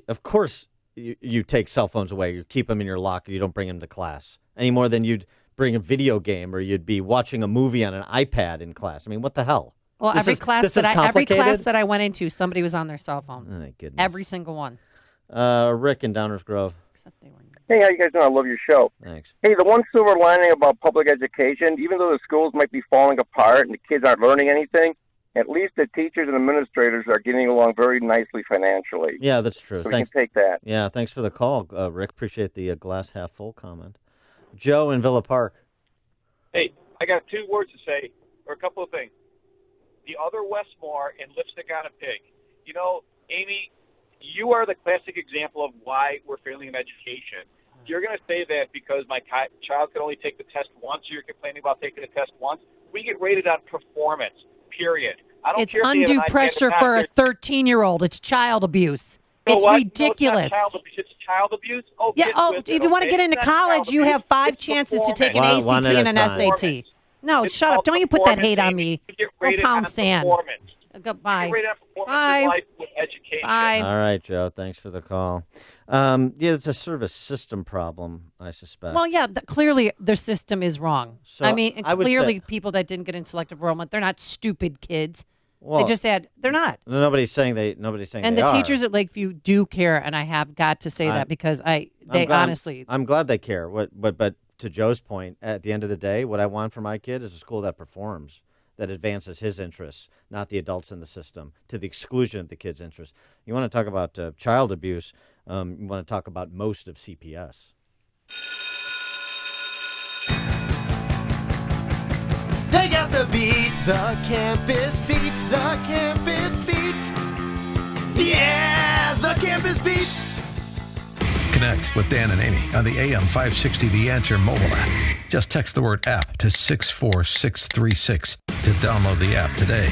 you take cell phones away. You keep them in your locker. You don't bring them to class any more than you'd bring a video game or you'd be watching a movie on an iPad in class. I mean, what the hell? Well, This every is class that complicated? I went into, somebody was on their cell phone. Oh, my goodness. Every single one. Rick in Downers Grove. Hey, how you guys doing? I love your show. Thanks. Hey, the one silver lining about public education, even though the schools might be falling apart and the kids aren't learning anything, at least the teachers and administrators are getting along very nicely financially. Yeah, that's true. So Thanks. we can take that. Yeah, thanks for the call, Rick. Appreciate the glass half full comment. Joe in Villa Park. Hey, I got 2 words to say, or a couple of things. The other Westmore and lipstick on a pig. You know, Amy, you are the classic example of why we're failing in education. You're going to say that because my child could only take the test once, you're complaining about taking the test once. We get rated on performance, period. I don't It's care if they have undue an iPad pressure or for a not. 13-year-old. It's child abuse. So It's what? ridiculous. No, it's child abuse. Oh, Yeah. get Oh, with if it, you want to okay? get into It's not college, child you abuse. have 5 It's chances to take an performance. One ACT at and a an time. SAT. No, It's shut up. called Don't you put that performance, hate on Amy. me. You get Go rated pound on sand. performance. Bye. You get rated on performance Bye. in life with education. Bye. All right, Joe. Thanks for the call. It's a sort of a system problem, I suspect. Well, yeah, clearly their system is wrong. So I mean, and I would clearly say- people that didn't get in selective enrollment, they're not stupid kids. Well, they just said they're not. Nobody's saying they. Nobody's saying And they the are. teachers at Lakeview do care, and I have got to say that because they I'm glad- honestly. I'm glad they care. But to Joe's point, at the end of the day, what I want for my kid is a school that performs, that advances his interests, not the adults in the system, to the exclusion of the kid's interests. You want to talk about child abuse? You want to talk about most of CPS. They got the beat, the campus beat, the campus beat. Yeah, the campus beat. Connect with Dan and Amy on the AM 560 The Answer mobile app. Just text the word app to 64636 to download the app today.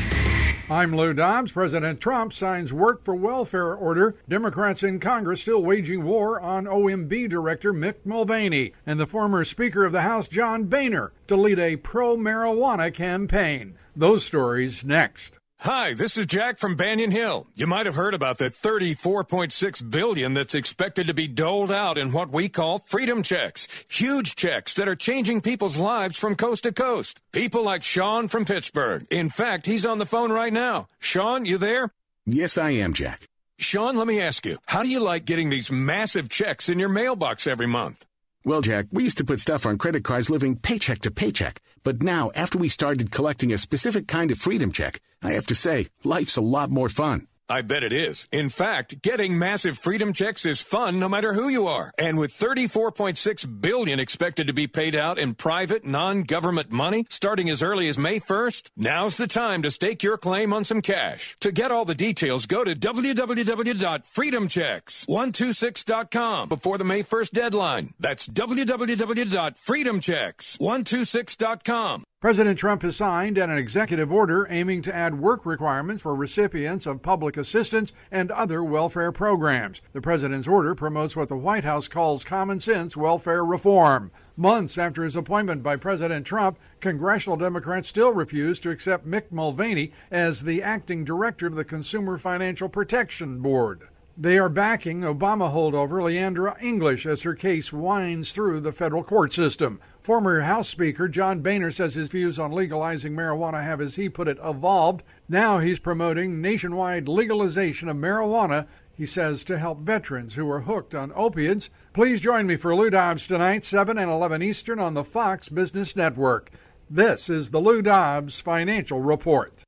I'm Lou Dobbs. President Trump signs work for welfare order. Democrats in Congress still waging war on OMB Director Mick Mulvaney and the former Speaker of the House, John Boehner, to lead a pro-marijuana campaign. Those stories next. Hi, this is Jack from Banyan Hill. You might have heard about that $34.6 billion that's expected to be doled out in what we call freedom checks. Huge checks that are changing people's lives from coast to coast. People like Sean from Pittsburgh. In fact, he's on the phone right now. Sean, you there? Yes, I am, Jack. Sean, let me ask you, how do you like getting these massive checks in your mailbox every month? Well, Jack, we used to put stuff on credit cards living paycheck to paycheck. But now, after we started collecting a specific kind of freedom check, I have to say, life's a lot more fun. I bet it is. In fact, getting massive freedom checks is fun no matter who you are. And with $34.6 billion expected to be paid out in private, non-government money starting as early as May 1st, now's the time to stake your claim on some cash. To get all the details, go to www.freedomchecks126.com before the May 1st deadline. That's www.freedomchecks126.com. President Trump has signed an executive order aiming to add work requirements for recipients of public assistance and other welfare programs. The president's order promotes what the White House calls common sense welfare reform. Months after his appointment by President Trump, congressional Democrats still refuse to accept Mick Mulvaney as the acting director of the Consumer Financial Protection Board. They are backing Obama holdover Leandra English as her case winds through the federal court system. Former House Speaker John Boehner says his views on legalizing marijuana have, as he put it, evolved. Now he's promoting nationwide legalization of marijuana, he says, to help veterans who are hooked on opiates. Please join me for Lou Dobbs tonight, 7 and 11 Eastern on the Fox Business Network. This is the Lou Dobbs Financial Report.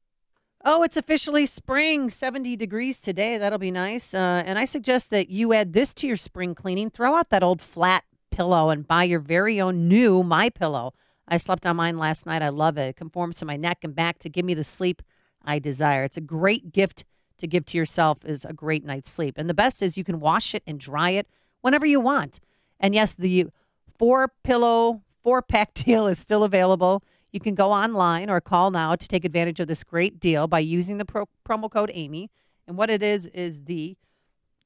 Oh, it's officially spring, 70 degrees today. That'll be nice. And I suggest that you add this to your spring cleaning. Throw out that old flat MyPillow and buy your very own new MyPillow. I slept on mine last night. I love it. It conforms to my neck and back to give me the sleep I desire. It's a great gift to give to yourself, is a great night's sleep. And the best is you can wash it and dry it whenever you want. And yes, the 4-pillow 4-pack deal is still available. You can go online or call now to take advantage of this great deal by using the promo code Amy. And what it is the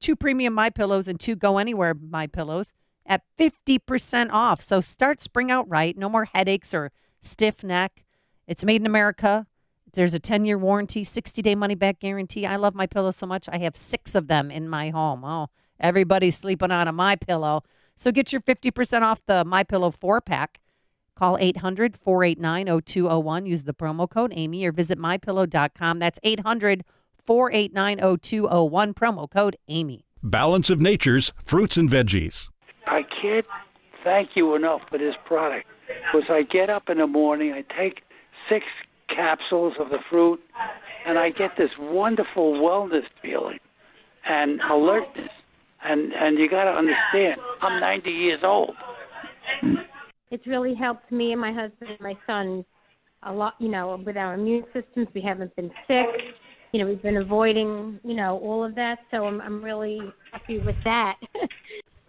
2 premium MyPillows and 2 Go Anywhere MyPillows at 50% off. So start spring out right. No more headaches or stiff neck. It's made in America. There's a 10-year warranty, 60-day money-back guarantee. I love MyPillow so much. I have 6 of them in my home. Oh, everybody's sleeping on a MyPillow. So get your 50% off the MyPillow 4-pack. Call 800-489-0201. Use the promo code Amy or visit MyPillow.com. That's 800-489-0201. Promo code Amy. Balance of Nature's fruits and veggies. I can't thank you enough for this product. Because I get up in the morning, I take 6 capsules of the fruit, and I get this wonderful wellness feeling and alertness. And you got to understand, I'm 90 years old. It's really helped me and my husband and my son a lot, with our immune systems. We haven't been sick. We've been avoiding, all of that. So I'm really happy with that.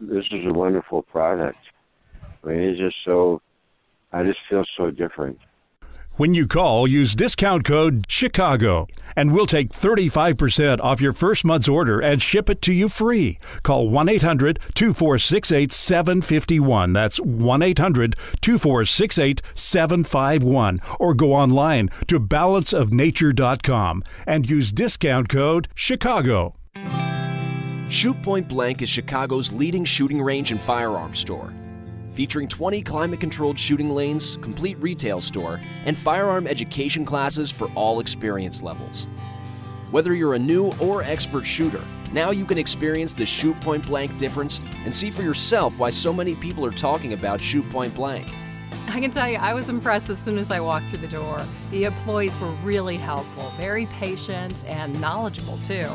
This is a wonderful product. I mean, I just feel so different. When you call, use discount code CHICAGO, and we'll take 35% off your first month's order and ship it to you free. Call 1-800-246-8751. That's 1-800-246-8751. Or go online to balanceofnature.com and use discount code CHICAGO. Shoot Point Blank is Chicago's leading shooting range and firearms store. Featuring 20 climate-controlled shooting lanes, complete retail store, and firearm education classes for all experience levels. Whether you're a new or expert shooter, now you can experience the Shoot Point Blank difference and see for yourself why so many people are talking about Shoot Point Blank. I can tell you, I was impressed as soon as I walked through the door. The employees were really helpful, very patient, and knowledgeable, too.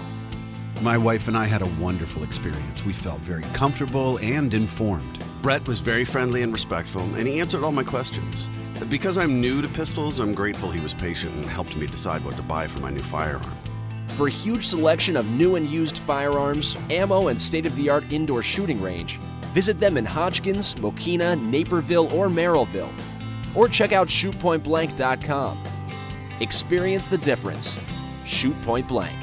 My wife and I had a wonderful experience. We felt very comfortable and informed. Brett was very friendly and respectful, and he answered all my questions. Because I'm new to pistols, I'm grateful he was patient and helped me decide what to buy for my new firearm. For a huge selection of new and used firearms, ammo, and state-of-the-art indoor shooting range, visit them in Hodgkins, Mokina, Naperville, or Merrillville. Or check out shootpointblank.com. Experience the difference. Shoot Point Blank.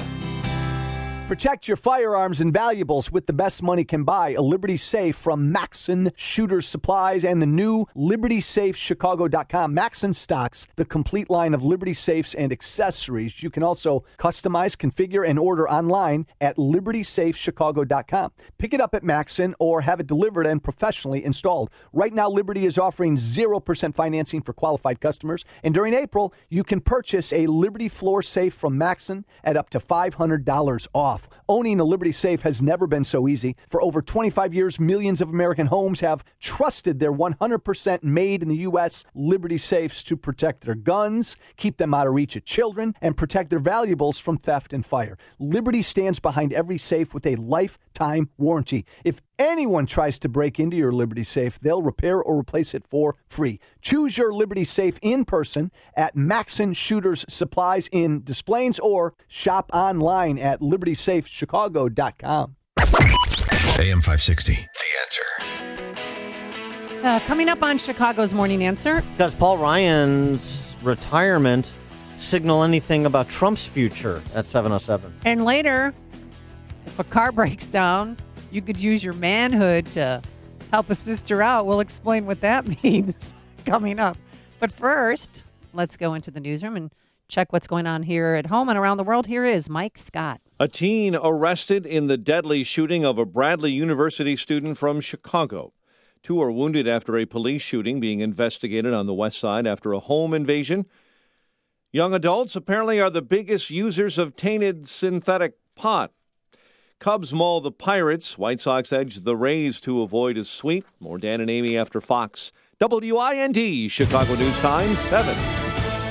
Protect your firearms and valuables with the best money can buy. A Liberty Safe from Maxson Shooter's Supplies and the new LibertySafeChicago.com. Maxson stocks the complete line of Liberty Safes and accessories. You can also customize, configure, and order online at LibertySafeChicago.com. Pick it up at Maxson or have it delivered and professionally installed. Right now, Liberty is offering 0% financing for qualified customers. And during April, you can purchase a Liberty Floor Safe from Maxson at up to $500 off. Owning a Liberty Safe has never been so easy. For over 25 years, millions of American homes have trusted their 100% made in the U.S. Liberty Safes to protect their guns, keep them out of reach of children, and protect their valuables from theft and fire. Liberty stands behind every safe with a lifetime warranty. If anyone tries to break into your Liberty Safe, they'll repair or replace it for free. Choose your Liberty Safe in person at Maxson Shooters Supplies in Des Plaines or shop online at LibertySafeChicago.com. AM 560, The Answer. Coming up on Chicago's Morning Answer. Does Paul Ryan's retirement signal anything about Trump's future at 7:07? And later, if a car breaks down, you could use your manhood to help a sister out. We'll explain what that means coming up. But first, let's go into the newsroom and check what's going on here at home and around the world. Here is Mike Scott. A teen arrested in the deadly shooting of a Bradley University student from Chicago. 2 are wounded after a police shooting being investigated on the west side after a home invasion. Young adults apparently are the biggest users of tainted synthetic pot. Cubs maul the Pirates. White Sox edge the Rays to avoid a sweep. More Dan and Amy after Fox. WIND, Chicago News Time, 7.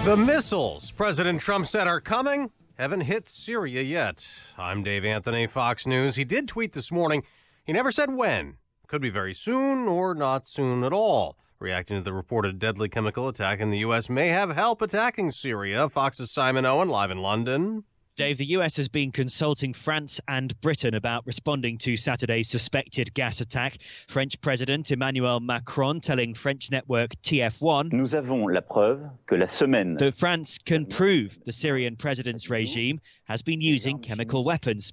The missiles President Trump said are coming haven't hit Syria yet. I'm Dave Anthony, Fox News. He did tweet this morning. He never said when. could be very soon or not soon at all. Reacting to the reported deadly chemical attack in the U.S. may have help attacking Syria. Fox's Simon Owen, live in London. Dave, the US has been consulting France and Britain about responding to Saturday's suspected gas attack. French President Emmanuel Macron telling French network TF1 Nous avons la preuve que la semaine that France can prove the Syrian president's regime has been using chemical weapons.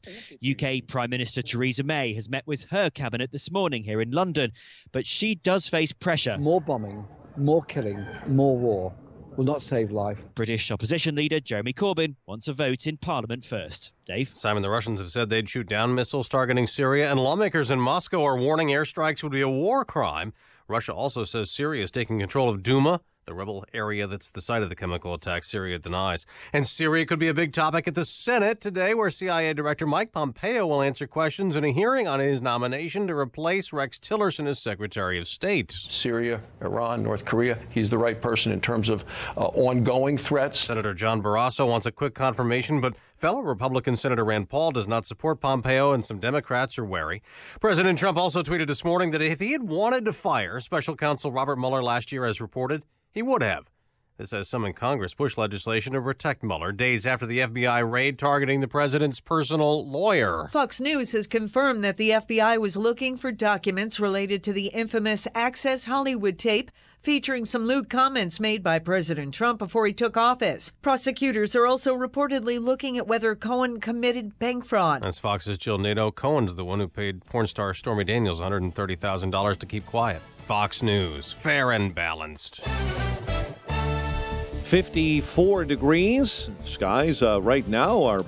UK Prime Minister Theresa May has met with her cabinet this morning here in London, but she does face pressure. More bombing, more killing, more war will not save life. British opposition leader Jeremy Corbyn wants a vote in Parliament first. Dave? Simon, the Russians have said they'd shoot down missiles targeting Syria, and lawmakers in Moscow are warning airstrikes would be a war crime. Russia also says Syria is taking control of Duma, the rebel area that's the site of the chemical attack. Syria denies. And Syria could be a big topic at the Senate today, where CIA Director Mike Pompeo will answer questions in a hearing on his nomination to replace Rex Tillerson as Secretary of State. Syria, Iran, North Korea, he's the right person in terms of ongoing threats. Senator John Barrasso wants a quick confirmation, but fellow Republican Senator Rand Paul does not support Pompeo, and some Democrats are wary. President Trump also tweeted this morning that if he had wanted to fire Special Counsel Robert Mueller last year, as reported, he would have. This as some in Congress push legislation to protect Mueller days after the FBI raid targeting the president's personal lawyer. Fox News has confirmed that the FBI was looking for documents related to the infamous Access Hollywood tape featuring some lewd comments made by President Trump before he took office. Prosecutors are also reportedly looking at whether Cohen committed bank fraud. That's Fox's Jill Nato. Cohen's the one who paid porn star Stormy Daniels $130,000 to keep quiet. Fox News, fair and balanced. 54 degrees. Skies right now are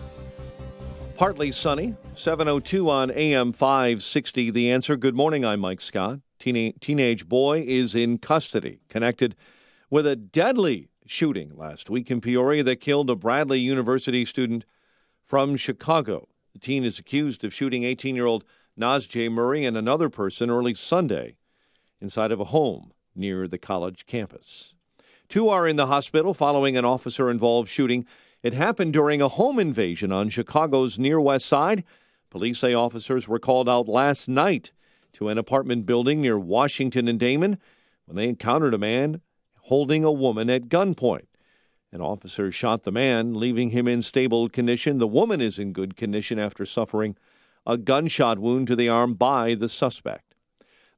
partly sunny. 7:02 on AM 560. The Answer. Good morning. I'm Mike Scott. Teenage boy is in custody, connected with a deadly shooting last week in Peoria that killed a Bradley University student from Chicago. The teen is accused of shooting 18-year-old Nazjeh Murray and another person early Sunday inside of a home near the college campus. 2 are in the hospital following an officer-involved shooting. It happened during a home invasion on Chicago's Near West Side. Police say officers were called out last night to an apartment building near Washington and Damon when they encountered a man holding a woman at gunpoint. An officer shot the man, leaving him in stable condition. The woman is in good condition after suffering a gunshot wound to the arm by the suspect.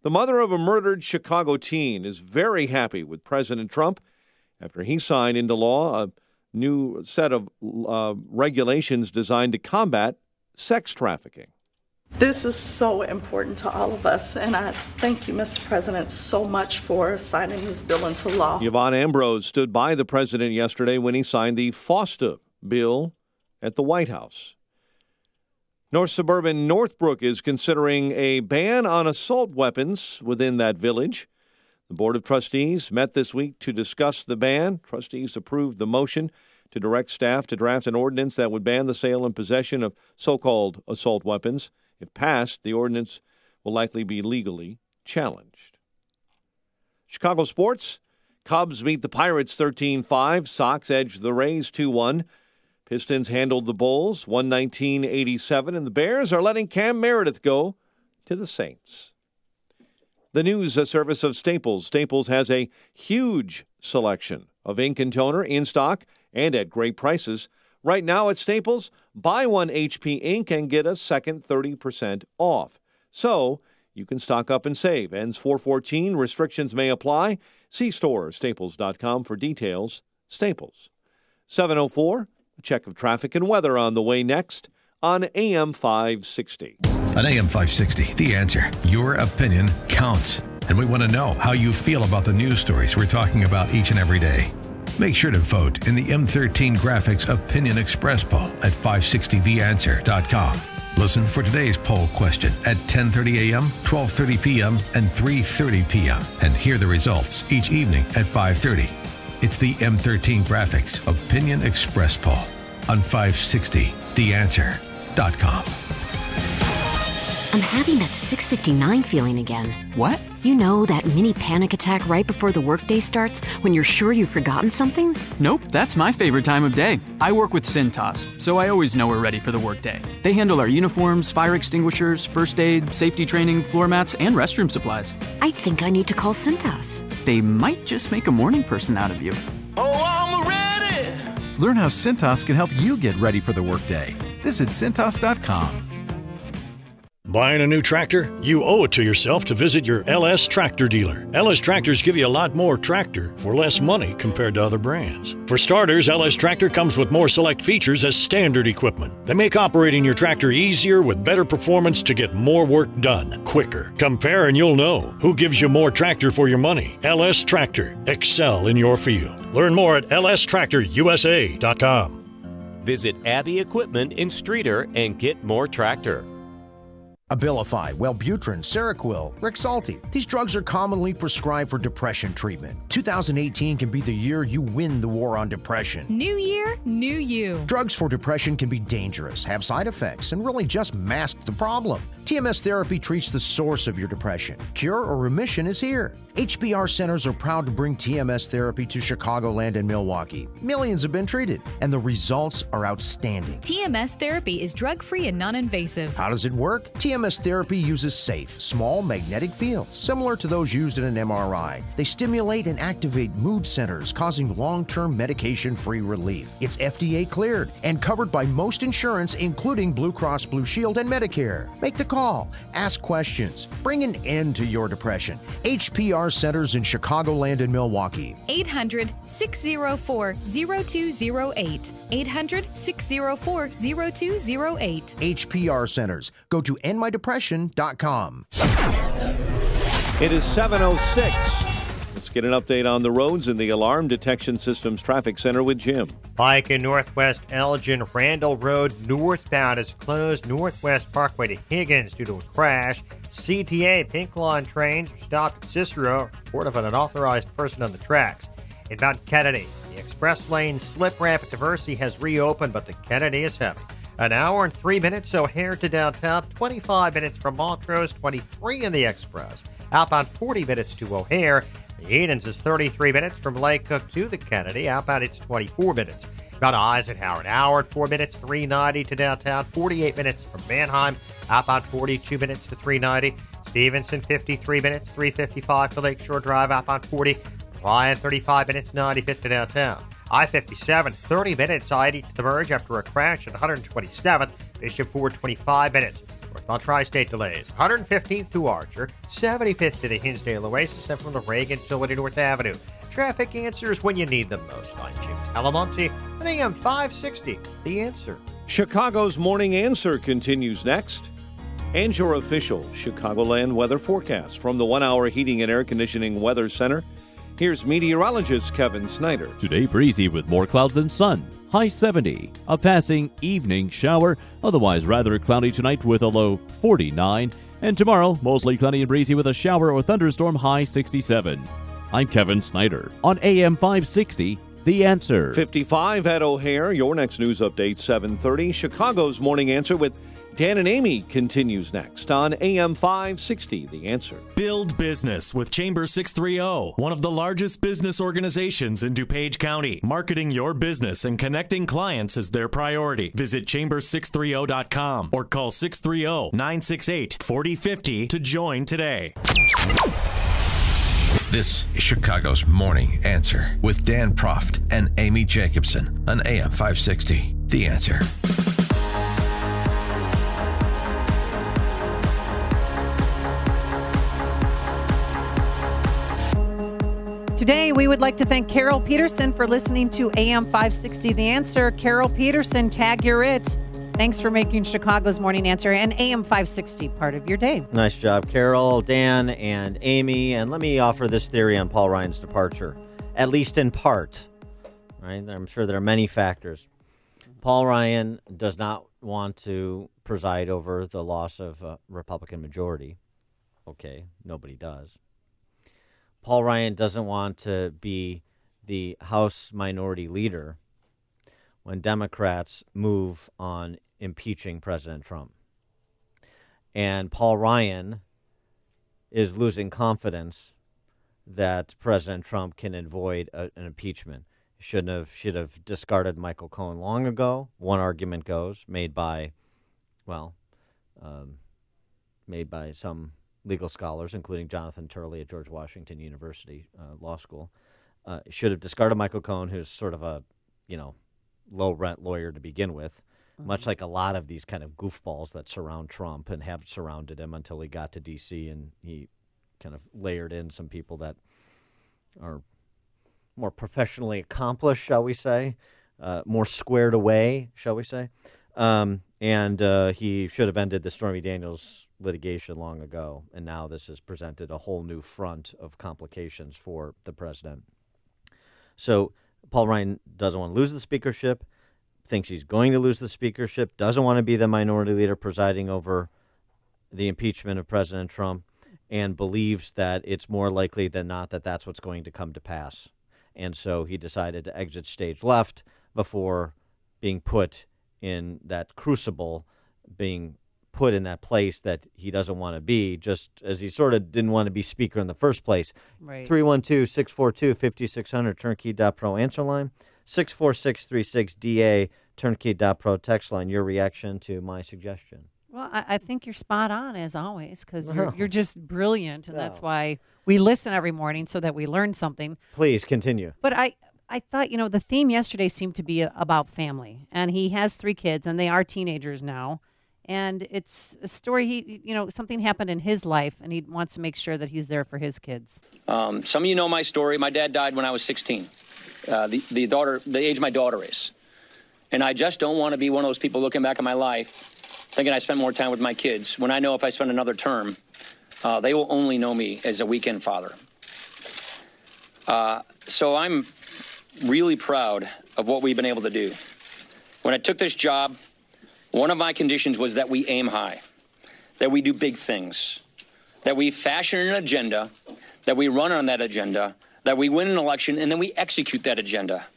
The mother of a murdered Chicago teen is very happy with President Trump after he signed into law a new set of regulations designed to combat sex trafficking. This is so important to all of us, and I thank you, Mr. President, so much for signing this bill into law. Yvonne Ambrose stood by the president yesterday when he signed the FOSTA bill at the White House. North suburban Northbrook is considering a ban on assault weapons within that village. The Board of Trustees met this week to discuss the ban. Trustees approved the motion to direct staff to draft an ordinance that would ban the sale and possession of so-called assault weapons. If passed, the ordinance will likely be legally challenged. Chicago sports. Cubs beat the Pirates 13-5. Sox edged the Rays 2-1. Pistons handled the Bulls 119-87, and the Bears are letting Cam Meredith go to the Saints. The news service of Staples. Staples has a huge selection of ink and toner in stock and at great prices. Right now at Staples, buy one HP ink and get a second 30% off. So you can stock up and save. Ends 4/14. Restrictions may apply. See store staples.com for details. Staples. 7:04. A check of traffic and weather on the way next on AM 560. On AM 560, The Answer. Your opinion counts. And we want to know how you feel about the news stories we're talking about each and every day. Make sure to vote in the M13 Graphics Opinion Express poll at 560theanswer.com. Listen for today's poll question at 10:30 a.m., 12:30 p.m., and 3:30 p.m. And hear the results each evening at 5:30. It's the M13 Graphics Opinion Express poll on 560theanswer.com. I'm having that 6:59 feeling again. What? You know, that mini panic attack right before the workday starts when you're sure you've forgotten something? Nope, that's my favorite time of day. I work with Cintas, so I always know we're ready for the workday. They handle our uniforms, fire extinguishers, first aid, safety training, floor mats, and restroom supplies. I think I need to call Cintas. They might just make a morning person out of you. Oh, I'm ready! Learn how Cintas can help you get ready for the workday. Visit Cintas.com. Buying a new tractor? You owe it to yourself to visit your LS Tractor dealer. LS Tractors give you a lot more tractor for less money compared to other brands. For starters, LS Tractor comes with more select features as standard equipment. They make operating your tractor easier with better performance to get more work done quicker. Compare and you'll know who gives you more tractor for your money. LS Tractor. Excel in your field. Learn more at lstractorusa.com. Visit Abbey Equipment in Streator and get more tractor. Abilify, Wellbutrin, Seroquel, Rexulti. These drugs are commonly prescribed for depression treatment. 2018 can be the year you win the war on depression. New year, new you. Drugs for depression can be dangerous, have side effects, and really just mask the problem. TMS therapy treats the source of your depression. Cure or remission is here. HBR centers are proud to bring TMS therapy to Chicagoland and Milwaukee. Millions have been treated, and the results are outstanding. TMS therapy is drug-free and non-invasive. How does it work? TMS therapy uses safe, small magnetic fields, similar to those used in an MRI. They stimulate and activate mood centers, causing long-term medication-free relief. It's FDA cleared and covered by most insurance, including Blue Cross Blue Shield and Medicare. Make the call, ask questions, bring an end to your depression. HPR centers in Chicagoland and Milwaukee. 800-604-0208. 800-604-0208. HPR centers. Go to endmydepression.com. It is 7:06. Let's get an update on the roads in the Alarm Detection Systems Traffic Center with Jim. Pike and Northwest Elgin Randall Road northbound is closed northwest Parkway to Higgins due to a crash. CTA Pink Line trains are stopped at Cicero. Report of an unauthorized person on the tracks. In Mount Kennedy, the express lane slip ramp at Diversey has reopened, but the Kennedy is heavy. An hour and 3 minutes O'Hare to downtown, 25 minutes from Montrose, 23 in the express. Outbound 40 minutes to O'Hare. The Edens is 33 minutes from Lake Cook to the Kennedy. Outbound it's 24 minutes. Mount Eisenhower, an hour and 4 minutes, 390 to downtown, 48 minutes from Manheim. Outbound 42 minutes to 390. Stevenson, 53 minutes, 355 to Lakeshore Drive. Outbound 40. Ryan, 35 minutes, 95th to downtown. I-57, 30 minutes, I-80 to the merge after a crash at 127th. Bishop Ford, 25 minutes. Northbound Tri-State delays. 115th to Archer, 75th to the Hinsdale Oasis, and from the Reagan to North Avenue. Traffic answers when you need them most. I'm Jim Talamonte, and AM 560, The Answer. Chicago's Morning Answer continues next. And your official Chicagoland weather forecast from the 1 Hour Heating and Air Conditioning Weather Center. Here's meteorologist Kevin Snyder. Today breezy with more clouds than sun. High 70. A passing evening shower. Otherwise rather cloudy tonight with a low 49. And tomorrow mostly cloudy and breezy with a shower or thunderstorm, high 67. I'm Kevin Snyder on AM 560, The Answer. 55 at O'Hare. Your next news update, 7:30. Chicago's Morning Answer with Dan and Amy continues next on AM 560, The Answer. Build business with Chamber 630, one of the largest business organizations in DuPage County. Marketing your business and connecting clients is their priority. Visit chamber630.com or call 630-968-4050 to join today. This is Chicago's Morning Answer with Dan Proft and Amy Jacobson on AM 560, The Answer. Today, we would like to thank Carol Peterson for listening to AM 560 The Answer. Carol Peterson, tag you're it. Thanks for making Chicago's Morning Answer and AM 560 part of your day. Nice job, Carol, Dan, and Amy. And let me offer this theory on Paul Ryan's departure, at least in part. Right? I'm sure there are many factors. Paul Ryan does not want to preside over the loss of a Republican majority. Okay, nobody does. Paul Ryan doesn't want to be the House Minority Leader when Democrats move on impeaching President Trump. And Paul Ryan is losing confidence that President Trump can avoid an impeachment. Should have discarded Michael Cohen long ago. One argument goes, made by some legal scholars, including Jonathan Turley at George Washington University Law School. Should have discarded Michael Cohen, who's sort of a, low-rent lawyer to begin with, much like a lot of these kind of goofballs that surround Trump and have surrounded him until he got to D.C. and he kind of layered in some people that are more professionally accomplished, shall we say, more squared away, shall we say. And he should have ended the Stormy Daniels litigation long ago, and now this has presented a whole new front of complications for the president. So Paul Ryan doesn't want to lose the speakership, thinks he's going to lose the speakership, doesn't want to be the minority leader presiding over the impeachment of President Trump, and believes that it's more likely than not that that's what's going to come to pass. And so he decided to exit stage left before being put in that crucible, being put in that place that he doesn't want to be, just as he sort of didn't want to be speaker in the first place. Right. 312-642-5600, turnkey.pro answer line, 64636DA, turnkey.pro text line. Your reaction to my suggestion? Well, I think you're spot on, as always, because you're just brilliant, and that's why we listen every morning so that we learn something. Please continue. But I thought, the theme yesterday seemed to be about family, and he has 3 kids, and they are teenagers now, and it's a story, something happened in his life, and he wants to make sure that he's there for his kids. Some of you know my story. My dad died when I was 16, the age my daughter is, and I just don't want to be one of those people looking back at my life thinking I spent more time with my kids, when I know if I spend another term, they will only know me as a weekend father. So I'm really proud of what we've been able to do. When I took this job, one of my conditions was that we aim high, that we do big things, that we fashion an agenda, that we run on that agenda, that we win an election, and then we execute that agenda.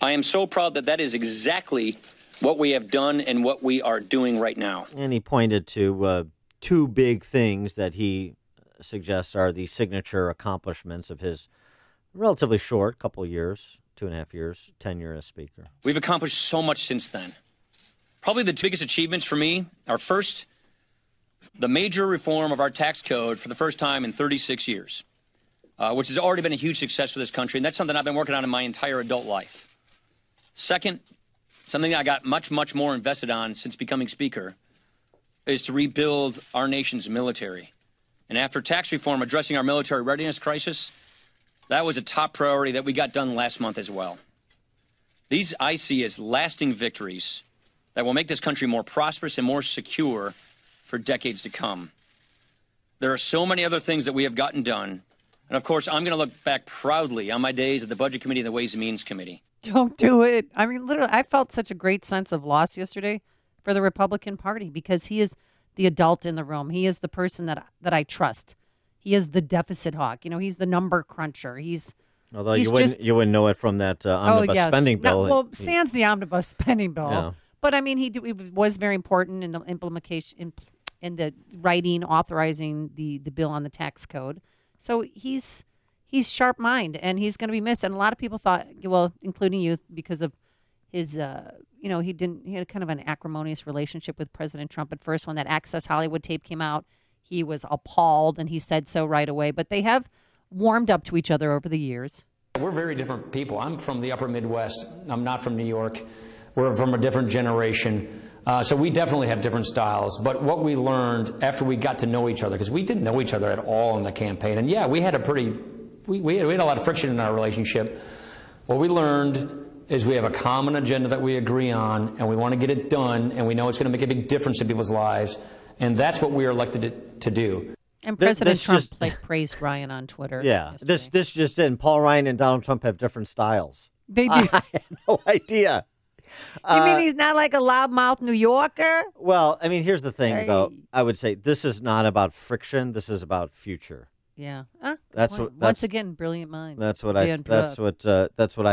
I am so proud that that is exactly what we have done and what we are doing right now. And he pointed to 2 big things that he suggests are the signature accomplishments of his relatively short couple years, 2.5 years, tenure as Speaker. We've accomplished so much since then. Probably the biggest achievements for me are, first, the major reform of our tax code for the first time in 36 years, which has already been a huge success for this country, and that's something I've been working on in my entire adult life. Second, something I got much, much more invested on since becoming Speaker, is to rebuild our nation's military. And after tax reform addressing our military readiness crisis, that was a top priority that we got done last month as well. These I see as lasting victories that will make this country more prosperous and more secure for decades to come. There are so many other things that we have gotten done. And of course, I'm going to look back proudly on my days at the Budget Committee and the Ways and Means Committee. Don't do it. I mean, literally, I felt such a great sense of loss yesterday for the Republican Party because he is the adult in the room. He is the person that I trust. He is the deficit hawk. He's the number cruncher. Although you wouldn't know it from that omnibus spending bill. Sans the omnibus spending bill. Yeah. But I mean, he was very important in the implementation, in the writing, authorizing the bill on the tax code. So he's sharp mind, and he's going to be missed. And a lot of people thought, well, including you, because of his, he had kind of an acrimonious relationship with President Trump at first. When that Access Hollywood tape came out, he was appalled, and he said so right away. But they have warmed up to each other over the years. We're very different people. I'm from the upper Midwest. I'm not from New York. We're from a different generation. So we definitely have different styles. But what we learned after we got to know each other, because we didn't know each other at all in the campaign. And yeah, we had we had a lot of friction in our relationship. What we learned is we have a common agenda that we agree on, and we want to get it done, and we know it's going to make a big difference in people's lives. And that's what we are elected to do. And President Trump praised Ryan on Twitter. Yeah, this just in. Paul Ryan and Donald Trump have different styles. They do. I had no idea. You mean he's not like a loudmouth New Yorker? Well, I mean, here's the thing, though. I would say this is not about friction. This is about future. Yeah. Once again, brilliant mind. That's what I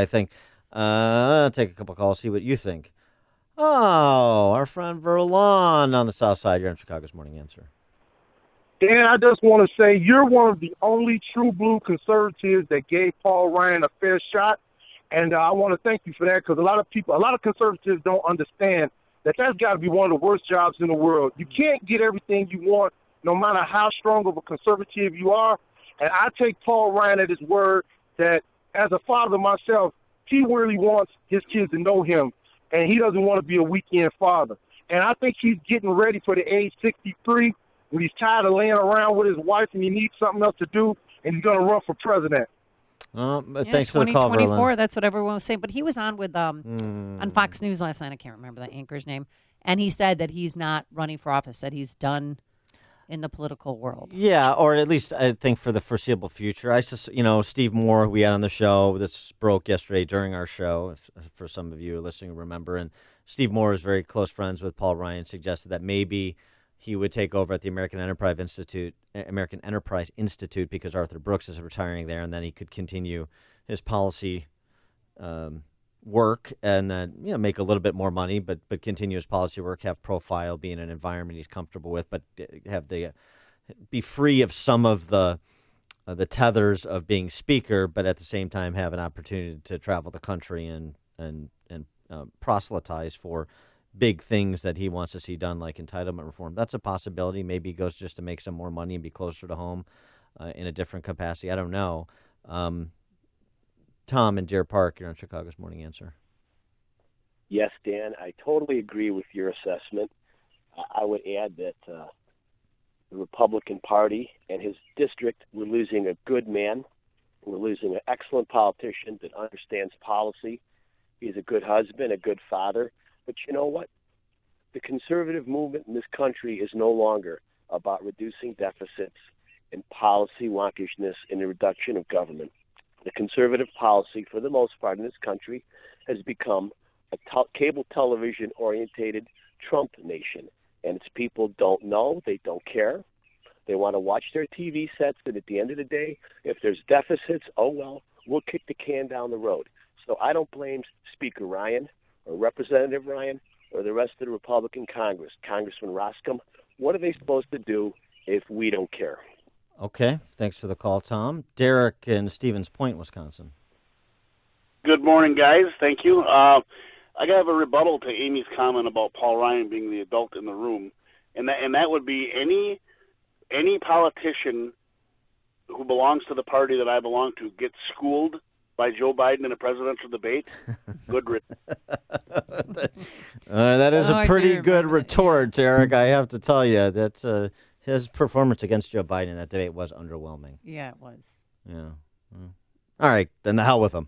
think. I'll take a couple calls, see what you think. Oh, our friend Verlon on the South Side. You're on Chicago's Morning Answer. Dan, I just want to say you're one of the only true blue conservatives that gave Paul Ryan a fair shot. And I want to thank you for that, because a lot of conservatives don't understand that that's got to be one of the worst jobs in the world. You can't get everything you want, no matter how strong of a conservative you are. And I take Paul Ryan at his word that, as a father myself, he really wants his kids to know him, and he doesn't want to be a weekend father. And I think he's getting ready for the age 63, when he's tired of laying around with his wife and he needs something else to do, and he's going to run for president. Thanks for the call, 2024, that's what everyone was saying. But he was on with on Fox News last night. I can't remember the anchor's name. And he said that he's not running for office, that he's done in the political world. Yeah, or at least I think for the foreseeable future. Steve Moore, we had on the show. This broke yesterday during our show, for some of you listening, remember. And Steve Moore is very close friends with Paul Ryan, suggested that maybe he would take over at the American Enterprise Institute because Arthur Brooks is retiring there, and then he could continue his policy work and then make a little bit more money, but continue his policy work, have profile, be in an environment he's comfortable with, but be free of some of the tethers of being speaker, but at the same time have an opportunity to travel the country and proselytize for big things that he wants to see done, like entitlement reform. That's a possibility. Maybe he goes just to make some more money and be closer to home in a different capacity. I don't know. Tom in Deer Park, you're on Chicago's Morning Answer. Yes, Dan, I totally agree with your assessment. I would add that the Republican Party and his district, we're losing a good man. We're losing an excellent politician that understands policy. He's a good husband, a good father. But you know what? The conservative movement in this country is no longer about reducing deficits and policy wonkishness and the reduction of government. The conservative policy, for the most part in this country, has become a cable television-orientated Trump nation. And its people don't know. They don't care. They want to watch their TV sets, and at the end of the day, if there's deficits, oh, well, we'll kick the can down the road. So I don't blame Speaker Ryan or Representative Ryan or the rest of the Republican Congress. Congressman Roscom, what are they supposed to do if we don't care? Okay, thanks for the call, Tom. Derek in Stevens Point, Wisconsin. Good morning, guys. Thank you. I got to have a rebuttal to Amy's comment about Paul Ryan being the adult in the room, and that would be any politician who belongs to the party that I belong to gets schooled by Joe Biden in a presidential debate. Good riddance. That is a pretty good retort, Derek. I have to tell you that his performance against Joe Biden in that debate was underwhelming. Yeah, it was. Yeah. All right, then the hell with him.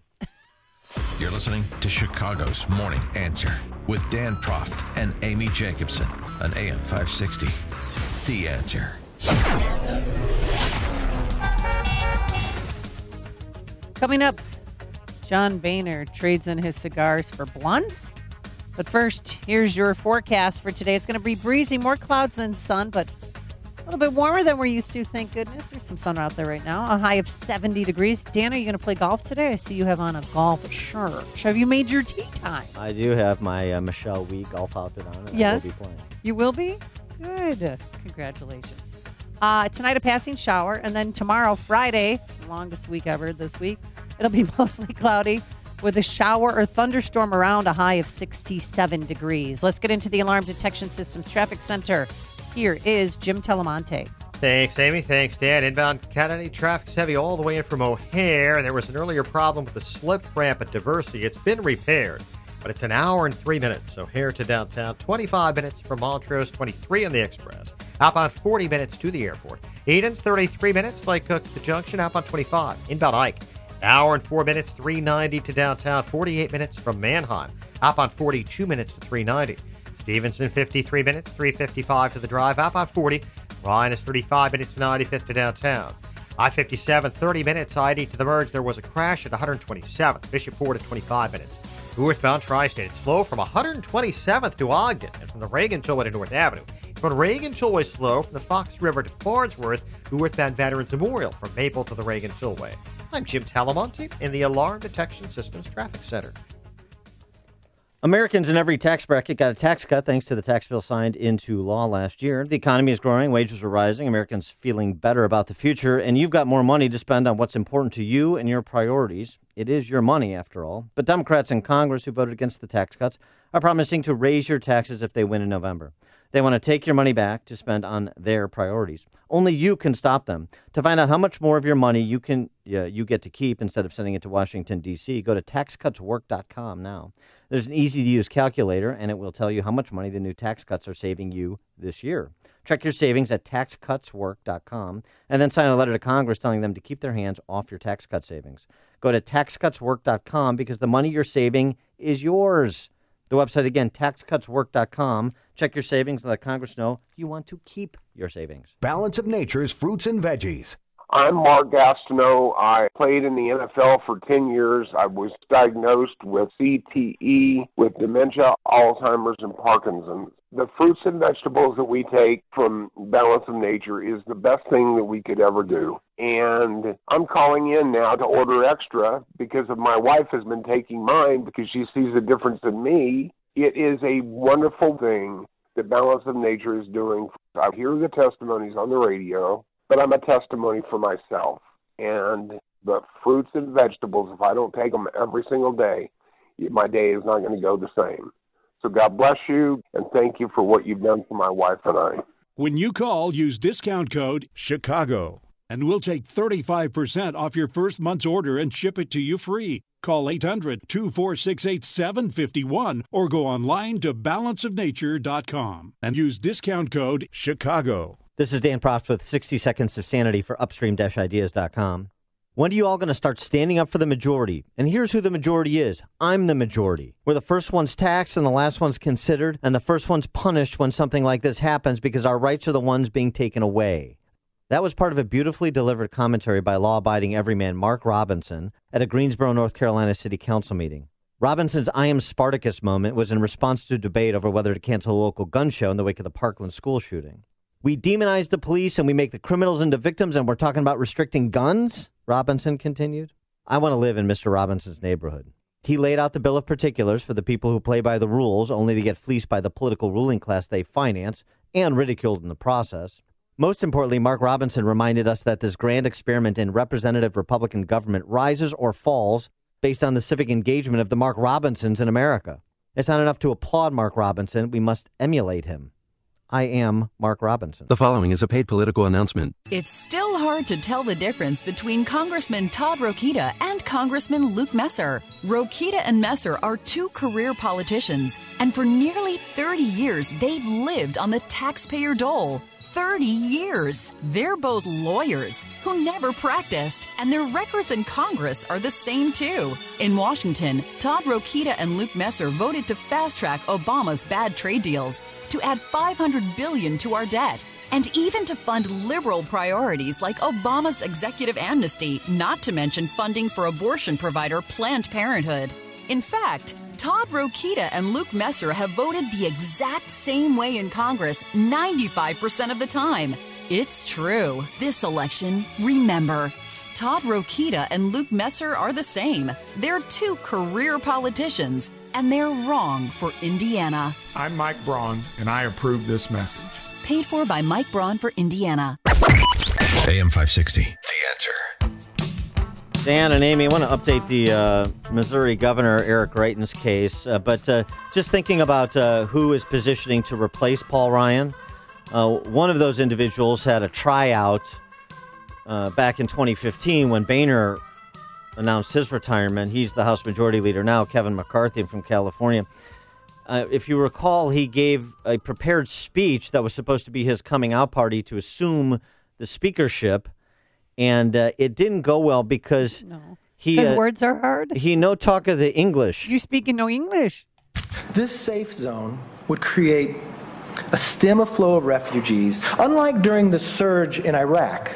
You're listening to Chicago's Morning Answer with Dan Proft and Amy Jacobson on AM 560. The Answer. Coming up, John Boehner trades in his cigars for blunts. But first, here's your forecast for today. It's going to be breezy, more clouds than sun, but a little bit warmer than we're used to, thank goodness. There's some sun out there right now. A high of 70 degrees. Dan, are you going to play golf today? I see you have on a golf shirt. Have you made your tee time? I do have my Michelle Wee golf outfit on. And yes. I will be playing. You will be? Good. Congratulations. Tonight, a passing shower. And then tomorrow, Friday, the longest week ever this week, it'll be mostly cloudy with a shower or thunderstorm around, a high of 67 degrees. Let's get into the Alarm Detection Systems Traffic Center. Here is Jim Telemonte. Thanks, Amy. Thanks, Dan. Inbound Kennedy traffic's heavy all the way in from O'Hare. There was an earlier problem with the slip ramp at Diversey. It's been repaired, but it's an hour and 3 minutes. O'Hare to downtown, 25 minutes from Montrose, 23 on the Express. Outbound 40 minutes to the airport. Eden's 33 minutes, Lake Cook to Junction, outbound 25. Inbound Ike, an hour and 4 minutes, 390 to downtown, 48 minutes from Manheim. Outbound 42 minutes to 390. Stevenson, 53 minutes, 355 to the drive. Outbound 40. Ryan is 35 minutes, 95th to downtown. I-57, 30 minutes, ID to the merge. There was a crash at 127th. Bishop Ford at 25 minutes. Northbound Tri-State, it's slow from 127th to Ogden and from the Reagan Tollway to North Avenue. From Reagan Tollway slow from the Fox River to Farnsworth. Northbound Veterans Memorial from Maple to the Reagan Tollway. I'm Jim Talamonte in the Alarm Detection Systems Traffic Center. Americans in every tax bracket got a tax cut thanks to the tax bill signed into law last year. The economy is growing, wages are rising, Americans feeling better about the future, and you've got more money to spend on what's important to you and your priorities. It is your money, after all. But Democrats in Congress who voted against the tax cuts are promising to raise your taxes if they win in November. They want to take your money back to spend on their priorities. Only you can stop them. To find out how much more of your money you get to keep instead of sending it to Washington, D.C., go to taxcutswork.com now. There's an easy-to-use calculator, and it will tell you how much money the new tax cuts are saving you this year. Check your savings at taxcutswork.com, and then sign a letter to Congress telling them to keep their hands off your tax cut savings. Go to taxcutswork.com because the money you're saving is yours. The website again, taxcutswork.com. Check your savings and let Congress know you want to keep your savings. Balance of Nature's fruits and veggies. I'm Mark Gastineau. I played in the NFL for 10 years. I was diagnosed with CTE, with dementia, Alzheimer's, and Parkinson's. The fruits and vegetables that we take from Balance of Nature is the best thing that we could ever do. And I'm calling in now to order extra because of my wife has been taking mine because she sees a difference in me. It is a wonderful thing that Balance of Nature is doing. I hear the testimonies on the radio, but I'm a testimony for myself. And the fruits and vegetables, if I don't take them every single day, my day is not going to go the same. So God bless you, and thank you for what you've done for my wife and I. When you call, use discount code CHICAGO, and we'll take 35% off your first month's order and ship it to you free. Call 800-246-8751 or go online to balanceofnature.com and use discount code CHICAGO. This is Dan Proft with 60 Seconds of Sanity for upstream-ideas.com. When are you all going to start standing up for the majority? And here's who the majority is. I'm the majority. We're the first ones taxed and the last ones considered, and the first ones punished when something like this happens because our rights are the ones being taken away. That was part of a beautifully delivered commentary by law-abiding everyman Mark Robinson at a Greensboro, North Carolina City Council meeting. Robinson's I am Spartacus moment was in response to a debate over whether to cancel a local gun show in the wake of the Parkland school shooting. We demonize the police and we make the criminals into victims, and we're talking about restricting guns? Robinson continued. I want to live in Mr. Robinson's neighborhood. He laid out the bill of particulars for the people who play by the rules only to get fleeced by the political ruling class they finance and ridiculed in the process. Most importantly, Mark Robinson reminded us that this grand experiment in representative Republican government rises or falls based on the civic engagement of the Mark Robinsons in America. It's not enough to applaud Mark Robinson. We must emulate him. I am Mark Robinson. The following is a paid political announcement. It's still hard to tell the difference between Congressman Todd Rokita and Congressman Luke Messer. Rokita and Messer are two career politicians, and for nearly 30 years, they've lived on the taxpayer dole. 30 years. They're both lawyers who never practiced, and their records in Congress are the same too. In Washington, Todd Rokita and Luke Messer voted to fast-track Obama's bad trade deals, to add $500 billion to our debt, and even to fund liberal priorities like Obama's executive amnesty, not to mention funding for abortion provider Planned Parenthood. In fact, Todd Rokita and Luke Messer have voted the exact same way in Congress 95% of the time. It's true. This election, remember, Todd Rokita and Luke Messer are the same. They're two career politicians, and they're wrong for Indiana. I'm Mike Braun, and I approve this message. Paid for by Mike Braun for Indiana. AM 560, The Answer. Dan and Amy, I want to update the Missouri Governor Eric Greitens case, but just thinking about who is positioning to replace Paul Ryan. One of those individuals had a tryout back in 2015 when Boehner announced his retirement. He's the House Majority Leader now, Kevin McCarthy from California. If you recall, he gave a prepared speech that was supposed to be his coming out party to assume the speakership. And it didn't go well because his words are hard. He no talk of the English. You speaking no English. This safe zone would create a stem of flow of refugees, unlike during the surge in Iraq,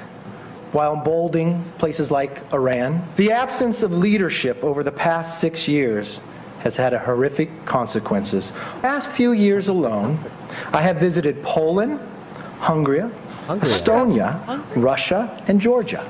while emboldening places like Iran. The absence of leadership over the past 6 years has had horrific consequences. Past few years alone, I have visited Poland, Hungary, Estonia, Russia, and Georgia.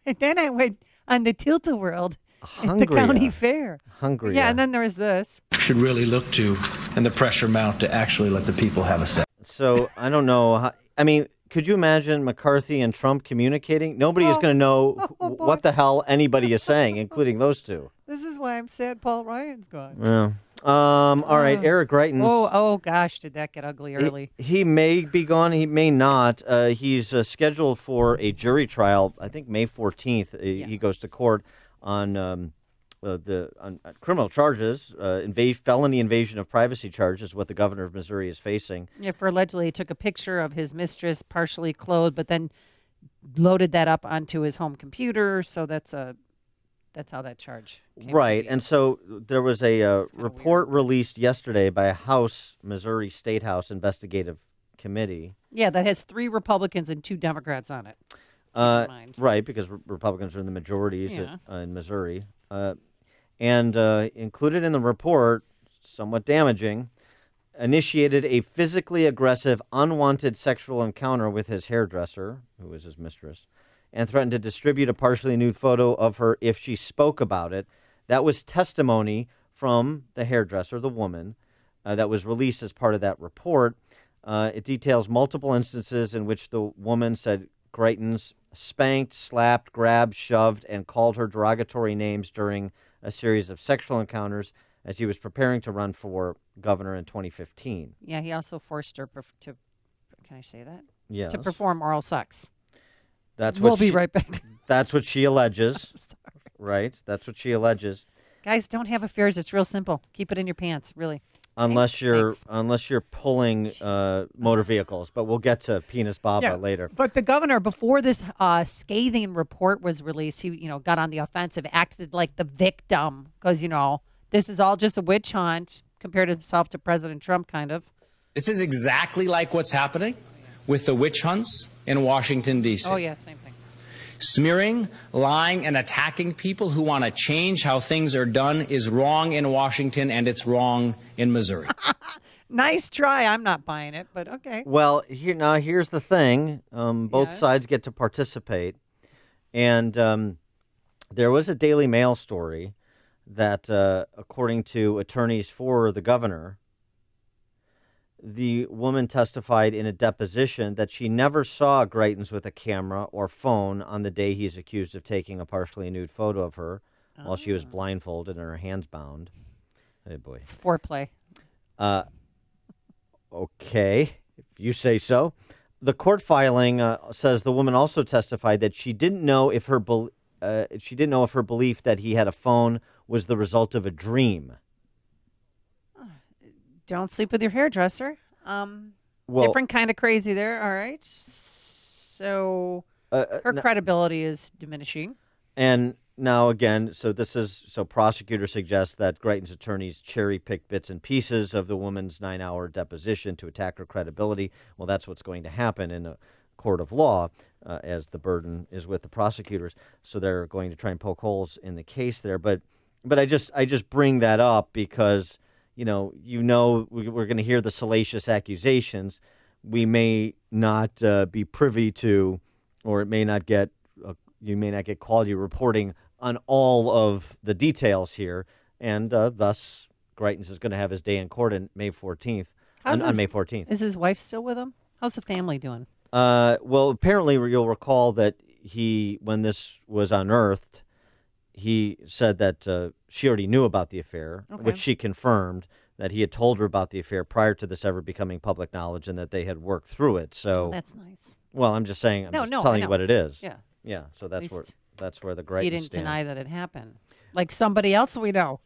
And then I went on the Tilt-A-World Hungry. at the county fair. Hungry. Yeah, and then there was this. Should really look to, and the pressure mount to actually let the people have a say. So I don't know. I mean, could you imagine McCarthy and Trump communicating? Nobody is going to know what the hell anybody is saying, including those two. This is why I'm sad Paul Ryan's gone. Yeah. All right, Eric Greitens. Oh gosh, did that get ugly early? He may be gone. He may not. He's scheduled for a jury trial. I think May 14th. He goes to court on criminal charges, felony invasion of privacy charges, what the governor of Missouri is facing. Yeah, for allegedly he took a picture of his mistress partially clothed, but then loaded that up onto his home computer. So that's how that charge came Right, to be. and so there was a report released yesterday by a Missouri State House investigative committee. Yeah, that has 3 Republicans and 2 Democrats on it. Right, because Republicans are in the majorities in Missouri. And included in the report, somewhat damaging, initiated a physically aggressive, unwanted sexual encounter with his hairdresser, who was his mistress, and threatened to distribute a partially nude photo of her if she spoke about it. That was testimony from the hairdresser, the woman, that was released as part of that report. It details multiple instances in which the woman said Greitens spanked, slapped, grabbed, shoved, and called her derogatory names during a series of sexual encounters as he was preparing to run for governor in 2015. Yeah, he also forced her to, can I say that? Yes. To perform oral sex. We'll be right back. That's what she alleges. Right? That's what she alleges. Guys, don't have affairs. It's real simple. Keep it in your pants, really. Unless you're pulling motor vehicles, but we'll get to Penis Baba later. But the governor, before this scathing report was released, he got on the offensive, acted like the victim because this is all just a witch hunt, compared himself to President Trump, kind of. This is exactly like what's happening with the witch hunts in Washington, D.C. Oh yeah, same thing. Smearing, lying, and attacking people who want to change how things are done is wrong in Washington, and it's wrong in Missouri. Nice try. I'm not buying it, but okay. Well, here's the thing. Both sides get to participate. And there was a Daily Mail story that, according to attorneys for the governor, the woman testified in a deposition that she never saw Greitens with a camera or phone on the day he's accused of taking a partially nude photo of her while she was blindfolded and her hands bound. Hey, boy. It's foreplay. Okay, if you say so. The court filing says the woman also testified that she didn't know if her belief that he had a phone was the result of a dream. Don't sleep with your hairdresser. Different kind of crazy there. All right. So her credibility is diminishing. And now again, so prosecutors suggest that Greitens' attorneys cherry-pick bits and pieces of the woman's 9-hour deposition to attack her credibility. Well, that's what's going to happen in a court of law, as the burden is with the prosecutors. So they're going to try and poke holes in the case there. But I just bring that up because we're going to hear the salacious accusations. We may not be privy to, or it may not get, you may not get quality reporting on all of the details here, and thus Greitens is going to have his day in court on May 14th. On May 14th. Is his wife still with him? How's the family doing? Well, apparently you'll recall that when this was unearthed, he said that she already knew about the affair, which she confirmed, that he had told her about the affair prior to this ever becoming public knowledge and that they had worked through it. So that's nice. Well, I'm just saying, telling you what it is. Yeah. Yeah, so that's where the Greitens He didn't stand. deny that it happened. Like somebody else we know.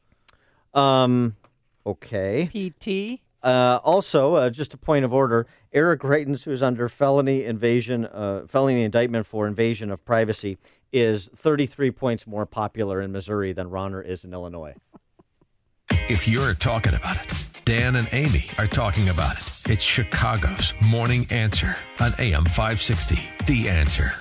Okay. PT. Also, just a point of order, Eric Greitens, who's under felony indictment for invasion of privacy, is 33 points more popular in Missouri than Ronner is in Illinois. If you're talking about it, Dan and Amy are talking about it. It's Chicago's Morning Answer on AM 560. The Answer.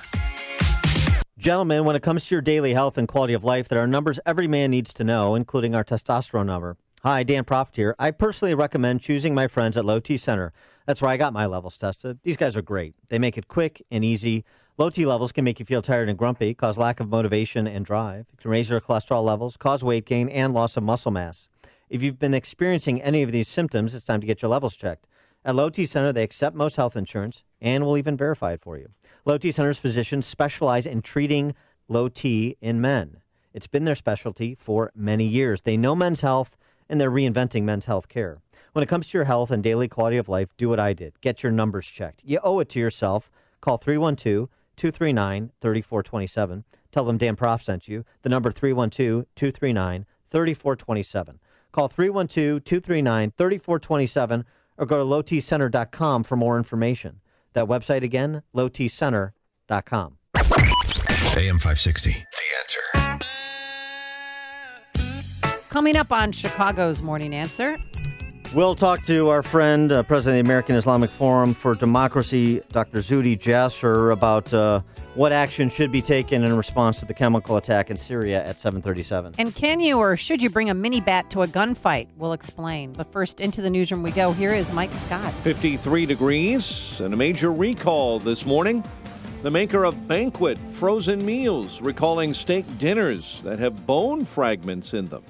Gentlemen, when it comes to your daily health and quality of life, there are numbers every man needs to know, including our testosterone number. Hi, Dan Proft here. I personally recommend choosing my friends at Low T Center. That's where I got my levels tested. These guys are great. They make it quick and easy. Low T levels can make you feel tired and grumpy, cause lack of motivation and drive. It can raise your cholesterol levels, cause weight gain, and loss of muscle mass. If you've been experiencing any of these symptoms, it's time to get your levels checked. At Low T Center, they accept most health insurance and will even verify it for you. Low T Center's physicians specialize in treating low T in men. It's been their specialty for many years. They know men's health, and they're reinventing men's health care. When it comes to your health and daily quality of life, do what I did. Get your numbers checked. You owe it to yourself. Call 312-239-3427. Tell them Dan Proft sent you. The number 312-239-3427. Call 312-239-3427 or go to lowtcenter.com for more information. That website again, lowtcenter.com. AM 560, The Answer. Coming up on Chicago's Morning Answer. We'll talk to our friend, President of the American Islamic Forum for Democracy, Dr. Zuhdi Jasser, about what action should be taken in response to the chemical attack in Syria at 7:37. And can you or should you bring a mini bat to a gunfight? We'll explain. But first, into the newsroom we go. Here is Mike Scott. 53 degrees and a major recall this morning. The maker of Banquet frozen meals recalling steak dinners that have bone fragments in them.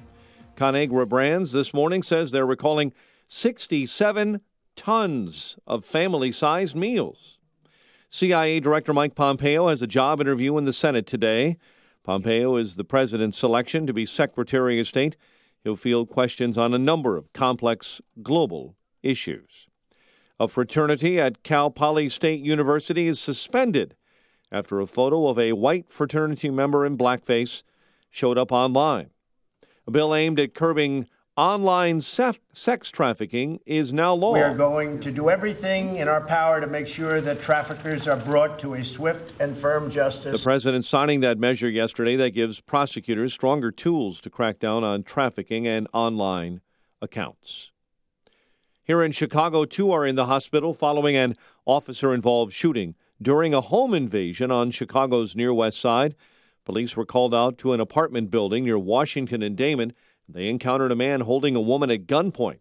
Conagra Brands this morning says they're recalling 67 tons of family-sized meals. CIA Director Mike Pompeo has a job interview in the Senate today. Pompeo is the president's selection to be Secretary of State. He'll field questions on a number of complex global issues. A fraternity at Cal Poly State University is suspended after a photo of a white fraternity member in blackface showed up online. A bill aimed at curbing online sex trafficking is now law. We are going to do everything in our power to make sure that traffickers are brought to a swift and firm justice. The president signing that measure yesterday that gives prosecutors stronger tools to crack down on trafficking and online accounts. Here in Chicago, 2 are in the hospital following an officer-involved shooting during a home invasion on Chicago's Near West Side. Police were called out to an apartment building near Washington and Damon. They encountered a man holding a woman at gunpoint.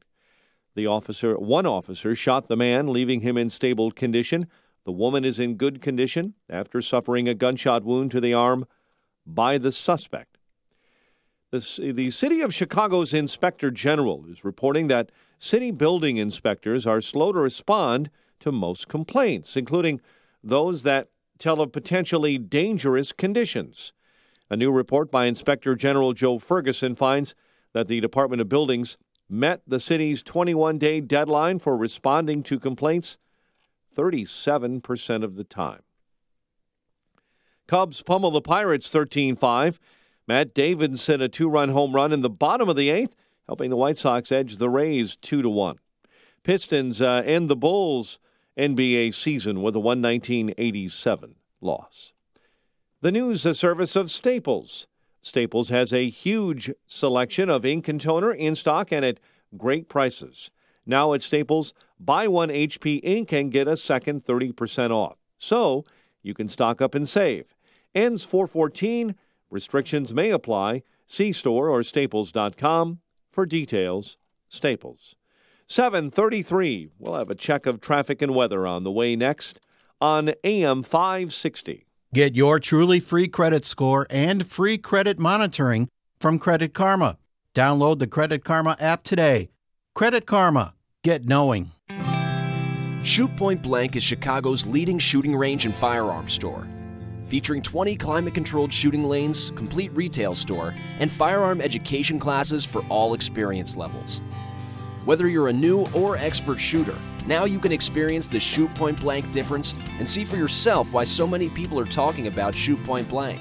One officer shot the man, leaving him in stable condition. The woman is in good condition after suffering a gunshot wound to the arm by the suspect. The City of Chicago's Inspector General is reporting that city building inspectors are slow to respond to most complaints, including those that tell of potentially dangerous conditions. A new report by Inspector General Joe Ferguson finds that the Department of Buildings met the city's 21-day deadline for responding to complaints 37% of the time. Cubs pummel the Pirates 13-5. Matt Davidson a 2-run home run in the bottom of the 8th, helping the White Sox edge the Rays 2-1. Pistons end the Bulls' NBA season with a 119-87 loss. The news service of Staples. Staples has a huge selection of ink and toner in stock and at great prices. Now at Staples, buy 1 HP ink and get a second 30% off. So you can stock up and save. Ends 4/14. Restrictions may apply. See store or staples.com for details. Staples. 7:33. We'll have a check of traffic and weather on the way next on AM 560. Get your truly free credit score and free credit monitoring from Credit Karma. Download the Credit Karma app today. Credit Karma. Get knowing. Shoot Point Blank is Chicago's leading shooting range and firearms store. Featuring 20 climate-controlled shooting lanes, complete retail store, and firearm education classes for all experience levels. Whether you're a new or expert shooter, now you can experience the Shoot Point Blank difference and see for yourself why so many people are talking about Shoot Point Blank.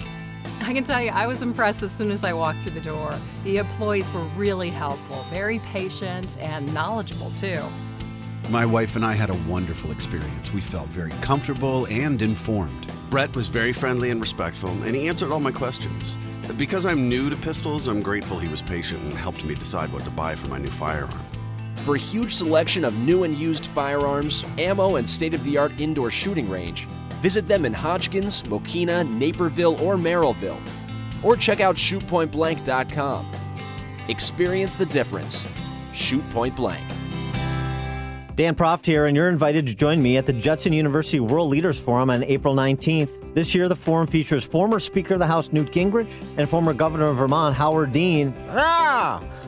I can tell you, I was impressed as soon as I walked through the door. The employees were really helpful, very patient, and knowledgeable, too. My wife and I had a wonderful experience. We felt very comfortable and informed. Brett was very friendly and respectful, and he answered all my questions. Because I'm new to pistols, I'm grateful he was patient and helped me decide what to buy for my new firearm. For a huge selection of new and used firearms, ammo, and state-of-the-art indoor shooting range, visit them in Hodgkins, Mokina, Naperville, or Merrillville. Or check out shootpointblank.com. Experience the difference. Shoot Point Blank. Dan Proft here, and you're invited to join me at the Judson University World Leaders Forum on April 19th. This year, the forum features former Speaker of the House Newt Gingrich and former Governor of Vermont Howard Dean.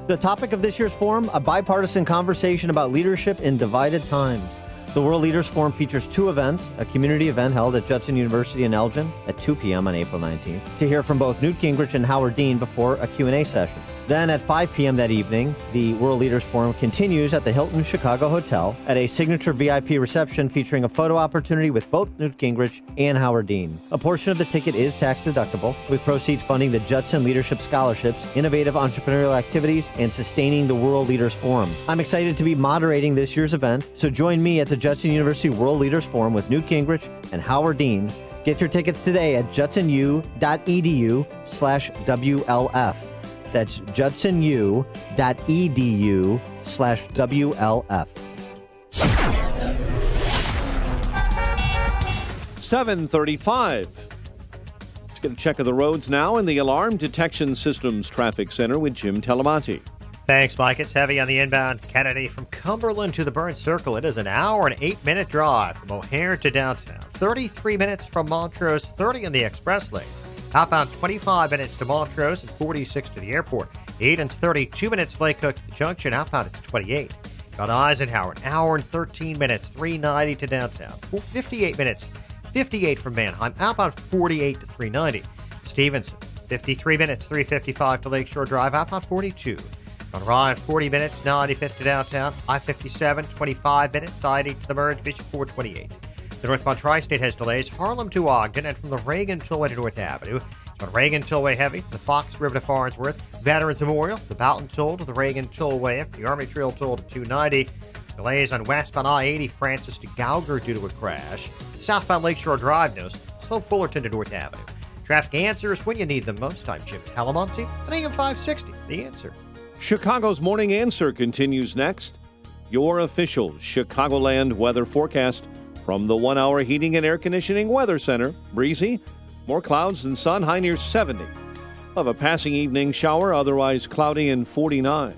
The topic of this year's forum, a bipartisan conversation about leadership in divided times. The World Leaders Forum features two events, a community event held at Judson University in Elgin at 2 p.m. on April 19th, to hear from both Newt Gingrich and Howard Dean before a Q&A session. Then at 5 p.m. that evening, the World Leaders Forum continues at the Hilton Chicago Hotel at a signature VIP reception featuring a photo opportunity with both Newt Gingrich and Howard Dean. A portion of the ticket is tax deductible, with proceeds funding the Judson Leadership Scholarships, innovative entrepreneurial activities, and sustaining the World Leaders Forum. I'm excited to be moderating this year's event, so join me at the Judson University World Leaders Forum with Newt Gingrich and Howard Dean. Get your tickets today at judsonu.edu/WLF. That's judsonu.edu/WLF. 7:35. Let's get a check of the roads now in the Alarm Detection Systems Traffic Center with Jim Telemonti. Thanks, Mike. It's heavy on the inbound Kennedy from Cumberland to the Burn Circle. It is an hour and 8-minute drive from O'Hare to downtown. 33 minutes from Montrose, 30 on the express lane. Outbound 25 minutes to Montrose and 46 to the airport. 8 and 32 minutes Lake Cook to the junction. Outbound it's 28. Got Eisenhower, an hour and 13 minutes, 390 to downtown. 58 minutes, 58 from Manheim. Outbound 48 to 390. Stevenson, 53 minutes, 355 to Lakeshore Drive. Outbound 42. On Ryan, 40 minutes, 95th to downtown. I-57, 25 minutes, I-80 to the merge. Bishop 428. The northbound Tri-State has delays. Harlem to Ogden and from the Reagan Tollway to North Avenue. It's on Reagan Tollway heavy, the Fox River to Farnsworth, Veterans Memorial, the Boughton Toll to the Reagan Tollway, the Army Trail Toll to 290. Delays on westbound I-80 Francis to Gauger due to a crash. Southbound Lakeshore Drive knows slow Fullerton to North Avenue. Traffic answers when you need them most. I'm Jim Talamonte at AM 560. The Answer. Chicago's Morning Answer continues next. Your official Chicagoland weather forecast from the 1-hour Heating and Air Conditioning Weather Center. Breezy, more clouds than sun, high near 70. Of a passing evening shower, otherwise cloudy and 49.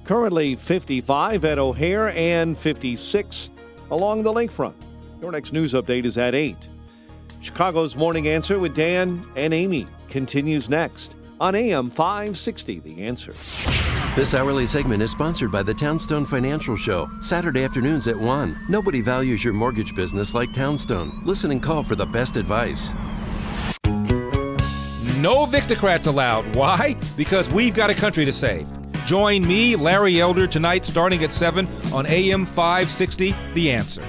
Currently 55 at O'Hare and 56 along the lakefront. Your next news update is at 8. Chicago's Morning Answer with Dan and Amy continues next on AM 560, The Answer. This hourly segment is sponsored by the Townstone Financial Show, Saturday afternoons at 1. Nobody values your mortgage business like Townstone. Listen and call for the best advice. No Victocrats allowed. Why? Because we've got a country to save. Join me, Larry Elder, tonight starting at 7 on AM 560, The Answer.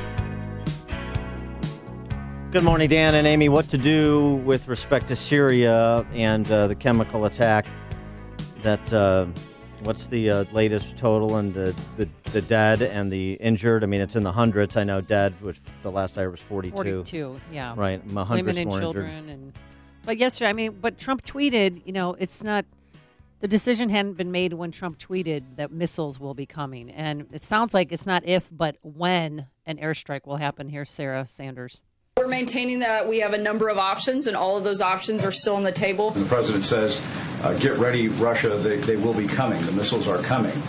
Good morning, Dan and Amy. What to do with respect to Syria and the chemical attack that... What's the latest total and the dead and the injured? I mean, it's in the hundreds. I know dead, which the last I heard was 42. 42, yeah. Right, women and more children. Injured. But yesterday, but Trump tweeted, it's not, the decision hadn't been made when Trump tweeted that missiles will be coming. And it sounds like it's not if, but when an airstrike will happen here, Sarah Sanders. We're maintaining that we have a number of options, and all of those options are still on the table. The president says, get ready, Russia, they will be coming. The missiles are coming.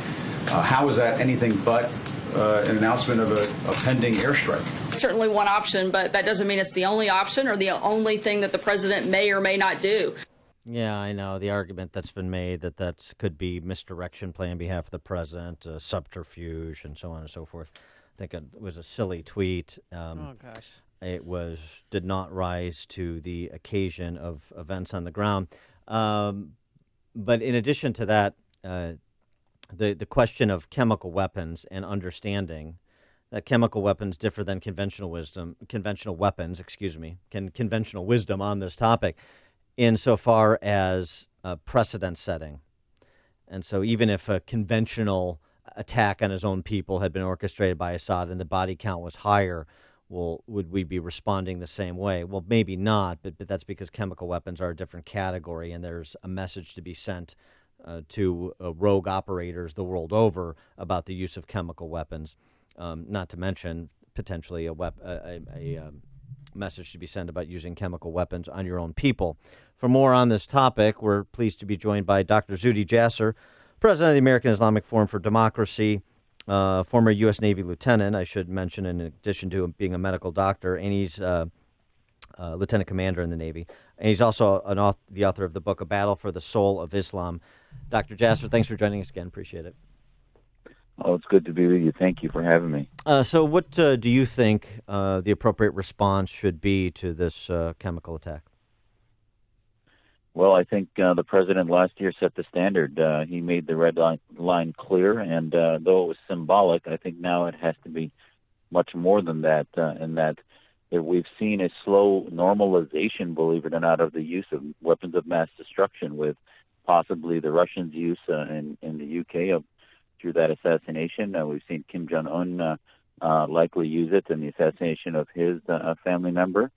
How is that anything but an announcement of a pending airstrike? Certainly one option, but that doesn't mean it's the only option or the only thing that the president may or may not do. Yeah, I know. The argument that's been made that could be misdirection play on behalf of the president, subterfuge, and so on and so forth. I think it was a silly tweet. Oh, gosh. It did not rise to the occasion of events on the ground. But in addition to that, the question of chemical weapons and understanding that chemical weapons differ than conventional wisdom on this topic insofar as precedent setting. And so even if a conventional attack on his own people had been orchestrated by Assad and the body count was higher, well, would we be responding the same way? Well, maybe not, but that's because chemical weapons are a different category, and there's a message to be sent to rogue operators the world over about the use of chemical weapons, not to mention potentially a message to be sent about using chemical weapons on your own people. For more on this topic, we're pleased to be joined by Dr. Zuhdi Jasser, president of the American Islamic Forum for Democracy, former U.S. Navy lieutenant, I should mention, in addition to being a medical doctor, and he's lieutenant commander in the Navy. And he's also the author of the book, A Battle for the Soul of Islam. Dr. Jasser, thanks for joining us again. Appreciate it. Oh, it's good to be with you. Thank you for having me. So what do you think the appropriate response should be to this chemical attack? Well, I think the president last year set the standard. He made the red line clear, and though it was symbolic, I think now it has to be much more than that, in that we've seen a slow normalization, believe it or not, of the use of weapons of mass destruction, with possibly the Russians' use in the UK through that assassination. We've seen Kim Jong-un likely use it in the assassination of his family member.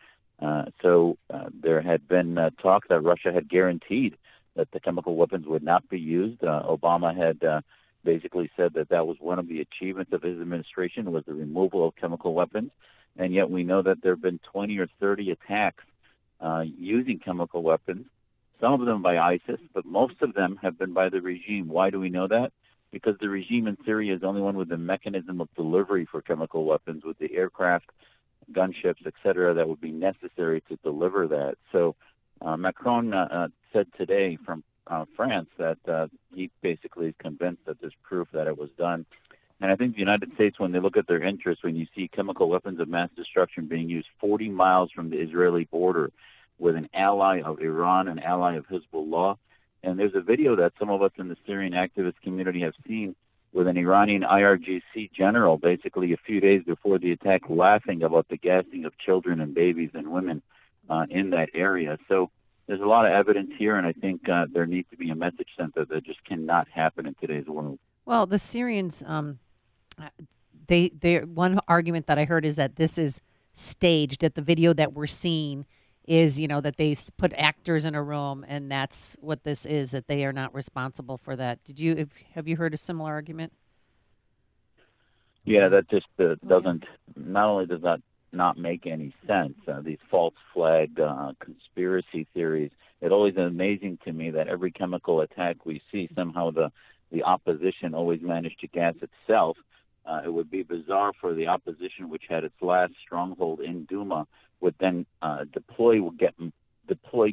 So there had been talk that Russia had guaranteed that the chemical weapons would not be used. Obama had basically said that that was one of the achievements of his administration, was the removal of chemical weapons. And yet we know that there have been 20 or 30 attacks using chemical weapons, some of them by ISIS, but most of them have been by the regime. Why do we know that? Because the regime in Syria is the only one with the mechanism of delivery for chemical weapons, with the aircraft, gunships, etc., that would be necessary to deliver that. So Macron said today from France that he basically is convinced that there's proof that it was done. And I think the United States, when they look at their interests, when you see chemical weapons of mass destruction being used 40 miles from the Israeli border with an ally of Iran, an ally of Hezbollah, and there's a video that some of us in the Syrian activist community have seen with an Iranian IRGC general basically a few days before the attack laughing about the gassing of children and babies and women in that area. So there's a lot of evidence here, and I think there needs to be a message sent that just cannot happen in today's world. Well, the Syrians, one argument that I heard is that this is staged, that the video that we're seeing is, that they put actors in a room, and that's what this is, that they are not responsible for that. Have you heard a similar argument? Yeah, that just doesn't, not only does that not make any sense, these false flag conspiracy theories, it always is amazing to me that every chemical attack we see, somehow the opposition always managed to gas itself. It would be bizarre for the opposition, which had its last stronghold in Duma, would then deploy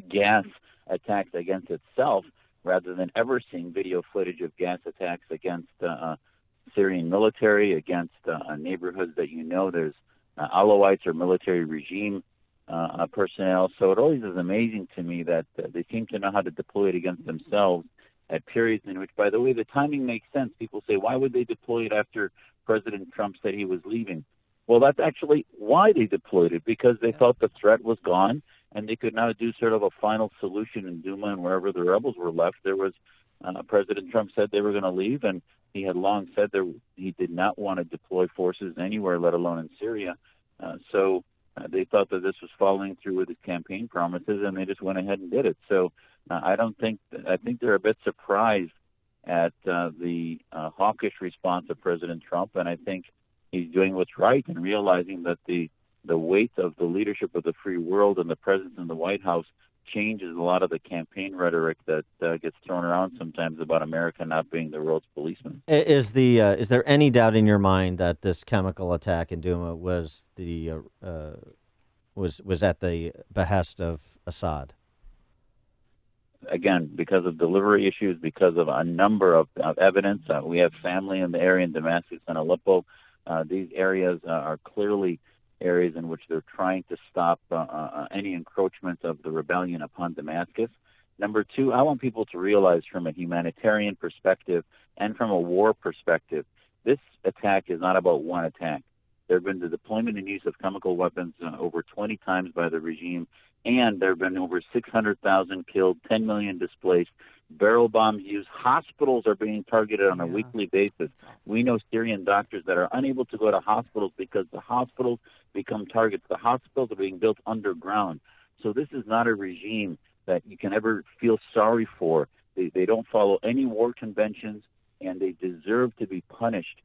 gas attacks against itself, rather than ever seeing video footage of gas attacks against Syrian military, against neighborhoods that there's Alawites or military regime personnel. So it always is amazing to me that they seem to know how to deploy it against themselves at periods in which, by the way, the timing makes sense. People say, why would they deploy it after President Trump said he was leaving? Well, that's actually why they deployed it, because they thought the threat was gone, and they could now do sort of a final solution in Duma and wherever the rebels were left. There was President Trump said they were going to leave, and he had long said he did not want to deploy forces anywhere, let alone in Syria. So they thought that this was following through with his campaign promises, and they just went ahead and did it. So I think they're a bit surprised at the hawkish response of President Trump, and I think he's doing what's right and realizing that the weight of the leadership of the free world and the presence in the White House changes a lot of the campaign rhetoric that gets thrown around sometimes about America not being the world's policeman. Is there any doubt in your mind that this chemical attack in Duma was at the behest of Assad? Again, because of delivery issues, because of a number of evidence. We have family in the area in Damascus and Aleppo. These areas are clearly areas in which they're trying to stop any encroachment of the rebellion upon Damascus. Number two, I want people to realize from a humanitarian perspective and from a war perspective, this attack is not about one attack. There have been the deployment and use of chemical weapons over 20 times by the regime, and there have been over 600,000 killed, 10 million displaced, barrel bombs used. Hospitals are being targeted on a weekly basis. We know Syrian doctors that are unable to go to hospitals because the hospitals become targets. The hospitals are being built underground. So this is not a regime that you can ever feel sorry for. They don't follow any war conventions, and they deserve to be punished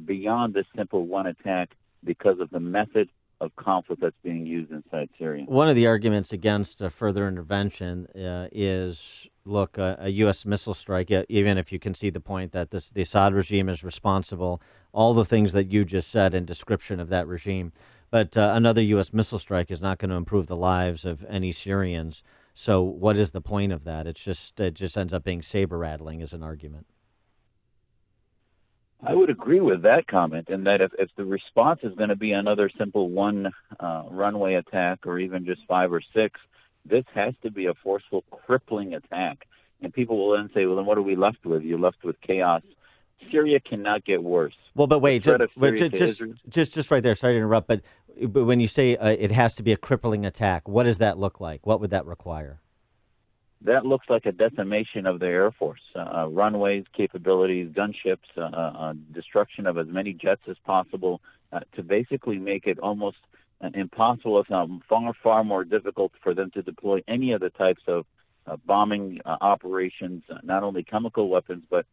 beyond this simple one attack because of the method of conflict that's being used inside Syria. One of the arguments against further intervention is look, a U.S. missile strike, even if you concede the point that the Assad regime is responsible, all the things that you just said in description of that regime, but another U.S. missile strike is not going to improve the lives of any Syrians. So what is the point of that? It just ends up being saber-rattling as an argument. I would agree with that comment, in that if the response is going to be another simple one runway attack or even just 5 or 6, this has to be a forceful, crippling attack. And people will then say, well, then what are we left with? You're left with chaos. Syria cannot get worse. Well, but wait, just right there, sorry to interrupt, but when you say it has to be a crippling attack, what does that look like? What would that require? That looks like a decimation of the Air Force, runways, capabilities, gunships, destruction of as many jets as possible, to basically make it almost impossible, if not far more difficult for them to deploy any of the types of bombing operations, not only chemical weapons, but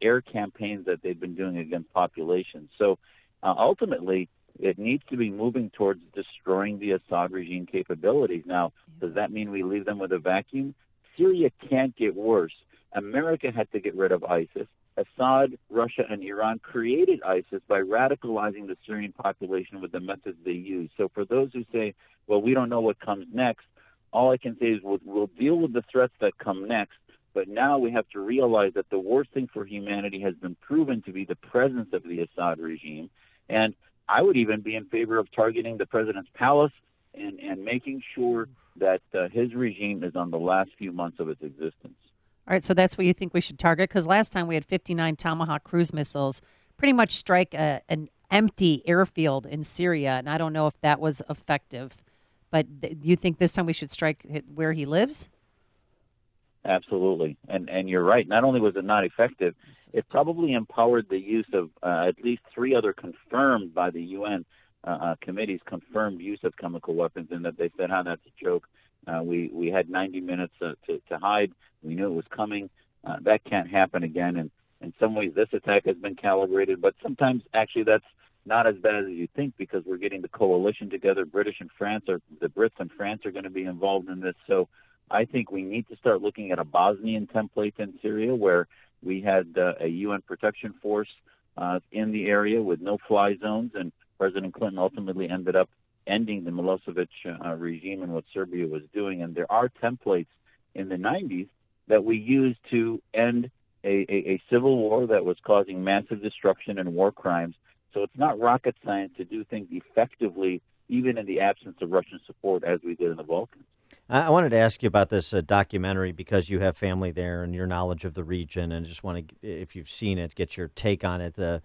air campaigns that they've been doing against populations. So ultimately, it needs to be moving towards destroying the Assad regime capabilities. Now, does that mean we leave them with a vacuum? Syria can't get worse. America had to get rid of ISIS. Assad, Russia, and Iran created ISIS by radicalizing the Syrian population with the methods they use. So for those who say, well, we don't know what comes next, all I can say is we'll deal with the threats that come next. But now we have to realize that the worst thing for humanity has been proven to be the presence of the Assad regime. And I would even be in favor of targeting the president's palace and making sure that his regime is on the last few months of its existence. All right, so that's what you think we should target? Because last time we had 59 Tomahawk cruise missiles pretty much strike an empty airfield in Syria, and I don't know if that was effective. But you think this time we should strike where he lives? Absolutely. And you're right. Not only was it not effective, it probably empowered the use of at least 3 other confirmed by the UN committees confirmed use of chemical weapons, and that they said, that's a joke. We had 90 minutes to hide. We knew it was coming. That can't happen again. And in some ways, this attack has been calibrated, but sometimes actually that's not as bad as you think, because we're getting the coalition together. The Brits and France are going to be involved in this. So I think we need to start looking at a Bosnian template in Syria, where we had a UN protection force in the area with no-fly zones, and President Clinton ultimately ended up ending the Milosevic regime and what Serbia was doing. And there are templates in the 90s that we used to end a civil war that was causing massive destruction and war crimes. So it's not rocket science to do things effectively, even in the absence of Russian support, as we did in the Balkans. I wanted to ask you about this documentary, because you have family there and your knowledge of the region, and just want to, if you've seen it, get your take on it. The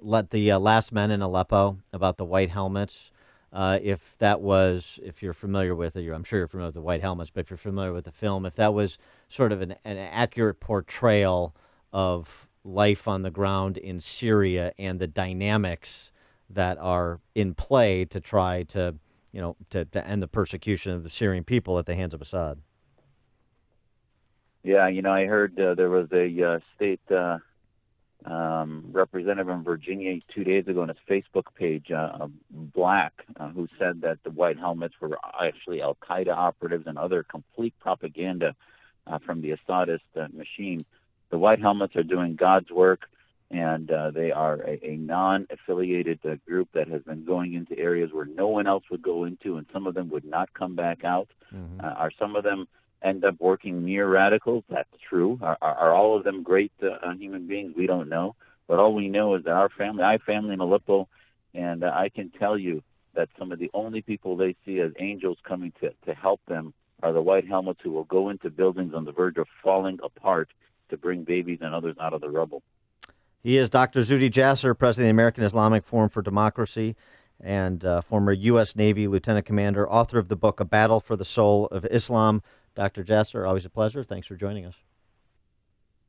Last Men in Aleppo, about the white helmets. If you're familiar with it, I'm sure you're familiar with the white helmets, but if you're familiar with the film, if that was sort of an accurate portrayal of life on the ground in Syria and the dynamics that are in play to try to end the persecution of the Syrian people at the hands of Assad. Yeah, I heard there was a state representative in Virginia 2 days ago on his Facebook page, Black, who said that the white helmets were actually Al-Qaeda operatives and other complete propaganda from the Assadist machine. The white helmets are doing God's work, and they are a non-affiliated group that has been going into areas where no one else would go into, and some of them would not come back out. Mm-hmm. Are some of them end up working near radicals? That's true. Are all of them great human beings? We don't know. But all we know is that I have family in Aleppo, and I can tell you that some of the only people they see as angels coming to help them are the white helmets, who will go into buildings on the verge of falling apart to bring babies and others out of the rubble. He is Dr. Zuhdi Jasser, president of the American Islamic Forum for Democracy, and former U.S. Navy lieutenant commander, author of the book A Battle for the Soul of Islam. Dr. Jasser, always a pleasure. Thanks for joining us.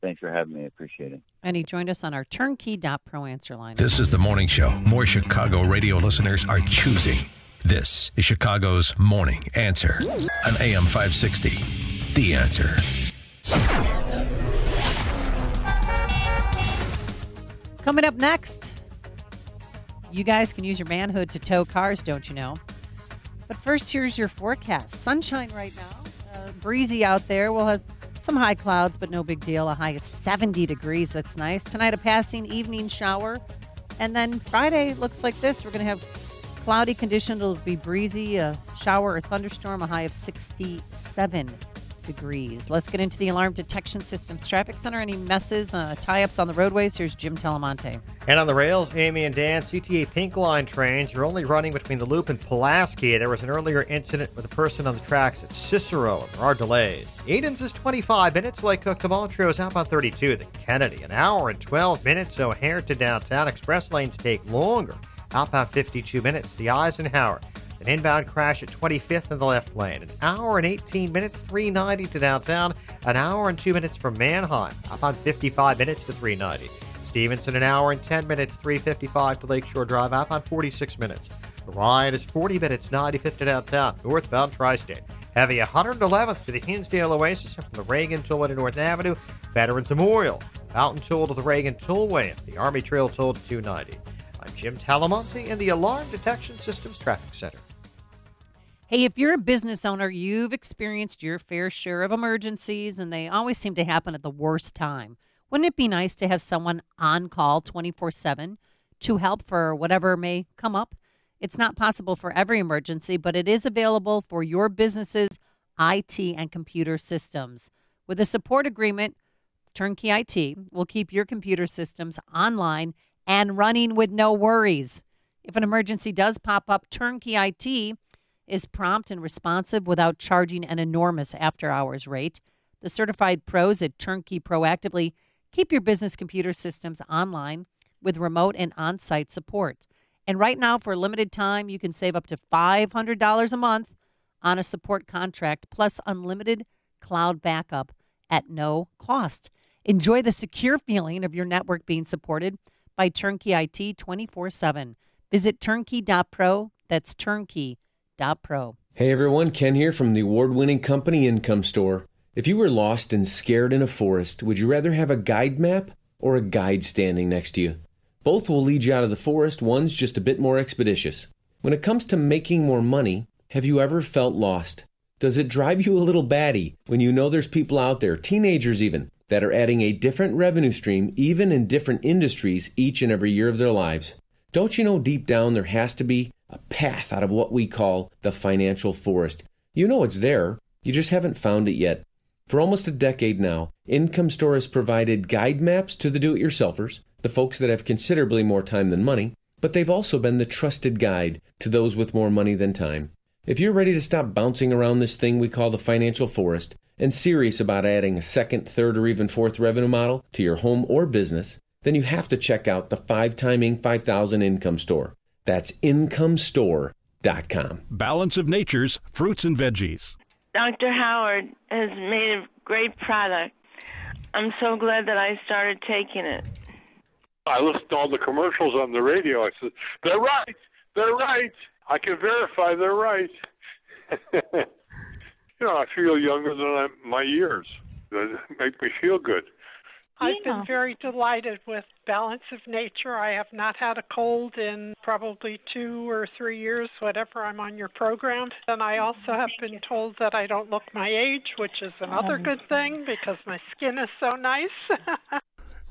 Thanks for having me. I appreciate it. And he joined us on our turnkey.pro answer line. This is the morning show more Chicago radio listeners are choosing. This is Chicago's Morning Answer on AM 560. The Answer. Coming up next, you guys can use your manhood to tow cars, don't you know? But first, here's your forecast. Sunshine right now, breezy out there. We'll have Some high clouds, but no big deal. A high of 70 degrees. That's nice. Tonight, a passing evening shower. And then Friday looks like this. We're going to have cloudy conditions. It'll be breezy, a shower or thunderstorm, a high of 67 degrees. Let's get into the Alarm Detection Systems Traffic Center. Any messes, tie-ups on the roadways? Here's Jim Talamonte. And on the rails, Amy and Dan, CTA Pink Line trains are only running between the Loop and Pulaski. There was an earlier incident with a person on the tracks at Cicero, and there are delays. Edens is 25 minutes. Lake Cook to Montrose outbound 32. The Kennedy, an hour and 12 minutes. O'Hare to downtown. Express lanes take longer. Outbound 52 minutes. The Eisenhower. An inbound crash at 25th in the left lane. An hour and 18 minutes, 390 to downtown. An hour and 2 minutes from Manheim. Outbound 55 minutes to 390. Stevenson, an hour and 10 minutes, 355 to Lakeshore Drive. Outbound 46 minutes. Ryan is 40 minutes, 95th to downtown. Northbound Tri-State. Heavy 111th to the Hinsdale Oasis from the Reagan Tollway to North Avenue. Veterans Memorial. Mountain Toll to the Reagan Tollway. The Army Trail Toll to 290. I'm Jim Talamonte in the Alarm Detection Systems Traffic Center. Hey, if you're a business owner, you've experienced your fair share of emergencies, and they always seem to happen at the worst time. Wouldn't it be nice to have someone on call 24/7 to help for whatever may come up? It's not possible for every emergency, but it is available for your business's IT and computer systems. With a support agreement, Turnkey IT will keep your computer systems online and running with no worries. If an emergency does pop up, Turnkey IT is prompt and responsive without charging an enormous after-hours rate. The certified pros at Turnkey proactively keep your business computer systems online with remote and on-site support. And right now, for a limited time, you can save up to $500 a month on a support contract, plus unlimited cloud backup at no cost. Enjoy the secure feeling of your network being supported by Turnkey IT 24/7. Visit turnkey.pro. That's turnkey.pro. Hey everyone, Ken here from the award-winning company Income Store. If you were lost and scared in a forest, would you rather have a guide map or a guide standing next to you? Both will lead you out of the forest, one's just a bit more expeditious. When it comes to making more money, have you ever felt lost? Does it drive you a little batty when you know there's people out there, teenagers even, that are adding a different revenue stream, even in different industries, each and every year of their lives? Don't you know deep down there has to be a path out of what we call the financial forest? You know it's there, you just haven't found it yet. For almost a decade now, Income Store has provided guide maps to the do-it-yourselfers, the folks that have considerably more time than money, but they've also been the trusted guide to those with more money than time. If you're ready to stop bouncing around this thing we call the financial forest and serious about adding a second, third, or even fourth revenue model to your home or business, then you have to check out the 5-timing 5000 Income Store. That's incomestore.com. Balance of Nature's fruits and veggies. Dr. Howard has made a great product. I'm so glad that I started taking it. I listened to all the commercials on the radio. I said, they're right. They're right. I can verify they're right. I feel younger than my years. That makes me feel good. I've been very delighted with Balance of Nature. I have not had a cold in probably 2 or 3 years, whatever I'm on your program. And I also have been told that I don't look my age, which is another good thing because my skin is so nice.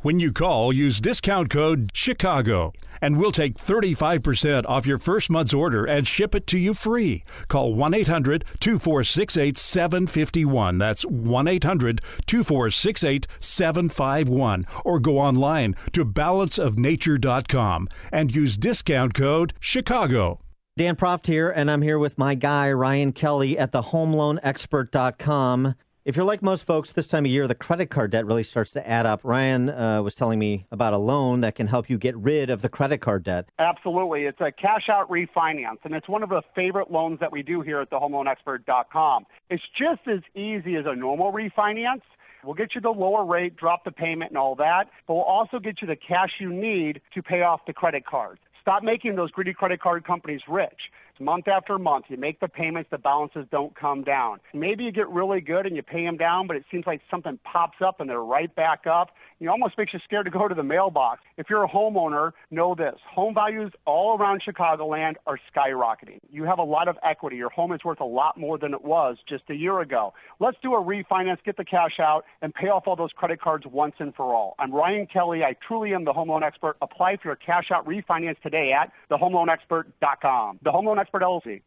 When you call, use discount code CHICAGO, and we'll take 35% off your first month's order and ship it to you free. Call 1-800-246-8751. That's 1-800-246-8751. Or go online to balanceofnature.com and use discount code CHICAGO. Dan Proft here, and I'm here with my guy, Ryan Kelly, at thehomeloanexpert.com. If you're like most folks, this time of year, the credit card debt really starts to add up. Ryan was telling me about a loan that can help you get rid of the credit card debt. Absolutely. It's a cash-out refinance, and it's one of the favorite loans that we do here at thehomeloanexpert.com. It's just as easy as a normal refinance. We'll get you the lower rate, drop the payment and all that, but we'll also get you the cash you need to pay off the credit card. Stop making those greedy credit card companies rich. month after month. You make the payments, the balances don't come down. Maybe you get really good and you pay them down, but it seems like something pops up and they're right back up. It almost makes you scared to go to the mailbox. If you're a homeowner, know this. Home values all around Chicagoland are skyrocketing. You have a lot of equity. Your home is worth a lot more than it was just a year ago. Let's do a refinance, get the cash out, and pay off all those credit cards once and for all. I'm Ryan Kelly. I truly am the home loan expert. Apply for your cash out refinance today at thehomeloanexpert.com. The Home Loan Expert LLC.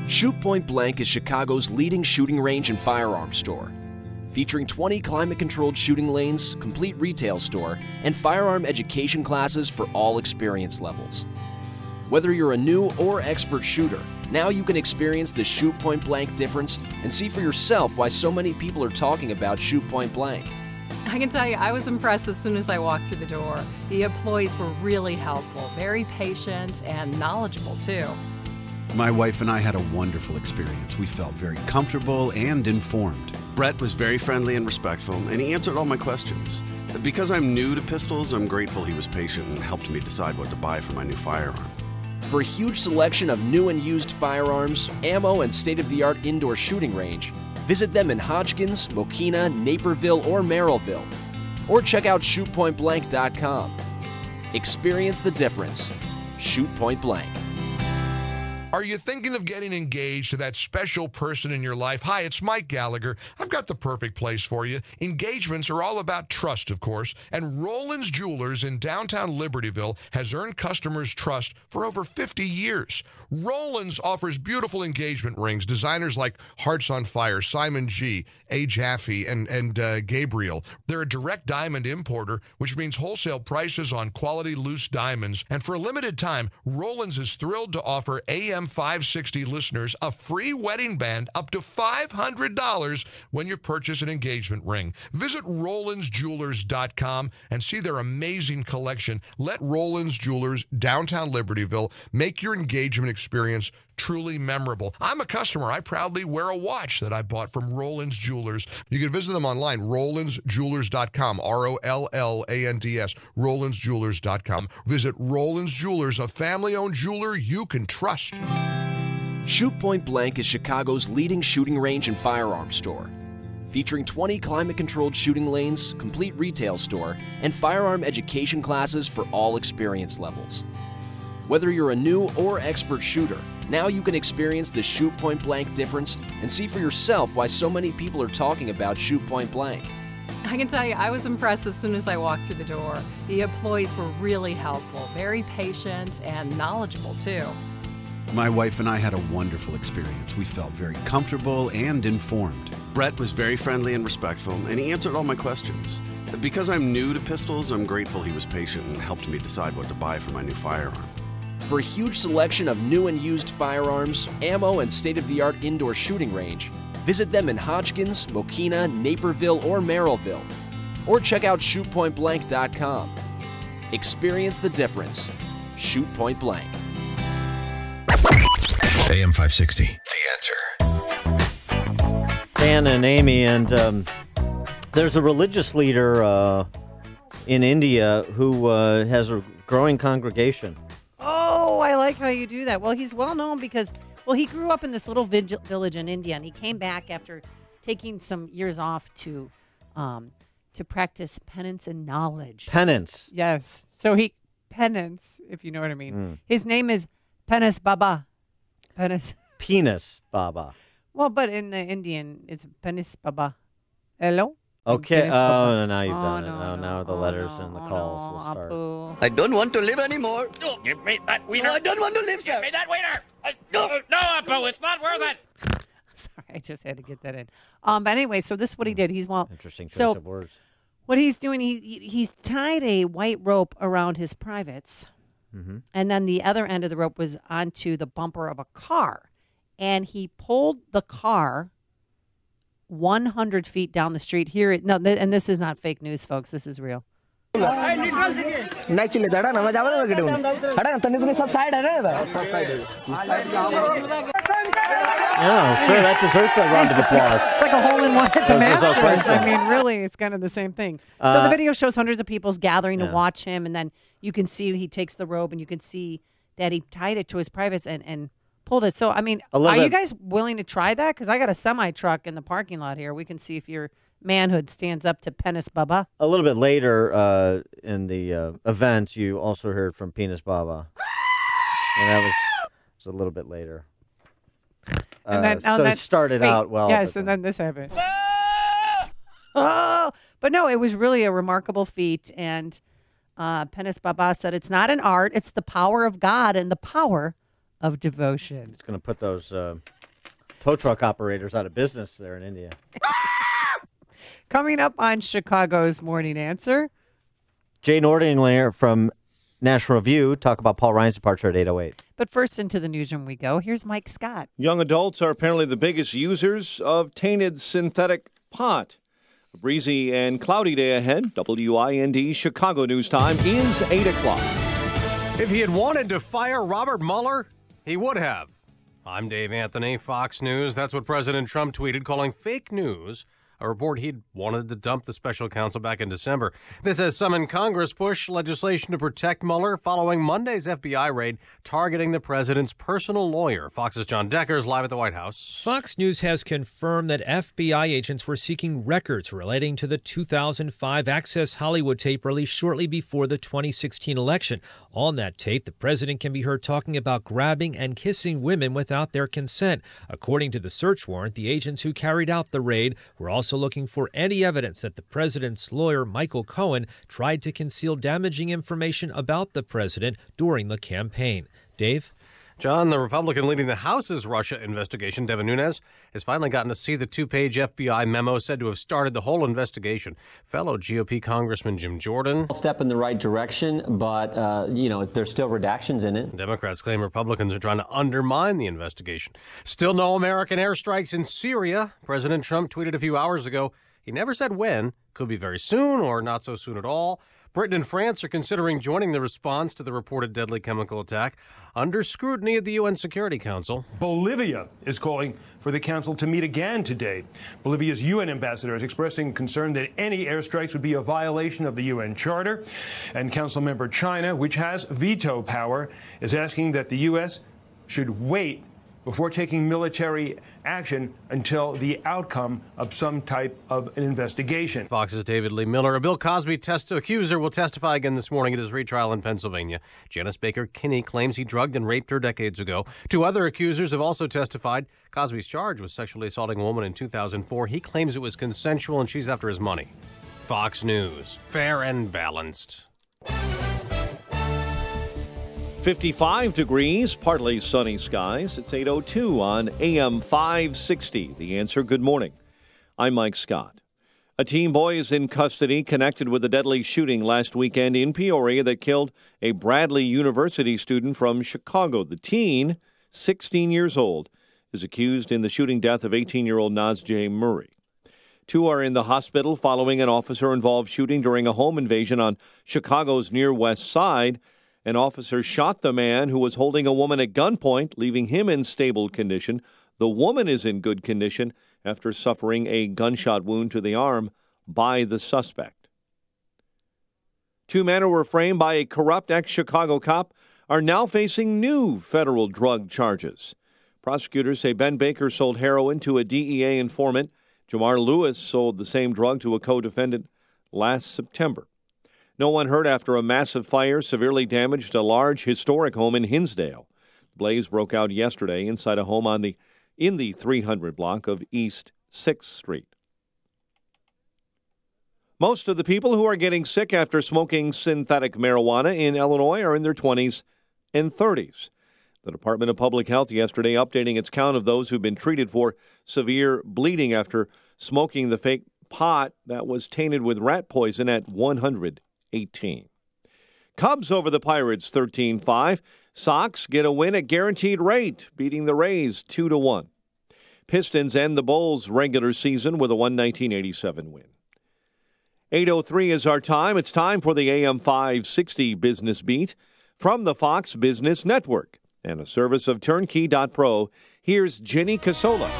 Shoot Point Blank is Chicago's leading shooting range and firearms store. Featuring 20 climate-controlled shooting lanes, complete retail store, and firearm education classes for all experience levels. Whether you're a new or expert shooter, now you can experience the Shoot Point Blank difference and see for yourself why so many people are talking about Shoot Point Blank. I can tell you, I was impressed as soon as I walked through the door. The employees were really helpful, very patient, and knowledgeable, too. My wife and I had a wonderful experience. We felt very comfortable and informed. Brett was very friendly and respectful, and he answered all my questions. Because I'm new to pistols, I'm grateful he was patient and helped me decide what to buy for my new firearm. For a huge selection of new and used firearms, ammo, and state-of-the-art indoor shooting range, visit them in Hodgkins, Mokina, Naperville, or Merrillville. Or check out shootpointblank.com. Experience the difference. Shoot Point Blank. Are you thinking of getting engaged to that special person in your life? Hi, it's Mike Gallagher. I've got the perfect place for you. Engagements are all about trust, of course, and Roland's Jewelers in downtown Libertyville has earned customers' trust for over 50 years. Roland's offers beautiful engagement rings, designers like Hearts on Fire, Simon G., A. Jaffe, and Gabriel. They're a direct diamond importer, which means wholesale prices on quality loose diamonds. And for a limited time, Roland's is thrilled to offer AM 560 listeners a free wedding band up to $500 when you purchase an engagement ring. Visit RolandsJewelers.com and see their amazing collection. Let Roland's Jewelers, downtown Libertyville, make your engagement experience truly memorable. I'm a customer. I proudly wear a watch that I bought from Roland's Jewelers. You can visit them online, RolandsJewelers.com, ROLLANDS, RolandsJewelers.com. Visit Roland's Jewelers, a family-owned jeweler you can trust. Shoot Point Blank is Chicago's leading shooting range and firearms store. Featuring 20 climate-controlled shooting lanes, complete retail store, and firearm education classes for all experience levels. Whether you're a new or expert shooter, now you can experience the Shoot Point Blank difference and see for yourself why so many people are talking about Shoot Point Blank. I can tell you, I was impressed as soon as I walked through the door. The employees were really helpful, very patient, and knowledgeable, too. My wife and I had a wonderful experience. We felt very comfortable and informed. Brett was very friendly and respectful, and he answered all my questions. Because I'm new to pistols, I'm grateful he was patient and helped me decide what to buy for my new firearm. For a huge selection of new and used firearms, ammo, and state-of-the-art indoor shooting range, visit them in Hodgkins, Mokina, Naperville, or Merrillville. Or check out shootpointblank.com. Experience the difference. Shoot Point Blank. AM 560, The Answer. Dan and Amy, and there's a religious leader in India who has a growing congregation. Oh, I like how you do that. Well, he's well known because, he grew up in this little village in India, and he came back after taking some years off to practice penance and knowledge. Penance? Yes. So penance, if you know what I mean. His name is Penis Baba. Penis Baba. Well, but in the Indian, it's Penis Baba. Hello? Okay. Oh, now you've done it. Now the letters and the calls will start. Appu. I don't want to live anymore. Oh, give me that wiener. No, I don't want to live, sir. Give me that wiener. No, Appu, it's not worth it. Sorry, I just had to get that in. But anyway, so this is what he did. Interesting choice of words. What he's doing, he's tied a white rope around his privates, and then the other end of the rope was onto the bumper of a car, and he pulled the car 100 feet down the street here. And this is not fake news, folks. This is real. Yeah, sure, that deserves a round of applause. It's like a hole-in-one at the Masters. I mean, really, it's kind of the same thing. So the video shows hundreds of people gathering to watch him, and then you can see he takes the robe, and you can see that he tied it to his privates and pulled it. So, I mean, A little are you bit- guys willing to try that? Because I got a semi-truck in the parking lot here. We can see if your manhood stands up to Penis Bubba. A little bit later in the event, you also heard from Penis Baba. And that was a little bit later. And then, so it started out well. Yes, but and then this happened. Oh, but no, it was really a remarkable feat. And Penis Baba said, it's not an art, it's the power of God and the power of devotion. It's going to put those tow truck operators out of business there in India. Coming up on Chicago's Morning Answer. Jay Nordingler from National Review talk about Paul Ryan's departure at 8:08. But first into the newsroom we go. Here's Mike Scott. Young adults are apparently the biggest users of tainted synthetic pot. A breezy and cloudy day ahead. WIND Chicago News Time is 8 o'clock. If he had wanted to fire Robert Mueller, he would have. I'm Dave Anthony, Fox News. That's what President Trump tweeted, calling fake news a report he'd wanted to dump the special counsel back in December. This has summoned Congress push legislation to protect Mueller following Monday's FBI raid targeting the president's personal lawyer. Fox's John Decker is live at the White House. Fox News has confirmed that FBI agents were seeking records relating to the 2005 Access Hollywood tape released shortly before the 2016 election. On that tape, the president can be heard talking about grabbing and kissing women without their consent. According to the search warrant, the agents who carried out the raid were also looking for any evidence that the president's lawyer, Michael Cohen, tried to conceal damaging information about the president during the campaign. Dave? John, the Republican leading the House's Russia investigation, Devin Nunes, has finally gotten to see the two-page FBI memo said to have started the whole investigation. Fellow GOP Congressman Jim Jordan. Step in the right direction, but, there's still redactions in it. Democrats claim Republicans are trying to undermine the investigation. Still no American airstrikes in Syria. President Trump tweeted a few hours ago. He never said when. Could be very soon or not so soon at all. Britain and France are considering joining the response to the reported deadly chemical attack under scrutiny at the UN Security Council. Bolivia is calling for the council to meet again today. Bolivia's UN ambassador is expressing concern that any airstrikes would be a violation of the UN Charter. And Council member China, which has veto power, is asking that the U.S. should wait before taking military action until the outcome of some type of an investigation. Fox's David Lee Miller. A Bill Cosby accuser will testify again this morning at his retrial in Pennsylvania. Janice Baker Kinney claims he drugged and raped her decades ago. Two other accusers have also testified. Cosby's charge was sexually assaulting a woman in 2004. He claims it was consensual and she's after his money. Fox News. Fair and balanced. 55 degrees, partly sunny skies. It's 8:02 on AM 560. The Answer. Good morning. I'm Mike Scott. A teen boy is in custody connected with a deadly shooting last weekend in Peoria that killed a Bradley University student from Chicago. The teen, 16 years old, is accused in the shooting death of 18-year-old Nazjay Murray. Two are in the hospital following an officer-involved shooting during a home invasion on Chicago's near West Side. An officer shot the man who was holding a woman at gunpoint, leaving him in stable condition. The woman is in good condition after suffering a gunshot wound to the arm by the suspect. Two men who were framed by a corrupt ex-Chicago cop are now facing new federal drug charges. Prosecutors say Ben Baker sold heroin to a DEA informant. Jamar Lewis sold the same drug to a co-defendant last September. No one hurt after a massive fire severely damaged a large historic home in Hinsdale. The blaze broke out yesterday inside a home in the 300 block of East 6th Street. Most of the people who are getting sick after smoking synthetic marijuana in Illinois are in their 20s and 30s. The Department of Public Health yesterday updating its count of those who've been treated for severe bleeding after smoking the fake pot that was tainted with rat poison at 118. Cubs over the Pirates 13-5. Sox get a win at guaranteed rate, beating the Rays 2-1. Pistons end the Bulls' regular season with a 119-87 win. 8:03 is our time. It's time for the AM 560 Business Beat from the Fox Business Network and a service of Turnkey.pro. Here's Jenny Casola.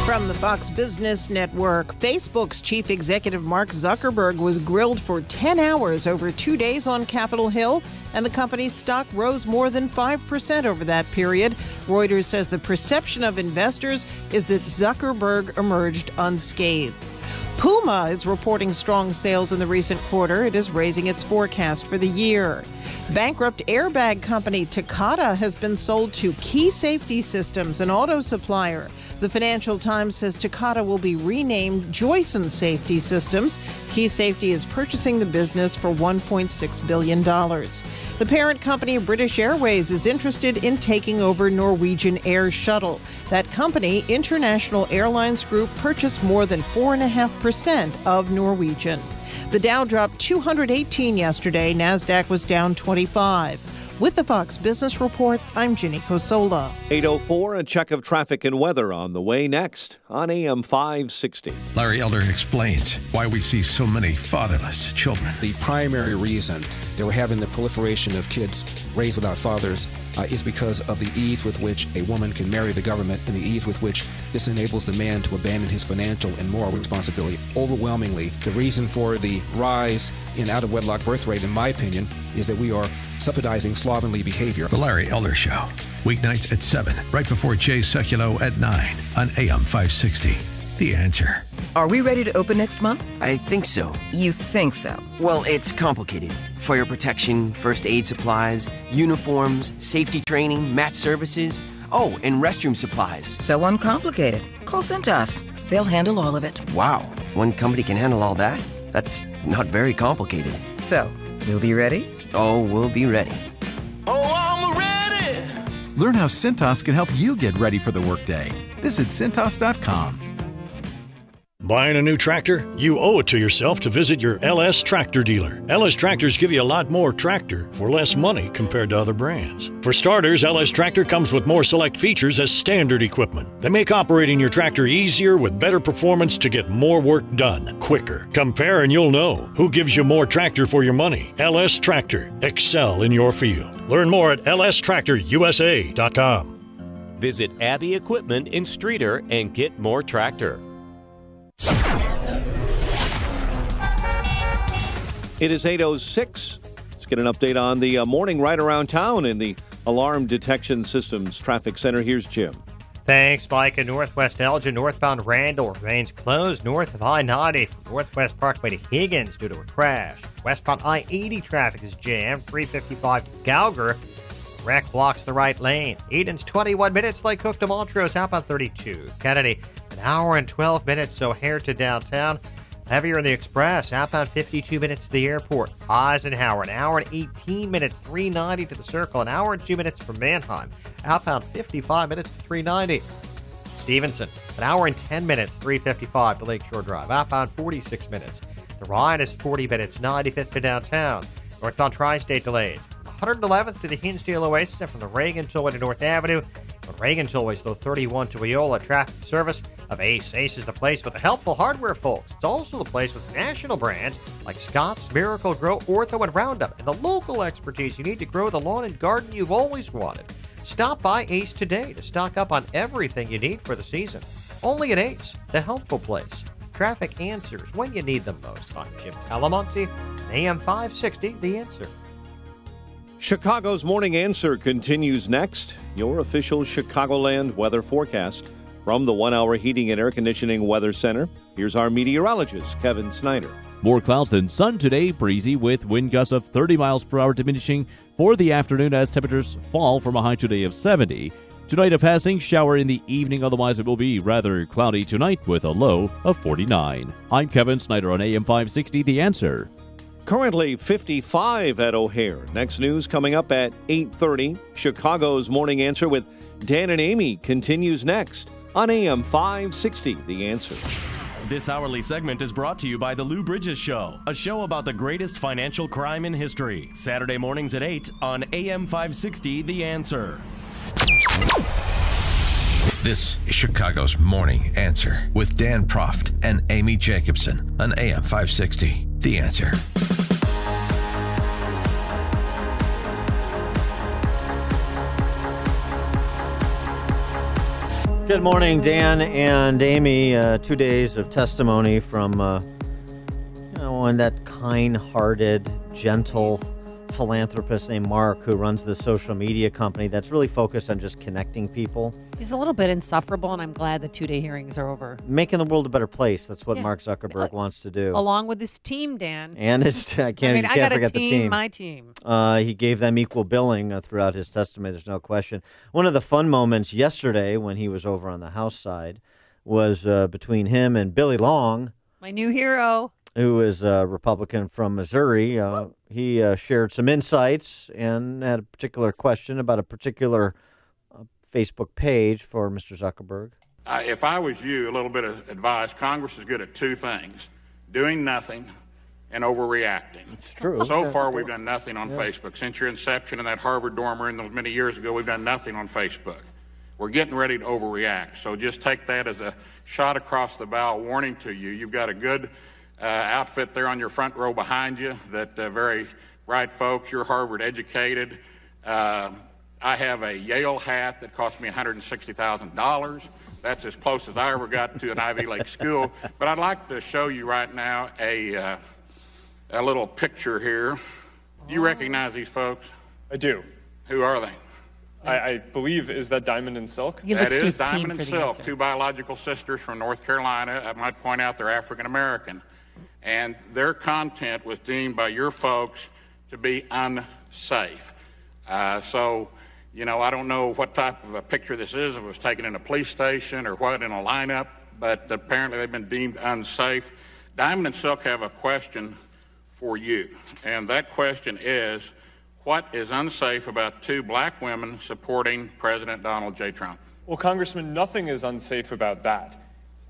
From the Fox Business Network, Facebook's chief executive Mark Zuckerberg was grilled for 10 hours over 2 days on Capitol Hill, and the company's stock rose more than 5% over that period. Reuters says the perception of investors is that Zuckerberg emerged unscathed. Puma is reporting strong sales in the recent quarter. It is raising its forecast for the year. Bankrupt airbag company Takata has been sold to Key Safety Systems, an auto supplier. The Financial Times says Takata will be renamed Joyson Safety Systems. Key Safety is purchasing the business for $1.6 billion. The parent company, British Airways, is interested in taking over Norwegian Air Shuttle. That company, International Airlines Group, purchased more than 4.5% of Norwegian. The Dow dropped 218 yesterday. NASDAQ was down 25. With the Fox Business Report, I'm Ginny Cosola. 8:04, a check of traffic and weather on the way next on AM 560. Larry Elder explains why we see so many fatherless children. The primary reason that we're having the proliferation of kids raised without fathers is because of the ease with which a woman can marry the government and the ease with which this enables the man to abandon his financial and moral responsibility. Overwhelmingly, the reason for the rise in out-of-wedlock birth rate, in my opinion, is that we are subsidizing slovenly behavior. The Larry Elder Show, weeknights at 7, right before Jay Sekulow at 9 on AM 560. The Answer. Are we ready to open next month? I think so. You think so? Well, it's complicated. Fire protection, first aid supplies, uniforms, safety training, mat services. Oh, and restroom supplies. So uncomplicated. Call Cintas. They'll handle all of it. Wow, one company can handle all that? That's not very complicated. So, you'll be ready? Oh, we'll be ready. Oh, I'm ready! Learn how Cintas can help you get ready for the workday. Visit Cintas.com. Buying a new tractor? You owe it to yourself to visit your LS Tractor dealer. LS Tractors give you a lot more tractor for less money compared to other brands. For starters, LS Tractor comes with more select features as standard equipment. They make operating your tractor easier with better performance to get more work done quicker. Compare and you'll know who gives you more tractor for your money. LS Tractor. Excel in your field. Learn more at lstractorusa.com. Visit Abbey Equipment in Streator and get more tractor. It is 8:06. Let's get an update on the morning right around town in the Alarm Detection Systems Traffic Center. Here's Jim. Thanks, Mike. In Northwest Elgin, northbound Randall remains closed north of I-90 from Northwest Parkway to Higgins due to a crash. Westbound I-80 traffic is jammed, 355 to Gauger. Wreck blocks the right lane. Eden's 21 minutes, Lake Cook to Montrose, outbound 32. Kennedy, an hour and 12 minutes, O'Hare to downtown. Heavier in the express, outbound 52 minutes to the airport. Eisenhower, an hour and 18 minutes, 390 to the Circle. An hour and 2 minutes from Mannheim. Outbound 55 minutes to 390. Stevenson, an hour and 10 minutes, 355 to Lakeshore Drive. Outbound 46 minutes. The Ryan is 40 minutes, 95th to downtown. Northbound Tri-State delays. 111th to the Hinsdale Oasis and from the Reagan Tollway to North Avenue. From Reagan Tollway to 31 to Wiola. Traffic service of Ace. Ace is the place with the helpful hardware, folks. It's also the place with national brands like Scott's, Miracle Grow, Ortho, and Roundup, and the local expertise you need to grow the lawn and garden you've always wanted. Stop by Ace today to stock up on everything you need for the season. Only at Ace, the helpful place. Traffic answers when you need them most. I'm Jim Talamonte, AM 560, The Answer. Chicago's Morning Answer continues next. Your official Chicagoland weather forecast from the 1 Hour Heating and Air Conditioning Weather Center. Here's our meteorologist, Kevin Snyder. More clouds than sun today, breezy with wind gusts of 30 miles per hour diminishing for the afternoon as temperatures fall from a high today of 70. Tonight, a passing shower in the evening, otherwise it will be rather cloudy tonight with a low of 49. I'm Kevin Snyder on AM 560, The Answer. Currently 55 at O'Hare. Next news coming up at 8:30. Chicago's Morning Answer with Dan and Amy continues next on AM 560, The Answer. This hourly segment is brought to you by The Lou Bridges Show, a show about the greatest financial crime in history. Saturday mornings at 8 on AM 560, The Answer. This is Chicago's Morning Answer with Dan Proft and Amy Jacobson on AM 560, The Answer. Good morning, Dan and Amy. 2 days of testimony from one that kind-hearted, gentle philanthropist named Mark, who runs this social media company that's really focused on just connecting people. He's a little bit insufferable, and I'm glad the 2-day hearings are over. Making the world a better place. That's what Mark Zuckerberg wants to do. Along with his team, Dan. And his, I can't got forget a the team. My team. He gave them equal billing throughout his testimony. There's no question. One of the fun moments yesterday when he was over on the House side was between him and Billy Long. My new hero. Who is a Republican from Missouri. He shared some insights and had a particular question about a particular Facebook page for Mr. Zuckerberg. If I was you, a little bit of advice, Congress is good at two things, doing nothing and overreacting. It's true. So far, we've done nothing on Facebook. Since your inception in that Harvard dorm room many years ago, we've done nothing on Facebook. We're getting ready to overreact. So just take that as a shot across the bow warning to you. You've got a good outfit there on your front row behind you that very bright folks. You're Harvard educated. I have a Yale hat that cost me $160,000. That's as close as I ever got to an Ivy League school. But I'd like to show you right now a little picture here. You recognize these folks? I do. Who are they? I believe, is that Diamond and Silk? That is Diamond and Silk, two biological sisters from North Carolina. I might point out they're African American. And their content was deemed by your folks to be unsafe. So, I don't know what type of a picture this is, if it was taken in a police station or what, in a lineup, but apparently they've been deemed unsafe. Diamond and Silk have a question for you, and that question is, what is unsafe about two black women supporting President Donald J. Trump? Well, Congressman, nothing is unsafe about that.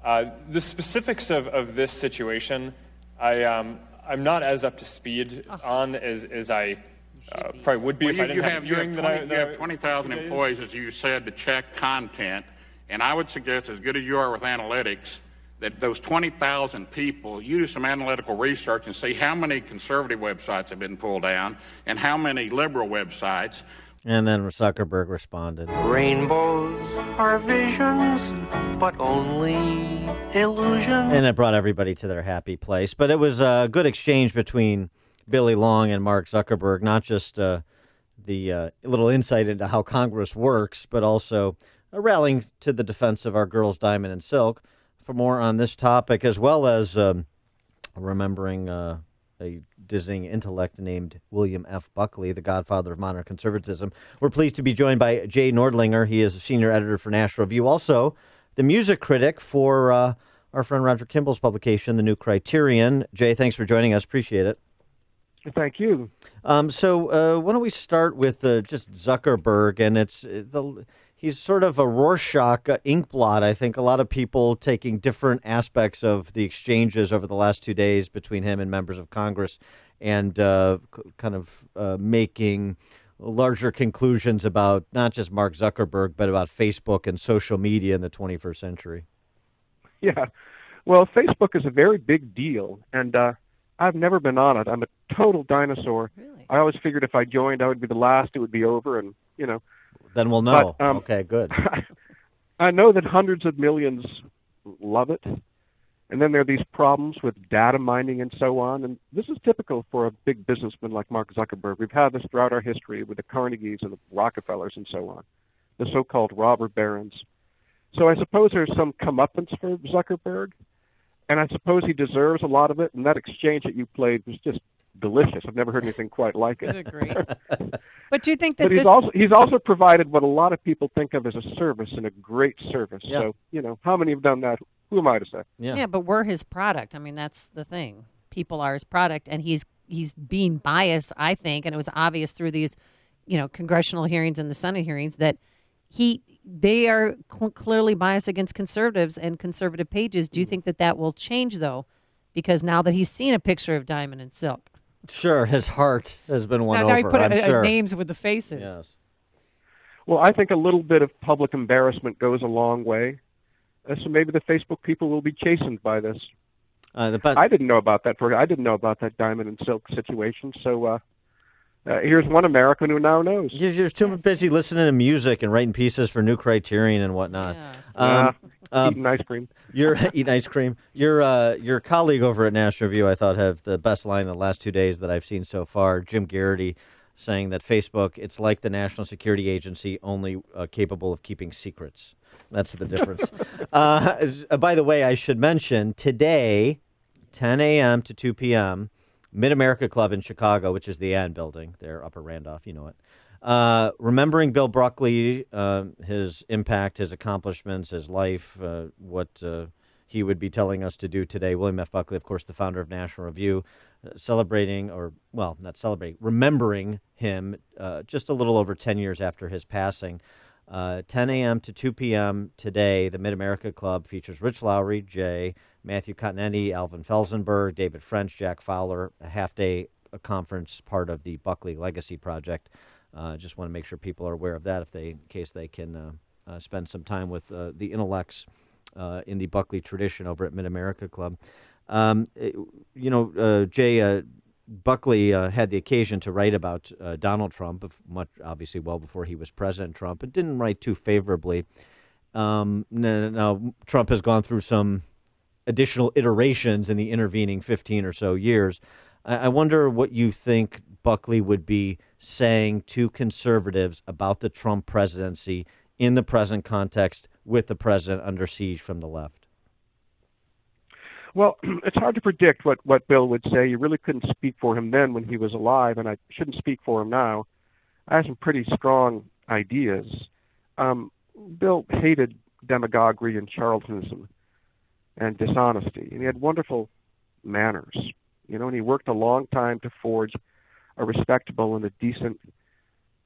The specifics of this situation, I'm not as up to speed on as I probably would be if I didn't have hearing that you have 20,000 employees, as you said, to check content, and I would suggest, as good as you are with analytics, that those 20,000 people, you do some analytical research and see how many conservative websites have been pulled down and how many liberal websites. And then Zuckerberg responded. Rainbows are visions, but only illusions. And it brought everybody to their happy place. But it was a good exchange between Billy Long and Mark Zuckerberg, not just the little insight into how Congress works, but also rallying to the defense of our girls, Diamond and Silk. For more on this topic, as well as remembering a dizzying intellect named William F. Buckley, the godfather of modern conservatism, we're pleased to be joined by Jay Nordlinger. He is a senior editor for National Review, also the music critic for our friend Roger Kimball's publication, The New Criterion. Jay, thanks for joining us. Appreciate it. Thank you. So why don't we start with just Zuckerberg, and he's sort of a Rorschach inkblot. I think a lot of people taking different aspects of the exchanges over the last 2 days between him and members of Congress and kind of making larger conclusions about not just Mark Zuckerberg, but about Facebook and social media in the 21st century. Yeah. Well, Facebook is a very big deal, and I've never been on it. I'm a total dinosaur. Really? I always figured if I joined, I would be the last. It would be over, and, Then we'll know. But, okay, good. I know that hundreds of millions love it. And then there are these problems with data mining and so on. And this is typical for a big businessman like Mark Zuckerberg. We've had this throughout our history with the Carnegies and the Rockefellers and so on, the so-called robber barons. So I suppose there's some comeuppance for Zuckerberg. And I suppose he deserves a lot of it. And that exchange that you played was just delicious. I've never heard anything quite like it. Great. But do you think that he's also provided what a lot of people think of as a service, and a great service. Yeah. So, how many have done that? Who am I to say? Yeah, but we're his product. I mean, that's the thing. People are his product, and he's being biased, I think, and it was obvious through these, congressional hearings and the Senate hearings that they are clearly biased against conservatives and conservative pages. Do you think that will change, though? Because now that he's seen a picture of Diamond and Silk. Sure, his heart has been won over. Now he put names with the faces. Yes. Well, I think a little bit of public embarrassment goes a long way. So maybe the Facebook people will be chastened by this. I didn't know about that. I didn't know about that Diamond and Silk situation. So Here's one American who now knows. You're too busy listening to music and writing pieces for New Criterion and whatnot. Eating ice cream. Eating ice cream. Your colleague over at National Review, I thought, have the best line in the last 2 days that I've seen so far. Jim Garrity saying that Facebook, it's like the National Security Agency, only capable of keeping secrets. That's the difference. By the way, I should mention today, 10 a.m. to 2 p.m., Mid-America Club in Chicago, which is the Ann Building, there, Upper Randolph, you know it. Remembering Bill Buckley, his impact, his accomplishments, his life, what he would be telling us to do today. William F. Buckley, of course, the founder of National Review, remembering him just a little over 10 years after his passing. 10 a.m. to 2 p.m. today, the Mid-America Club features Rich Lowry, Jay, Matthew Cotnetti, Alvin Felsenberg, David French, Jack Fowler, a half-day conference part of the Buckley Legacy Project. Just want to make sure people are aware of that in case they can spend some time with the intellects in the Buckley tradition over at Mid-America Club. Jay, Buckley had the occasion to write about Donald Trump, obviously well before he was President Trump, but didn't write too favorably. Now, Trump has gone through some additional iterations in the intervening 15 or so years. I wonder what you think Buckley would be saying to conservatives about the Trump presidency in the present context with the president under siege from the left. Well, it's hard to predict what Bill would say. You really couldn't speak for him then when he was alive, and I shouldn't speak for him now. I have some pretty strong ideas. Bill hated demagoguery and charlatanism and dishonesty, and he had wonderful manners. And he worked a long time to forge a respectable and a decent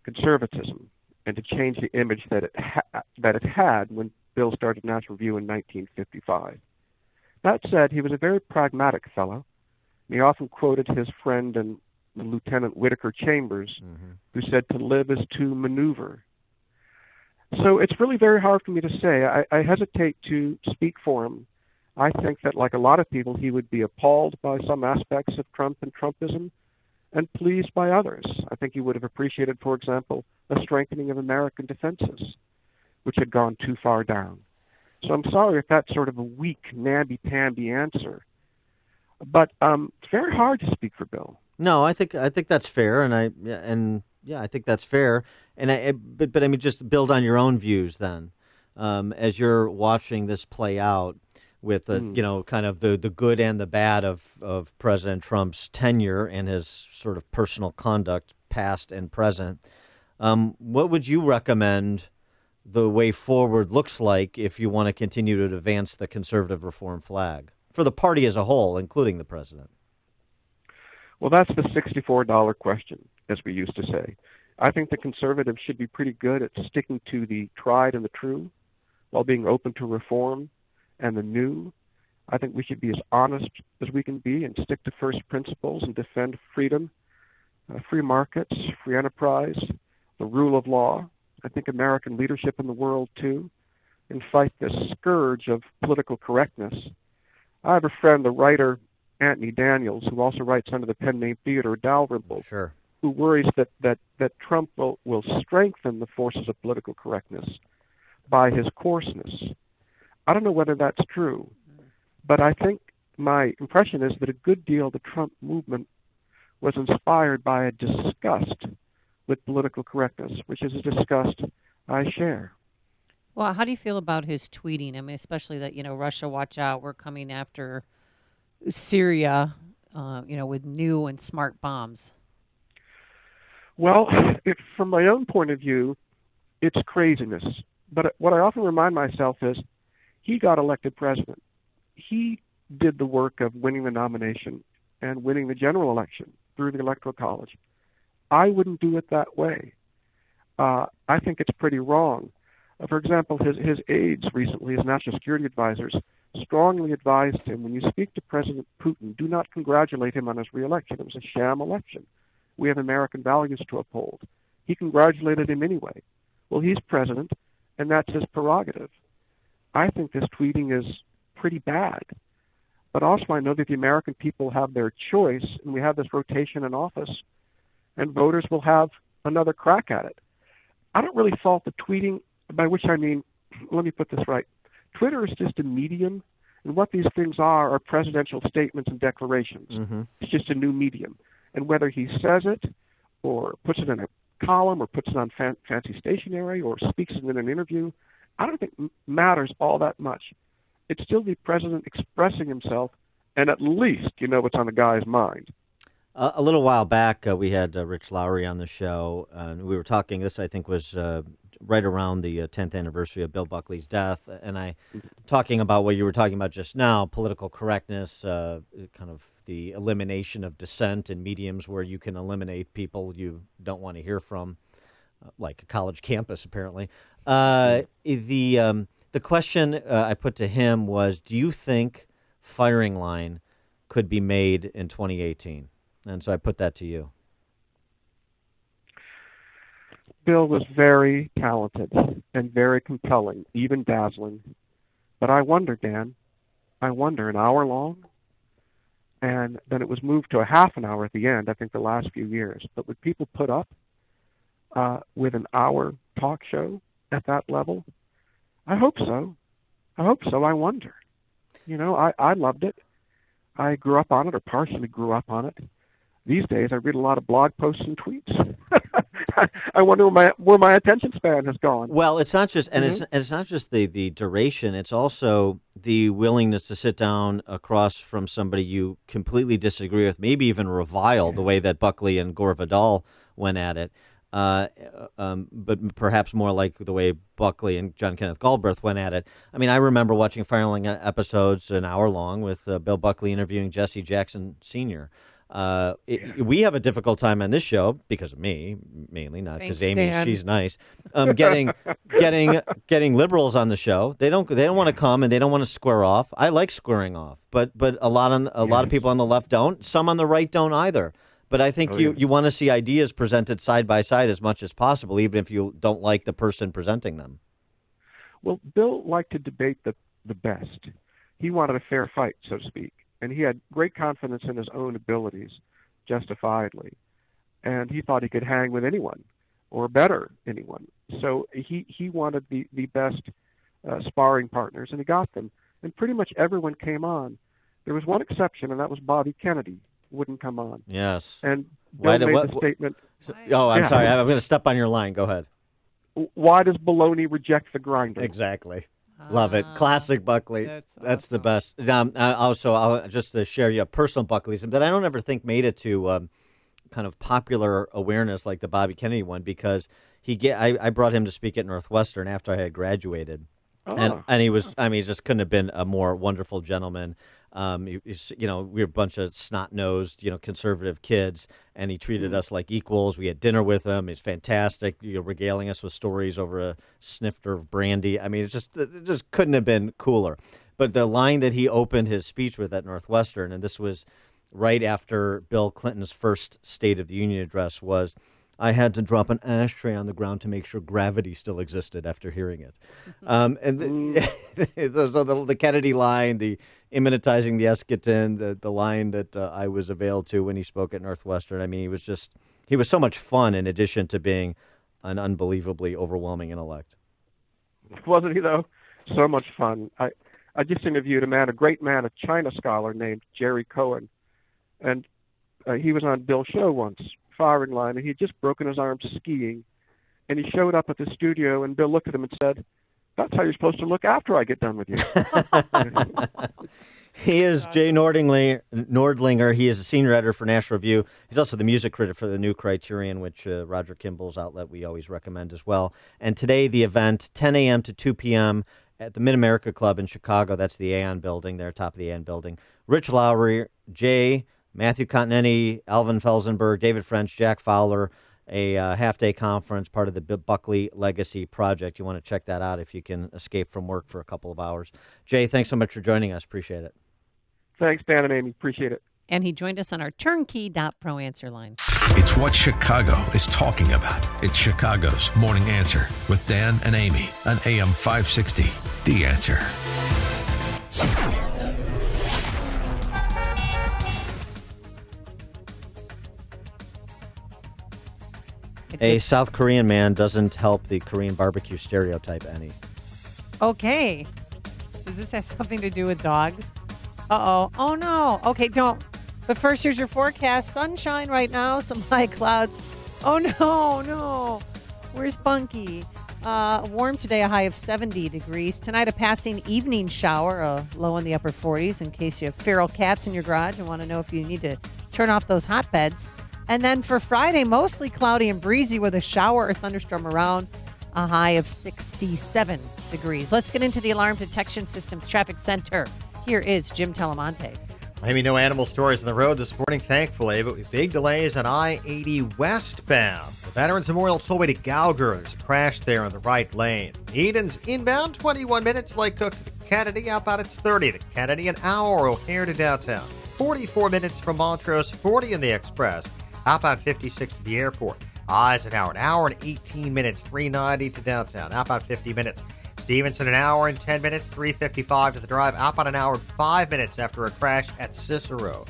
conservatism and to change the image that it had when Bill started National Review in 1955. That said, he was a very pragmatic fellow. He often quoted his friend and Lieutenant Whittaker Chambers, who said to live is to maneuver. So it's really very hard for me to say. I hesitate to speak for him. I think that, like a lot of people, he would be appalled by some aspects of Trump and Trumpism and pleased by others. I think he would have appreciated, for example, a strengthening of American defenses, which had gone too far down. So I'm sorry if that's sort of a weak, namby-pamby answer. But it's very hard to speak for Bill. No, I think that's fair, I think that's fair. But I mean, just build on your own views then, as you're watching this play out with kind of the good and the bad of President Trump's tenure and his sort of personal conduct, past and present. What would you recommend the way forward looks like if you want to continue to advance the conservative reform flag for the party as a whole, including the president? Well, that's the $64 question, as we used to say. I think the conservatives should be pretty good at sticking to the tried and the true while being open to reform and the new. I think we should be as honest as we can be and stick to first principles and defend freedom, free markets, free enterprise, the rule of law. I think American leadership in the world, too, and fight this scourge of political correctness. I have a friend, the writer Anthony Daniels, who also writes under the pen name Theodore Dalrymple, who worries that Trump will strengthen the forces of political correctness by his coarseness. I don't know whether that's true, but I think my impression is that a good deal of the Trump movement was inspired by a disgust with political correctness, which is a disgust I share. Well, how do you feel about his tweeting? I mean, especially that, Russia, watch out, we're coming after Syria, with new and smart bombs. Well, from my own point of view, it's craziness. But what I often remind myself is he got elected president. He did the work of winning the nomination and winning the general election through the Electoral College. I wouldn't do it that way. I think it's pretty wrong. For example, his aides recently, his national security advisors, strongly advised him, when you speak to President Putin, do not congratulate him on his re-election. It was a sham election. We have American values to uphold. He congratulated him anyway. Well, he's president, and that's his prerogative. I think this tweeting is pretty bad. But also I know that the American people have their choice, and we have this rotation in office. and voters will have another crack at it. I don't really fault the tweeting, by which I mean, let me put this right. Twitter is just a medium, and what these things are presidential statements and declarations. Mm-hmm. It's just a new medium. And whether he says it or puts it in a column or puts it on fancy stationery or speaks it in an interview, I don't think matters all that much. It's still the president expressing himself, and at least you know what's on the guy's mind. A little while back, we had Rich Lowry on the show, and we were talking, this I think was right around the 10th anniversary of Bill Buckley's death, and talking about what you were talking about just now, political correctness, kind of the elimination of dissent in mediums where you can eliminate people you don't want to hear from, like a college campus, apparently. The question I put to him was, do you think firing line could be made in 2018? And so I put that to you. Bill was very talented and very compelling, even dazzling. But I wonder, Dan, an hour long? And then it was moved to a half an hour at the end, I think the last few years. But would people put up with an hour talk show at that level? I hope so. I wonder. You know, I loved it. I grew up on it, or partially grew up on it. These days, I read a lot of blog posts and tweets. I wonder where my attention span has gone. Well, it's not just, and it's not just the duration. It's also the willingness to sit down across from somebody you completely disagree with, maybe even revile the way that Buckley and Gore Vidal went at it. But perhaps more like the way Buckley and John Kenneth Galbraith went at it. I mean, I remember watching Fireline episodes an hour long with Bill Buckley interviewing Jesse Jackson Sr. We have a difficult time on this show because of me, mainly, not because Amy. Stan. She's nice. Getting liberals on the show. They don't want to come and they don't want to square off. I like squaring off, but a lot of people on the left don't. Some on the right don't either. But I think you want to see ideas presented side by side as much as possible, even if you don't like the person presenting them. Well, Bill liked to debate the best. He wanted a fair fight, so to speak. And he had great confidence in his own abilities, justifiably. And he thought he could hang with anyone, or better anyone. So he wanted the best sparring partners, and he got them. And pretty much everyone came on. There was one exception, and that was Bobby Kennedy. Wouldn't come on. Yes. And Bill made the statement. I'm sorry. I'm going to step on your line. Go ahead. Why does baloney reject the grinder? Exactly. Love it. Classic Buckley. That's the best. Also, I'll just share you a personal Buckleyism that I don't ever think made it to kind of popular awareness like the Bobby Kennedy one, because I brought him to speak at Northwestern after I had graduated. Oh. And he was, he just couldn't have been a more wonderful gentleman. We were a bunch of snot-nosed, conservative kids, and he treated us like equals. We had dinner with him. He's fantastic, regaling us with stories over a snifter of brandy. I mean, it just couldn't have been cooler. But the line that he opened his speech with at Northwestern, and this was right after Bill Clinton's first State of the Union address, was, "I had to drop an ashtray on the ground to make sure gravity still existed," after hearing it. The Kennedy line, the immunizing the eschaton, the line that I was availed to when he spoke at Northwestern. I mean, he was so much fun in addition to being an unbelievably overwhelming intellect. Wasn't he, though? So much fun. I just interviewed a great man, a China scholar named Jerry Cohen, and he was on Bill's show once, Firing Line, and he had just broken his arm skiing, and he showed up at the studio, and Bill looked at him and said, "That's how you're supposed to look after I get done with you." He is Jay Nordlinger. He is a senior editor for National Review. He's also the music critic for the New Criterion, which Roger Kimball's outlet we always recommend as well. And today the event, 10 a.m. to 2 p.m. at the Mid-America Club in Chicago. That's the Aon building there, top of the Aon building. Rich Lowry, Jay, Matthew Continetti, Alvin Felsenberg, David French, Jack Fowler, a half-day conference, part of the Buckley Legacy Project. You want to check that out if you can escape from work for a couple of hours. Jay, thanks so much for joining us. Appreciate it. Thanks, Dan and Amy. Appreciate it. And he joined us on our turnkey.pro answer line. It's what Chicago is talking about. It's Chicago's Morning Answer with Dan and Amy on AM 560. The Answer. A South Korean man doesn't help the Korean barbecue stereotype any. Okay. Does this have something to do with dogs? Uh-oh. Oh, no. Okay, don't. But first, here's your forecast. Sunshine right now, some high clouds. Oh, no. Where's Bunky? Warm today, a high of 70 degrees. Tonight, a passing evening shower, a low in the upper 40s in case you have feral cats in your garage and want to know if you need to turn off those hotbeds. And then for Friday, mostly cloudy and breezy with a shower or thunderstorm around, a high of 67 degrees. Let's get into the Alarm Detection Systems Traffic Center. Here is Jim Talamonte. Maybe no animal stories on the road this morning, thankfully, but with big delays on I-80 westbound. The Veterans Memorial Tollway to Gauger, there's a crash there in the right lane. Eden's inbound, 21 minutes. Lake Cook to the Kennedy, outbound it's 30. The Kennedy, an hour. O'Hare to downtown, 44 minutes from Montrose, 40 in the Express. Outbound 56 to the airport. Eisenhower, an hour and 18 minutes, 390 to downtown. Outbound 50 minutes. Stevenson, an hour and 10 minutes, 355 to the drive. Outbound an hour and 5 minutes after a crash at Cicero.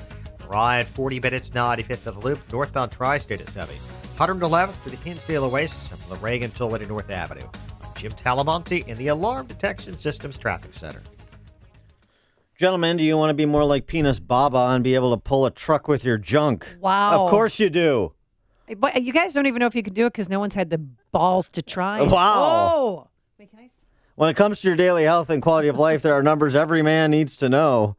Ryan, 40 minutes, 95th to the loop. Northbound Tri-State is heavy. 111th to the Hinsdale Oasis and from the Reagan Tollway to North Avenue. I'm Jim Talamonte in the Alarm Detection Systems Traffic Center. Gentlemen, do you want to be more like Penis Baba and be able to pull a truck with your junk? Wow. Of course you do. But you guys don't even know if you can do it because no one's had the balls to try. Wow. Oh. Wait, can I? When it comes to your daily health and quality of life, there are numbers every man needs to know,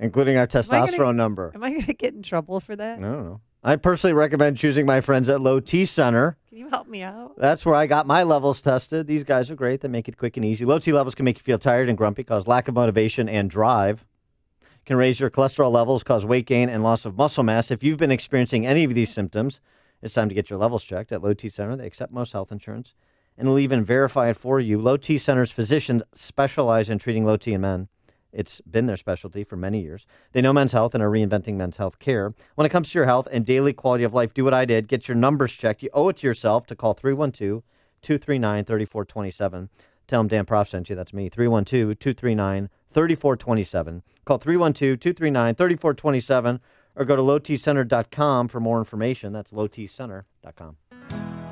including our testosterone number. Am I going to get in trouble for that? I don't know. I personally recommend choosing my friends at Low T Center. Can you help me out? That's where I got my levels tested. These guys are great. They make it quick and easy. Low T levels can make you feel tired and grumpy, cause lack of motivation and drive. Can raise your cholesterol levels, cause weight gain and loss of muscle mass. If you've been experiencing any of these symptoms, it's time to get your levels checked at Low T Center. They accept most health insurance and will even verify it for you. Low T Center's physicians specialize in treating low T in men. It's been their specialty for many years. They know men's health and are reinventing men's health care. When it comes to your health and daily quality of life, do what I did. Get your numbers checked. You owe it to yourself to call 312-239-3427. Tell them Dan Prof sent you. That's me. 312-239-3427. Call 312-239-3427 or go to lowtcenter.com for more information. That's lowtcenter.com.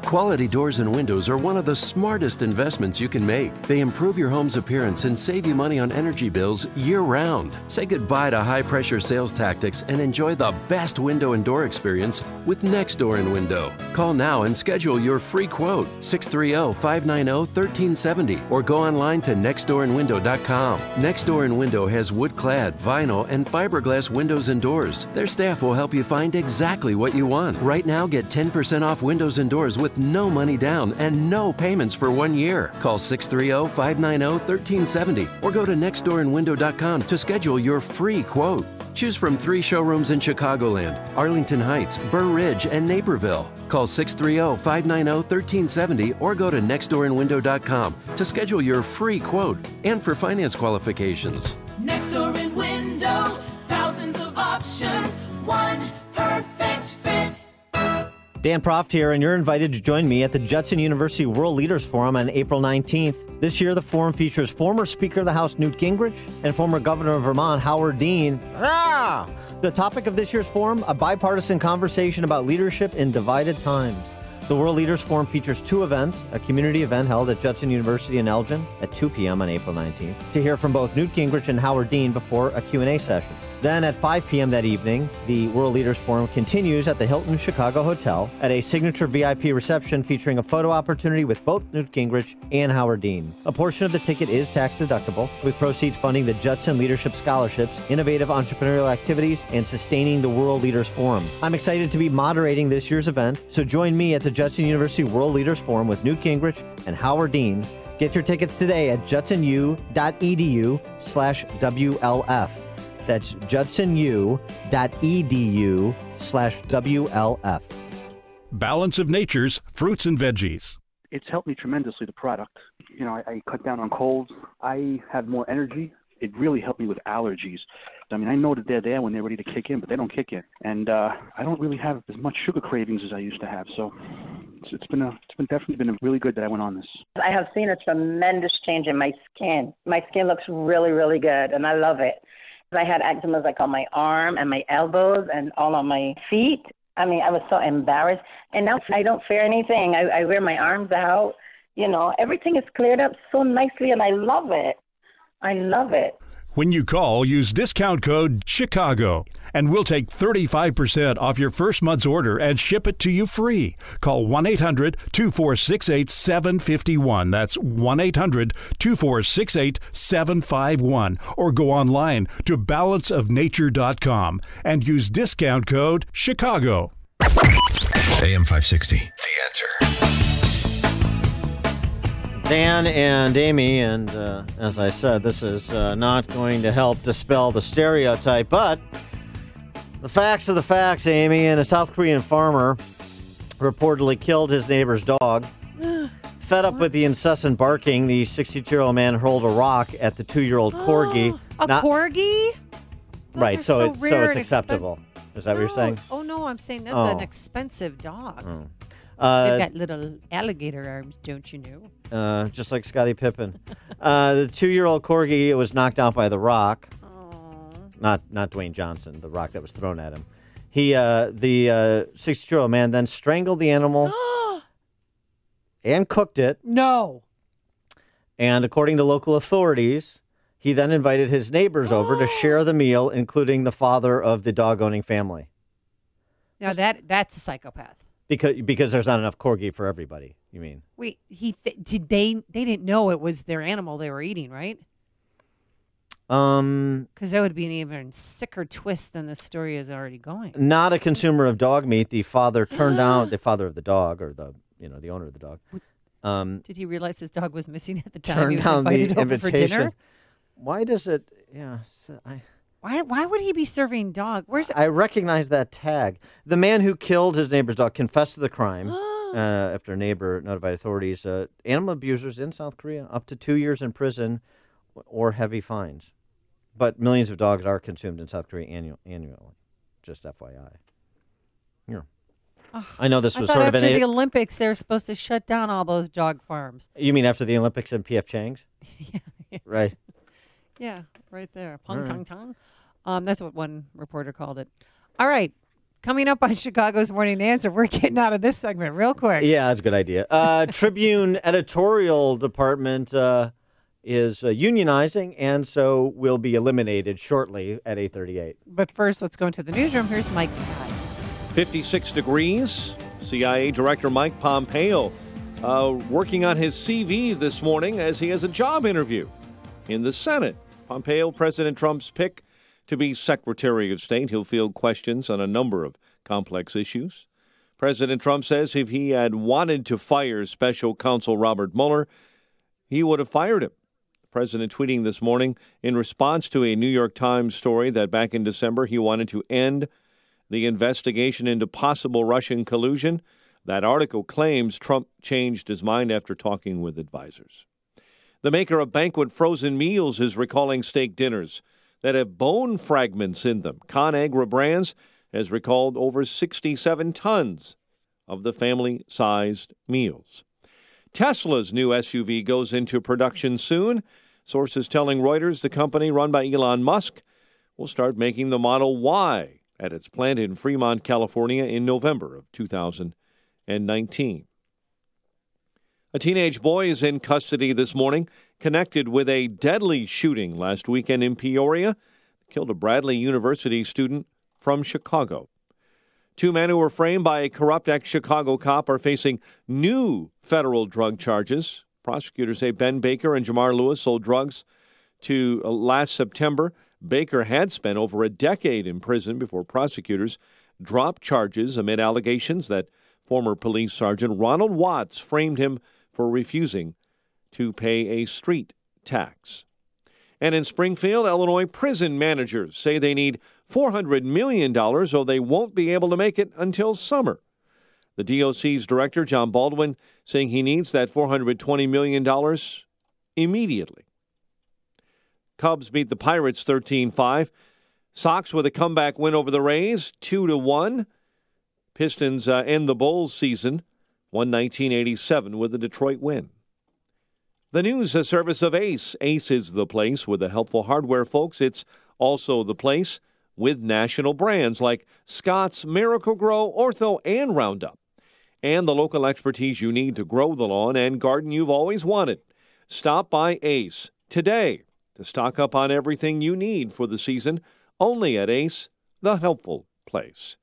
Quality doors and windows are one of the smartest investments you can make. They improve your home's appearance and save you money on energy bills year-round. Say goodbye to high-pressure sales tactics and enjoy the best window and door experience with Next Door & Window. Call now and schedule your free quote, 630-590-1370, or go online to nextdoorandwindow.com. Next Door & Window has wood-clad, vinyl, and fiberglass windows and doors. Their staff will help you find exactly what you want. Right now, get 10% off windows and doors with no money down and no payments for 1 year. Call 630-590-1370 or go to nextdoorandwindow.com to schedule your free quote. Choose from 3 showrooms in Chicagoland, Arlington Heights, Burr Ridge, and Naperville. Call 630-590-1370 or go to nextdoorandwindow.com to schedule your free quote and for finance qualifications. Next Door & Window, thousands of options, one perfect fit. Dan Proft here, and you're invited to join me at the Judson University World Leaders Forum on April 19th. This year, the forum features former Speaker of the House Newt Gingrich and former Governor of Vermont Howard Dean. The topic of this year's forum, a bipartisan conversation about leadership in divided times. The World Leaders Forum features 2 events, a community event held at Judson University in Elgin at 2 p.m. on April 19th, to hear from both Newt Gingrich and Howard Dean before a Q&A session. Then at 5 p.m. that evening, the World Leaders Forum continues at the Hilton Chicago Hotel at a signature VIP reception featuring a photo opportunity with both Newt Gingrich and Howard Dean. A portion of the ticket is tax deductible, with proceeds funding the Judson Leadership Scholarships, innovative entrepreneurial activities, and sustaining the World Leaders Forum. I'm excited to be moderating this year's event, so join me at the Judson University World Leaders Forum with Newt Gingrich and Howard Dean. Get your tickets today at judsonu.edu/WLF. That's judsonu.edu/WLF. Balance of Nature's fruits and veggies. It's helped me tremendously, the product. You know, I cut down on colds. I have more energy. It really helped me with allergies. I mean, I know that they're there when they're ready to kick in, but they don't kick in. And I don't really have as much sugar cravings as I used to have. So it's definitely been really good that I went on this. I have seen a tremendous change in my skin. My skin looks really, really good, and I love it. I had eczema like on my arm and my elbows and all on my feet. I mean, I was so embarrassed. And now I don't fear anything. I wear my arms out. You know, everything is cleared up so nicely, and I love it. I love it. When you call, use discount code CHICAGO, and we'll take 35% off your first month's order and ship it to you free. Call 1-800-246-8751. That's 1-800-246-8751. Or go online to balanceofnature.com and use discount code CHICAGO. AM 560, The Answer. Dan and Amy, and as I said, this is not going to help dispel the stereotype, but the facts are the facts, Amy. And a South Korean farmer reportedly killed his neighbor's dog. Fed up with the incessant barking, the 62-year-old man hurled a rock at the 2-year-old corgi. Corgi? Right, so it's acceptable. Is that what you're saying? Oh, no, I'm saying that's an expensive dog. Oh. They've got little alligator arms, don't you know? Just like Scottie Pippen. The 2-year-old corgi was knocked out by the rock. Not Dwayne Johnson, the rock that was thrown at him. The 62-year-old man then strangled the animal and cooked it. No. And according to local authorities, he then invited his neighbors over to share the meal, including the father of the dog-owning family. Now that's a psychopath. Because there's not enough corgi for everybody, you mean? Wait, they didn't know it was their animal they were eating, right? Because that would be an even sicker twist than the story is already going. Not a consumer of dog meat. The father turned down the father of the dog, or the owner of the dog. Did he realize his dog was missing at the time Turned he was down invited the over invitation. for dinner? Why does it? Yeah. Why would he be serving dog? I recognize that tag. The man who killed his neighbor's dog confessed to the crime after a neighbor notified authorities. Animal abusers in South Korea, up to 2 years in prison or heavy fines. But millions of dogs are consumed in South Korea annually. Just FYI. Yeah. I know this was sort of after the Olympics, they're supposed to shut down all those dog farms. You mean after the Olympics in P.F. Chang's? Yeah. Right. Yeah, right there. All right. Tong tong. That's what one reporter called it. All right. Coming up on Chicago's Morning Answer, we're getting out of this segment real quick. Yeah, that's a good idea. Tribune editorial department is unionizing, and so will be eliminated shortly at 8:38. But first, let's go into the newsroom. Here's Mike Scott. 56 degrees. CIA Director Mike Pompeo working on his CV this morning as he has a job interview in the Senate. Pompeo, President Trump's pick to be Secretary of State. He'll field questions on a number of complex issues. President Trump says if he had wanted to fire Special Counsel Robert Mueller, he would have fired him. The president tweeting this morning in response to a New York Times story that back in December he wanted to end the investigation into possible Russian collusion. That article claims Trump changed his mind after talking with advisors. The maker of Banquet Frozen Meals is recalling steak dinners that have bone fragments in them. ConAgra Brands has recalled over 67 tons of the family-sized meals. Tesla's new SUV goes into production soon. Sources telling Reuters the company run by Elon Musk will start making the Model Y at its plant in Fremont, California in November of 2019. A teenage boy is in custody this morning, connected with a deadly shooting last weekend in Peoria. Killed a Bradley University student from Chicago. 2 men who were framed by a corrupt ex-Chicago cop are facing new federal drug charges. Prosecutors say Ben Baker and Jamar Lewis sold drugs to last September. Baker had spent over a decade in prison before prosecutors dropped charges amid allegations that former police sergeant Ronald Watts framed him for refusing to pay a street tax. And in Springfield, Illinois, prison managers say they need $400 million or they won't be able to make it until summer. The DOC's director, John Baldwin, saying he needs that $420 million immediately. Cubs beat the Pirates 13-5. Sox with a comeback win over the Rays, 2-1. Pistons end the Bulls season, 119-87 with the Detroit win. The news, a service of Ace. Ace is the place with the helpful hardware, folks. It's also the place with national brands like Scott's, Miracle-Gro, Ortho, and Roundup. And the local expertise you need to grow the lawn and garden you've always wanted. Stop by Ace today to stock up on everything you need for the season, only at Ace, the helpful place.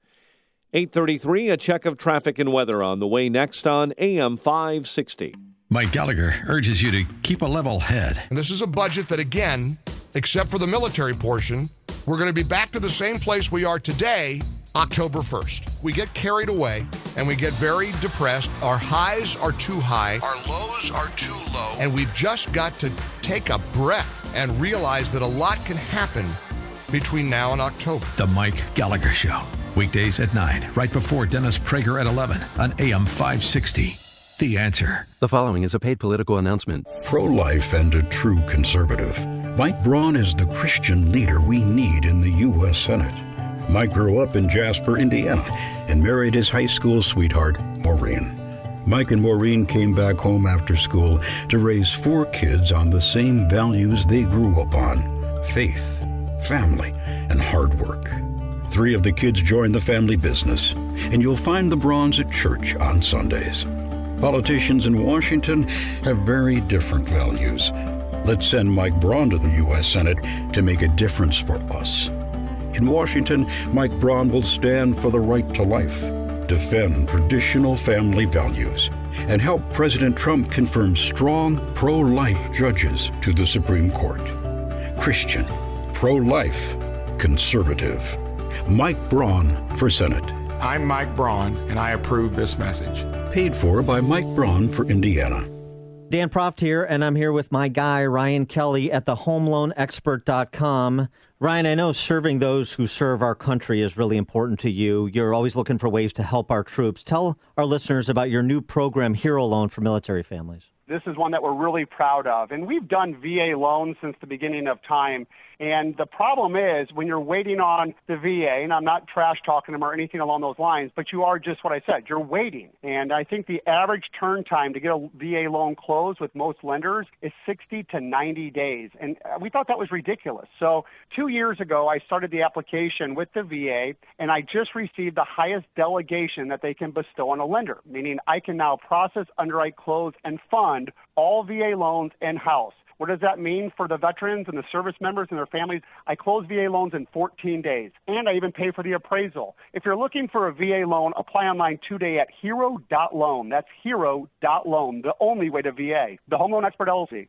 8:33, a check of traffic and weather on the way next on AM 560. Mike Gallagher urges you to keep a level head. And this is a budget that, again, except for the military portion, we're going to be back to the same place we are today, October 1st. We get carried away and we get very depressed. Our highs are too high. Our lows are too low. And we've just got to take a breath and realize that a lot can happen between now and October. The Mike Gallagher Show. Weekdays at 9, right before Dennis Prager at 11 on AM 560. The Answer. The following is a paid political announcement. Pro-life and a true conservative, Mike Braun is the Christian leader we need in the U.S. Senate. Mike grew up in Jasper, Indiana, and married his high school sweetheart, Maureen. Mike and Maureen came back home after school to raise 4 kids on the same values they grew up on: faith, family, and hard work. 3 of the kids joined the family business, and you'll find the Brauns at church on Sundays. Politicians in Washington have very different values. Let's send Mike Braun to the U.S. Senate to make a difference for us. In Washington, Mike Braun will stand for the right to life, defend traditional family values, and help President Trump confirm strong pro-life judges to the Supreme Court. Christian, pro-life, conservative. Mike Braun for Senate. I'm Mike Braun, and I approve this message. Paid for by Mike Braun for Indiana. Dan Proft here, and I'm here with my guy, Ryan Kelly, at the HomeLoanExpert.com. Ryan, I know serving those who serve our country is really important to you. You're always looking for ways to help our troops. Tell our listeners about your new program, Hero Loan for Military Families. This is one that we're really proud of. And we've done VA loans since the beginning of time. And the problem is when you're waiting on the VA, and I'm not trash talking them or anything along those lines, but you are just what I said, you're waiting. And I think the average turn time to get a VA loan closed with most lenders is 60 to 90 days. And we thought that was ridiculous. So 2 years ago, I started the application with the VA, and I just received the highest delegation that they can bestow on a lender, meaning I can now process, underwrite, close, and fund all VA loans in-house. What does that mean for the veterans and the service members and their families? I close VA loans in 14 days, and I even pay for the appraisal. If you're looking for a VA loan, apply online today at hero.loan. That's hero.loan, the only way to VA. The Home Loan Expert LLC.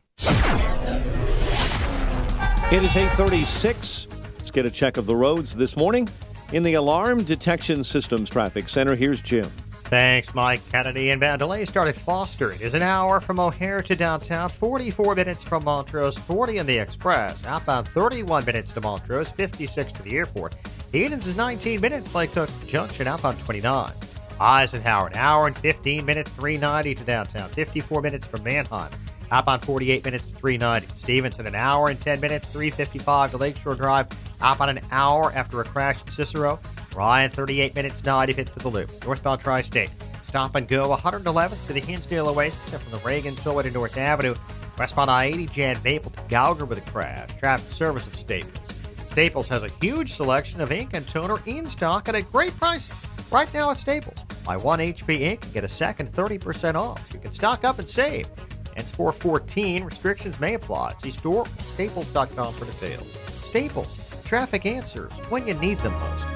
It is 8:36. Let's get a check of the roads this morning. In the Alarm Detection Systems Traffic Center, here's Jim. Thanks, Mike. Kennedy. Inbound delays start at Foster. It is an hour from O'Hare to downtown, 44 minutes from Montrose, 40 in the Express. Outbound 31 minutes to Montrose, 56 to the airport. Edens is 19 minutes, Lake Cook Junction, outbound 29. Eisenhower, an hour and 15 minutes, 390 to downtown, 54 minutes from Manheim. Outbound 48 minutes to 390. Stevenson, an hour and 10 minutes, 355 to Lakeshore Drive. Outbound an hour after a crash at Cicero. Ryan, 38 minutes, 95th to the Loop. Northbound Tri-State. Stop and go, 111th to the Hinsdale Oasis and from the Reagan Tollway to North Avenue. Westbound I-80, Jan Maple to Gauger with a crash. Traffic service of Staples. Staples has a huge selection of ink and toner in stock and at great prices. Right now at Staples. Buy 1 HP ink and get a second 30% off. You can stock up and save. Ends 4/14. Restrictions may apply. See store staples.com for details. Staples. Traffic answers when you need them most.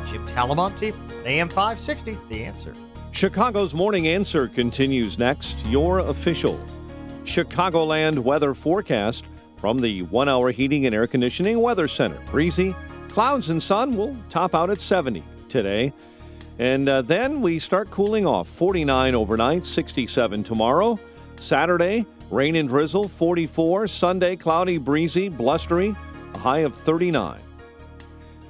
Jim Talamonte, AM 560, The Answer. Chicago's Morning Answer continues next. Your official Chicagoland weather forecast from the 1-hour heating and air conditioning weather center. Breezy, clouds and sun will top out at 70 today. And then we start cooling off. 49 overnight, 67 tomorrow. Saturday, rain and drizzle, 44. Sunday, cloudy, breezy, blustery, a high of 39.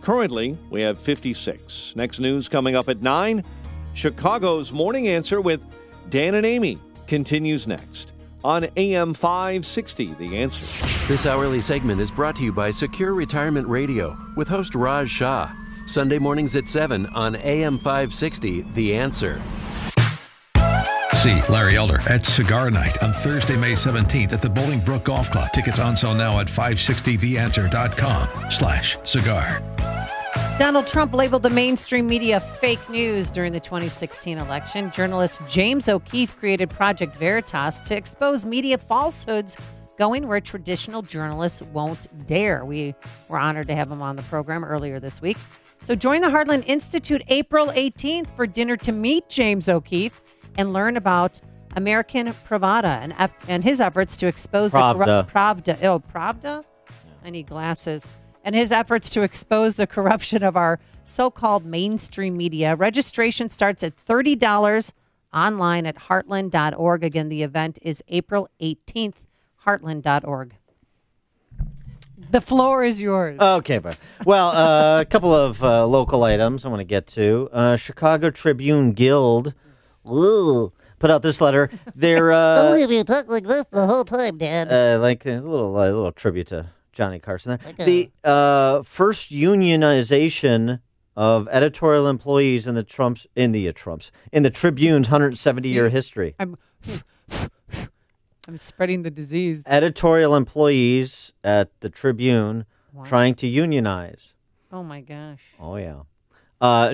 Currently, we have 56. Next news coming up at 9. Chicago's Morning Answer with Dan and Amy continues next on AM 560, The Answer. This hourly segment is brought to you by Secure Retirement Radio with host Raj Shah. Sunday mornings at 7 on AM 560, The Answer. See Larry Elder at Cigar Night on Thursday, May 17th at the Bolingbrook Golf Club. Tickets on sale now at 560theanswer.com/cigar. Donald Trump labeled the mainstream media fake news during the 2016 election. Journalist James O'Keefe created Project Veritas to expose media falsehoods going where traditional journalists won't dare. We were honored to have him on the program earlier this week. So join the Heartland Institute April 18th for dinner to meet James O'Keefe and learn about American Pravda and his efforts to expose Pravda. Pravda? I need glasses. And his efforts to expose the corruption of our so-called mainstream media. Registration starts at $30 online at heartland.org. Again, the event is April 18th, heartland.org. The floor is yours. Okay, but well, a couple of local items I want to get to. Chicago Tribune Guild put out this letter. They're Believe you talk like this the whole time, Dad. like a little tribute to Johnny Carson there. The first unionization of editorial employees in the Tribune's 170-year history. I'm spreading the disease. Editorial employees at the Tribune trying to unionize. Oh my gosh. Oh yeah.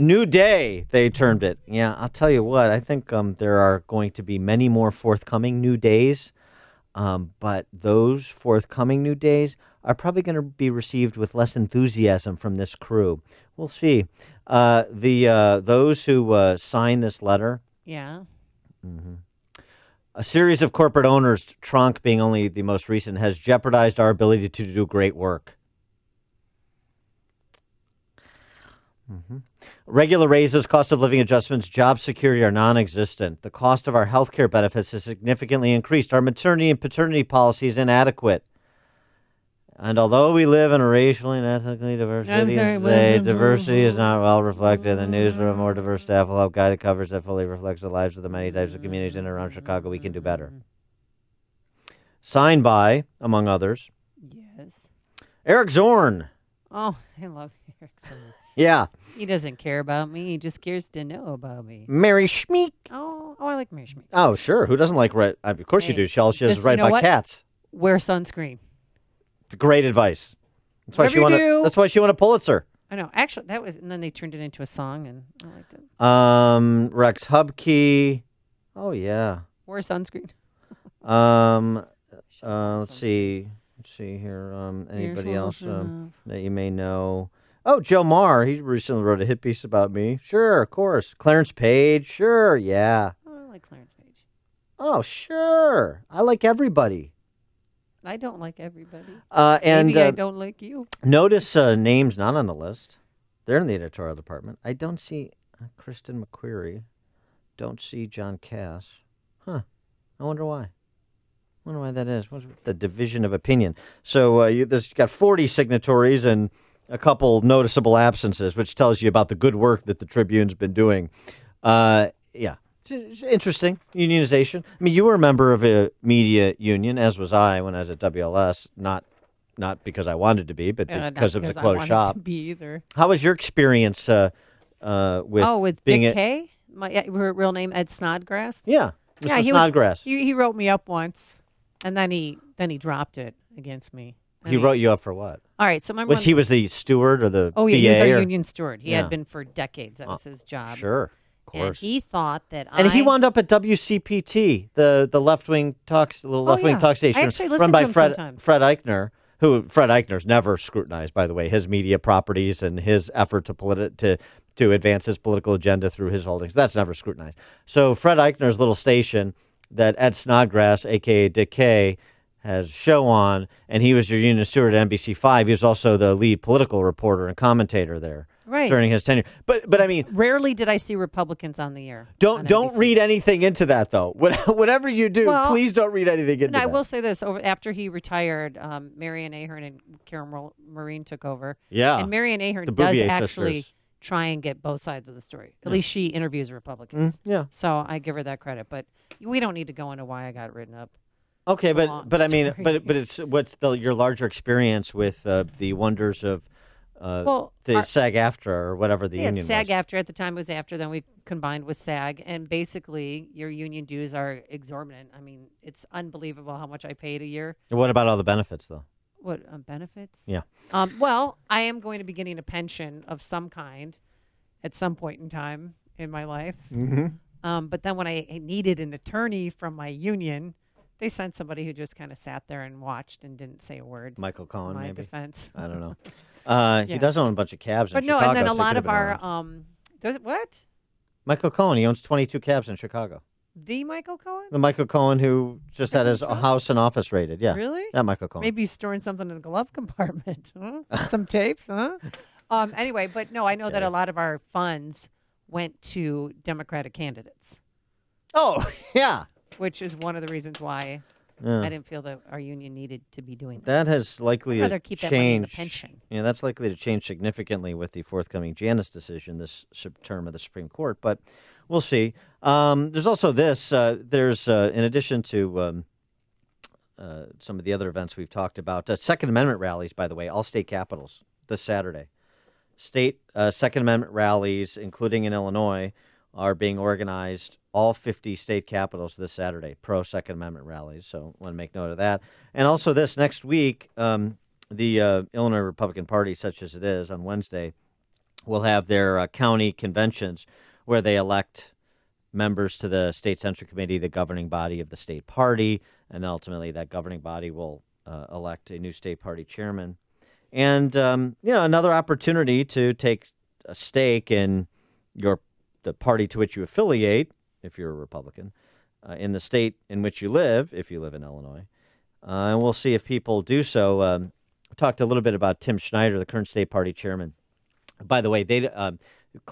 New day, they termed it. Yeah, I'll tell you what. I think there are going to be many more forthcoming new days, but those forthcoming new days are probably going to be received with less enthusiasm from this crew. We'll see. Those who sign this letter. Yeah. Mm-hmm. A series of corporate owners, Tronc being only the most recent, has jeopardized our ability to do great work. Mm-hmm. Regular raises, cost of living adjustments, job security are non-existent. The cost of our health care benefits has significantly increased. Our maternity and paternity policy is inadequate. And although we live in a racially and ethnically diverse city, diversity is not well reflected in the newsroom. A more diverse staff will help guide the coverage that fully reflects the lives of the many types of communities in and around Chicago. We can do better. Signed by, among others, Yes. Eric Zorn. Oh, I love Eric Zorn. Yeah. He doesn't care about me. He just cares to know about me. Mary Schmeek. Oh, I like Mary Schmeek. Oh, sure. Who doesn't like red? Of course you do. She is Just, right you know by what? cats. Wear sunscreen. It's great advice. That's why Whatever she won. you do. That's why she won a Pulitzer. I know. Actually, that was, and then they turned it into a song, and I liked it. Rex Hubkey. Oh yeah. Wear sunscreen. Let's see. Let's see here. Anybody Here's else one that you may know? Oh, Joe Marr. He recently wrote a hit piece about me. Sure, of course. Clarence Page. Sure, yeah. Oh, I like Clarence Page. Oh, sure. I like everybody. I don't like everybody. And Maybe I don't like you. Notice names not on the list. They're in the editorial department. I don't see Kristen McQuarrie. Don't see John Cass. Huh. I wonder why. Wonder why that is. What's the division of opinion? So you got 40 signatories and a couple noticeable absences, which tells you about the good work that the Tribune's been doing. Yeah. It's interesting. Unionization. I mean, you were a member of a media union, as was I when I was at WLS. Not because I wanted to be, but because it was a closed shop. I wanted to be either. How was your experience with being Dick Kay? My real name Ed Snodgrass. Yeah, Mr. Snodgrass. He wrote me up once, and then he dropped it against me. He wrote you up for what? All right, so remember he was the steward or the Oh yeah, BA he was our or? union steward. He Yeah. had been for decades. That was his job. Sure, of course. And he thought that And he wound up at WCPT, the left wing talk station, I actually listen run by to him sometimes. Fred Eichner. Who Fred Eichner's never scrutinized, by the way, his media properties and his effort to advance his political agenda through his holdings. That's never scrutinized. So Fred Eichner's little station that Ed Snodgrass, a.k.a. Dick Kay, has show on, and he was your union steward at NBC5. He was also the lead political reporter and commentator there during his tenure. But I mean, rarely did I see Republicans on the air. Don't read anything into that, though. Whatever you do, please don't read anything into that. I will say this: after he retired, Marion Ahern and Karen Marine took over. Yeah, and Marion Ahern the does Bouvier actually sisters. try and get both sides of the story. At Yeah. least she interviews Republicans. Yeah. So I give her that credit. But we don't need to go into why I got written up. Okay, It's a long but I mean, story. but it's your larger experience with the wonders of the SAG-AFTRA or whatever the union was. SAG-AFTRA at the time was after. Then we combined with SAG, and basically your union dues are exorbitant. I mean, it's unbelievable how much I paid a year. What about all the benefits, though? What benefits? Yeah. Well, I am going to be getting a pension of some kind at some point in time in my life. Mm-hmm. But then when I needed an attorney from my union, they sent somebody who just kind of sat there and watched and didn't say a word. Michael Cohen, in my maybe. defense. I don't know. Yeah. He does own a bunch of cabs in But Chicago. no, and then a so he lot could of have been our around. does it what? Michael Cohen, he owns 22 cabs in Chicago. The Michael Cohen? The Michael Cohen who just had his house and office raided. Yeah. Really? Yeah, Michael Cohen. Maybe he's storing something in the glove compartment. Huh? Some tapes, huh? Anyway, but no, I know that a lot of our funds went to Democratic candidates. Oh, yeah. Which is one of the reasons why Yeah. I didn't feel that our union needed to be doing that. That has likely I'd rather to keep that money in the change. pension. Yeah, that's likely to change significantly with the forthcoming Janus decision this term of the Supreme Court. But we'll see. There's also this. There's in addition to some of the other events we've talked about, Second Amendment rallies. By the way, all state capitals this Saturday. State Second Amendment rallies, including in Illinois, are being organized. All 50 state capitals this Saturday, pro-Second Amendment rallies. So I want to make note of that. And also this, next week, the Illinois Republican Party, such as it is, on Wednesday, will have their county conventions where they elect members to the State Central Committee, the governing body of the state party, and ultimately that governing body will elect a new state party chairman. And, another opportunity to take a stake in the party to which you affiliate, if you're a Republican, in the state in which you live, if you live in Illinois. And we'll see if people do so. I talked a little bit about Tim Schneider, the current state party chairman. By the way,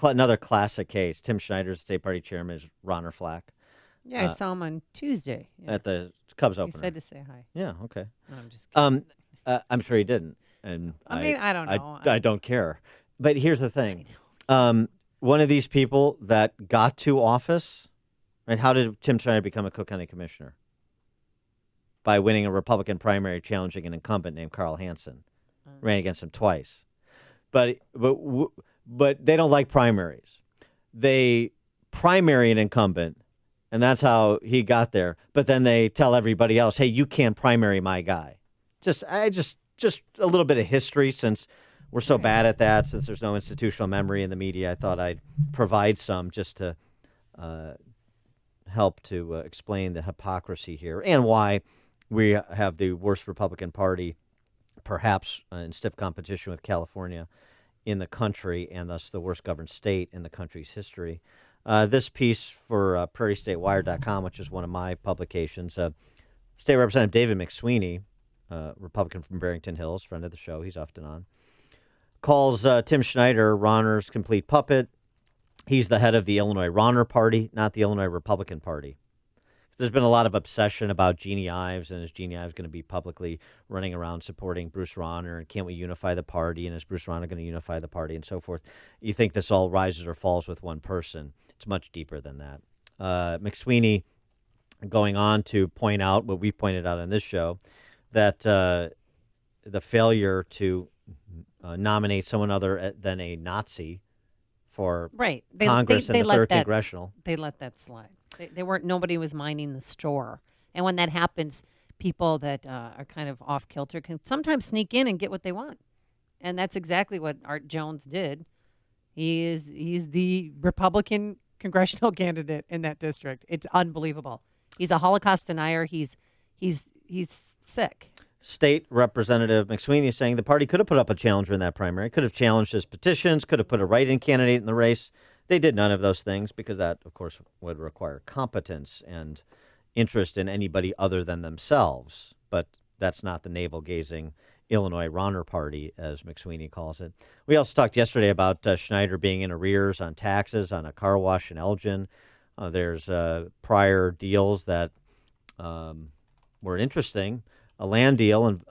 another classic case. Tim Schneider's state party chairman is Ronner Flack. Yeah, I saw him on Tuesday. Yeah. At the Cubs He opener. said to say hi. Yeah, okay. No, I'm just kidding. I'm sure he didn't. And I don't know. I don't care. But here's the thing. One of these people that got to office, right? How did Tim Schneider become a Cook County commissioner? By winning a Republican primary, challenging an incumbent named Carl Hansen. Ran against him twice. But they don't like primaries. They primary an incumbent, and that's how he got there. But then they tell everybody else, "Hey, you can't primary my guy." Just a little bit of history, since we're so bad at that, since there's no institutional memory in the media. I thought I'd provide some just to help to explain the hypocrisy here and why we have the worst Republican Party, perhaps in stiff competition with California, in the country, and thus the worst governed state in the country's history. This piece for PrairieStateWire.com, which is one of my publications, State Representative David McSweeney, Republican from Barrington Hills, friend of the show, he's often on, calls Tim Schneider Ronner's complete puppet. He's the head of the Illinois Ronner Party, not the Illinois Republican Party. There's been a lot of obsession about Jeannie Ives, and is Jeannie Ives going to be publicly running around supporting Bruce Ronner, and can't we unify the party, and is Bruce Ronner going to unify the party, and so forth. You think this all rises or falls with one person. It's much deeper than that. McSweeney going on to point out what we've pointed out on this show, that the failure to nominate someone other than a Nazi for Congress and the third congressional. They let that slide. Nobody was minding the store. And when that happens, people that are kind of off kilter can sometimes sneak in and get what they want. And that's exactly what Art Jones did. He's the Republican congressional candidate in that district. It's unbelievable. He's a Holocaust denier. He's sick. State Representative McSweeney is saying the party could have put up a challenger in that primary, could have challenged his petitions, could have put a write-in candidate in the race. They did none of those things because that, of course, would require competence and interest in anybody other than themselves. But that's not the navel-gazing Illinois Ronner Party, as McSweeney calls it. We also talked yesterday about Schneider being in arrears on taxes on a car wash in Elgin. There's prior deals that were interesting. A land deal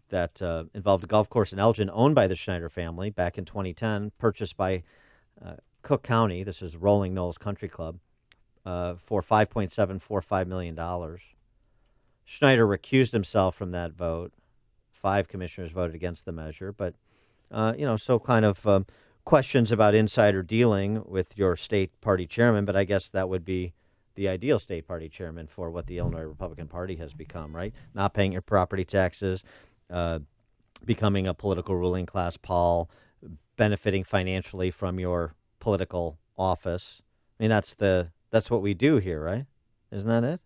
that involved a golf course in Elgin owned by the Schneider family back in 2010, purchased by Cook County. This is Rolling Knolls Country Club for $5.745 million. Schneider recused himself from that vote. 5 commissioners voted against the measure. But, so kind of questions about insider dealing with your state party chairman, but I guess that would be the ideal state party chairman for what the Illinois Republican Party has become, right? Not paying your property taxes, becoming a political ruling class, Paul, benefiting financially from your political office. I mean, that's what we do here, right? Isn't that it?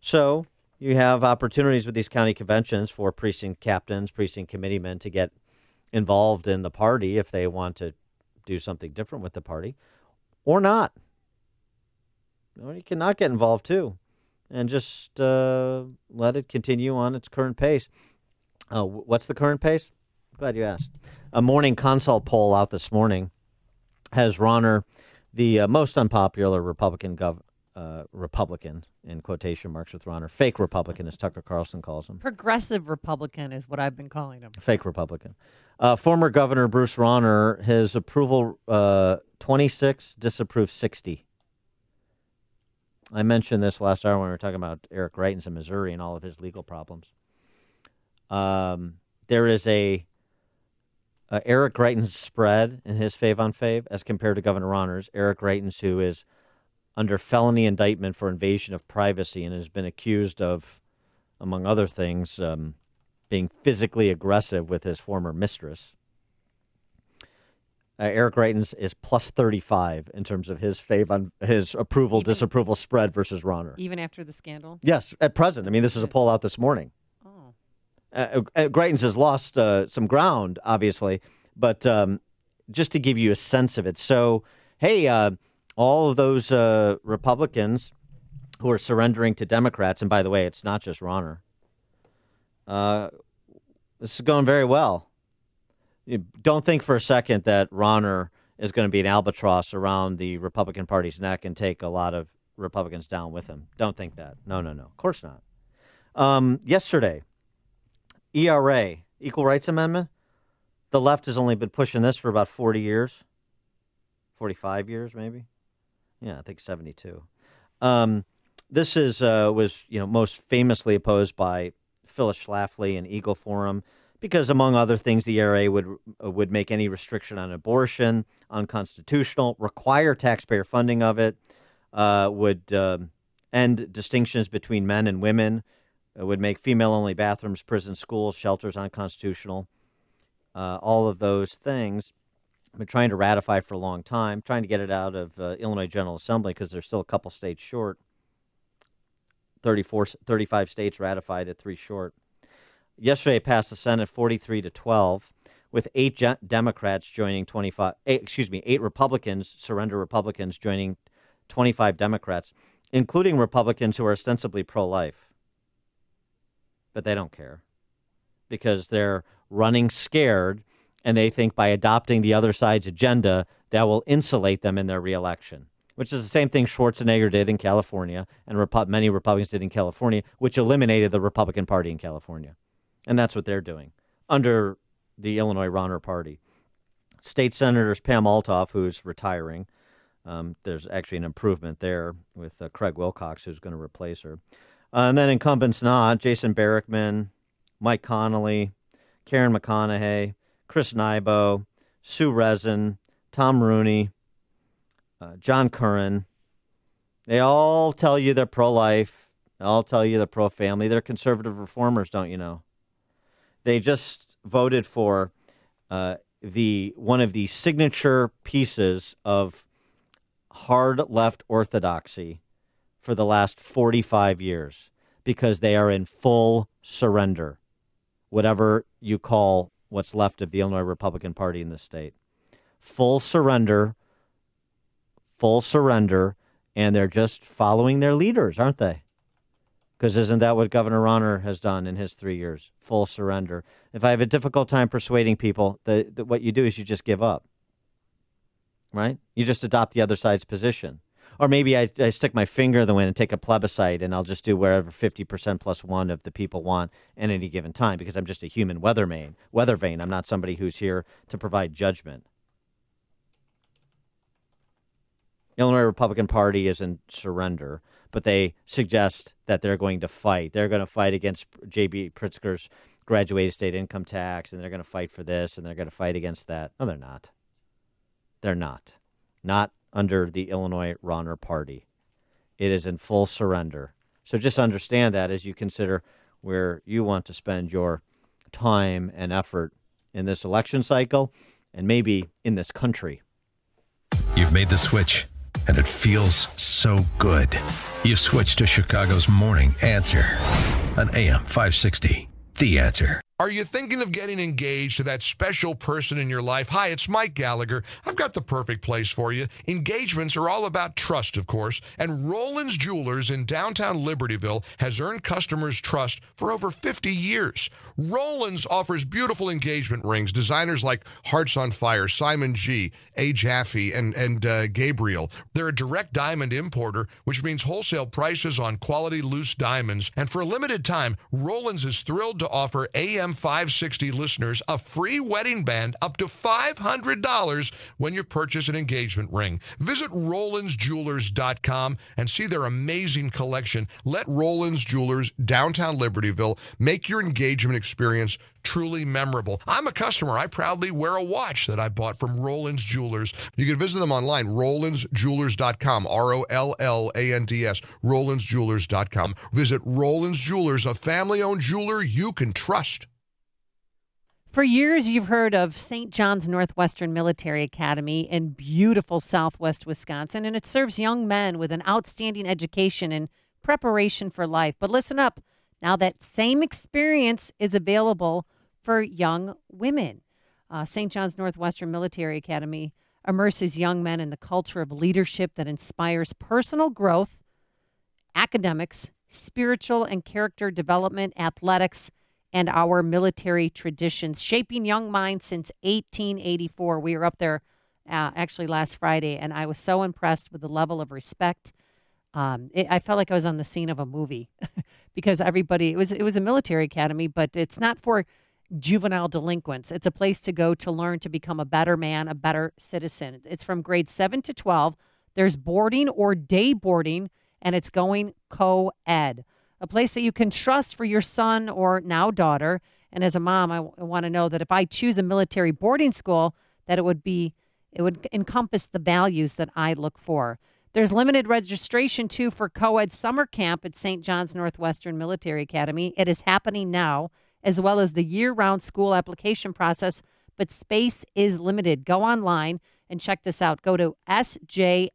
So you have opportunities with these county conventions for precinct captains, precinct committeemen to get involved in the party if they want to do something different with the party, or not. Or you cannot get involved too, and just let it continue on its current pace. What's the current pace? Glad you asked. A morning consult poll out this morning has Rauner, the most unpopular Republican Republican, in quotation marks with Rauner, fake Republican, as Tucker Carlson calls him. Progressive Republican is what I've been calling him. Fake Republican. Former Governor Bruce Rauner, his approval 26, disapprove 60. I mentioned this last hour when we were talking about Eric Greitens in Missouri and all of his legal problems. There is a Eric Greitens spread in his fave on fave as compared to Governor Rauner's. Eric Greitens, who is under felony indictment for invasion of privacy and has been accused of, among other things, being physically aggressive with his former mistress. Eric Greitens is plus 35 in terms of his his approval, disapproval spread versus Rauner. Even after the scandal? Yes, at present. I mean, this is a poll out this morning. Greitens has lost some ground, obviously, but just to give you a sense of it. So, hey, all of those Republicans who are surrendering to Democrats, and by the way, it's not just Rauner, this is going very well. You don't think for a second that Rauner is going to be an albatross around the Republican Party's neck and take a lot of Republicans down with him. Don't think that. No. Of course not. Yesterday, ERA, Equal Rights Amendment, the left has only been pushing this for about 40 years, 45 years maybe. Yeah, I think 72. This was most famously opposed by Phyllis Schlafly and Eagle Forum because, among other things, the ERA would make any restriction on abortion unconstitutional, require taxpayer funding of it, would end distinctions between men and women, would make female-only bathrooms, prisons, schools, shelters unconstitutional. All of those things I've been trying to ratify for a long time, trying to get it out of Illinois General Assembly because there's still a couple states short. 35 states ratified it, 3 short. Yesterday, it passed the Senate 43-12, with 8 Democrats joining 8 Republicans, surrender Republicans, joining 25 Democrats, including Republicans who are ostensibly pro-life. But they don't care because they're running scared, and they think by adopting the other side's agenda, that will insulate them in their reelection, which is the same thing Schwarzenegger did in California and many Republicans did in California, which eliminated the Republican Party in California. And that's what they're doing under the Illinois Rauner Party. State Senators Pam Altoff, who's retiring. There's actually an improvement there with Craig Wilcox, who's going to replace her. And then incumbents not, Jason Barrickman, Mike Connolly, Karen McConaughey, Chris Nybo, Sue Rezin, Tom Rooney, John Curran. They all tell you they're pro-life. They all tell you they're pro-family. They're conservative reformers, don't you know? They just voted for one of the signature pieces of hard left orthodoxy for the last 45 years because they are in full surrender, whatever you call what's left of the Illinois Republican Party in the state. Full surrender, and they're just following their leaders, aren't they? Because isn't that what Governor Rauner has done in his 3 years? Full surrender. If I have a difficult time persuading people, what you do is you just give up, right? You just adopt the other side's position. Or maybe I stick my finger in the wind and take a plebiscite, and I'll just do wherever 50% plus one of the people want at any given time because I'm just a human weather vane. I'm not somebody who's here to provide judgment. Illinois Republican Party is in surrender, but they suggest that they're going to fight. They're going to fight against J.B. Pritzker's graduated state income tax, and they're going to fight for this, and they're going to fight against that. No, they're not. They're not. Not under the Illinois Rauner Party. it is in full surrender. So just understand that as you consider where you want to spend your time and effort in this election cycle and maybe in this country. You've made the switch, and it feels so good. You've switched to Chicago's Morning Answer on AM 560. The Answer. Are you thinking of getting engaged to that special person in your life? Hi, it's Mike Gallagher. I've got the perfect place for you. Engagements are all about trust, of course, and Roland's Jewelers in downtown Libertyville has earned customers' trust for over 50 years. Roland's offers beautiful engagement rings, designers like Hearts on Fire, Simon G., A. Jaffe, and Gabriel. They're a direct diamond importer, which means wholesale prices on quality loose diamonds. And for a limited time, Roland's is thrilled to offer AM 560 listeners a free wedding band up to $500 when you purchase an engagement ring. Visit RolandsJewelers.com and see their amazing collection. Let Roland's Jewelers, downtown Libertyville, make your engagement experience truly memorable. I'm a customer. I proudly wear a watch that I bought from Roland's Jewelers. You can visit them online, RolandsJewelers.com, ROLLANDS, RolandsJewelers.com. Visit Roland's Jewelers, a family-owned jeweler you can trust. For years, you've heard of St. John's Northwestern Military Academy in beautiful southwest Wisconsin, and it serves young men with an outstanding education and preparation for life. But listen up. Now that same experience is available for young women. St. John's Northwestern Military Academy immerses young men in the culture of leadership that inspires personal growth, academics, spiritual and character development, athletics, and our military traditions, shaping young minds since 1884. We were up there actually last Friday, and I was so impressed with the level of respect. I felt like I was on the scene of a movie because everybody, it was a military academy, but it's not for juvenile delinquents. It's a place to go to learn to become a better man, a better citizen. It's from grades 7 to 12. There's boarding or day boarding, and it's going co-ed. A place that you can trust for your son or now daughter. And as a mom, I want to know that if I choose a military boarding school, that it would encompass the values that I look for. There's limited registration, too, for co-ed summer camp at St. John's Northwestern Military Academy. It is happening now, as well as the year-round school application process, but space is limited. Go online and check this out. Go to SJN.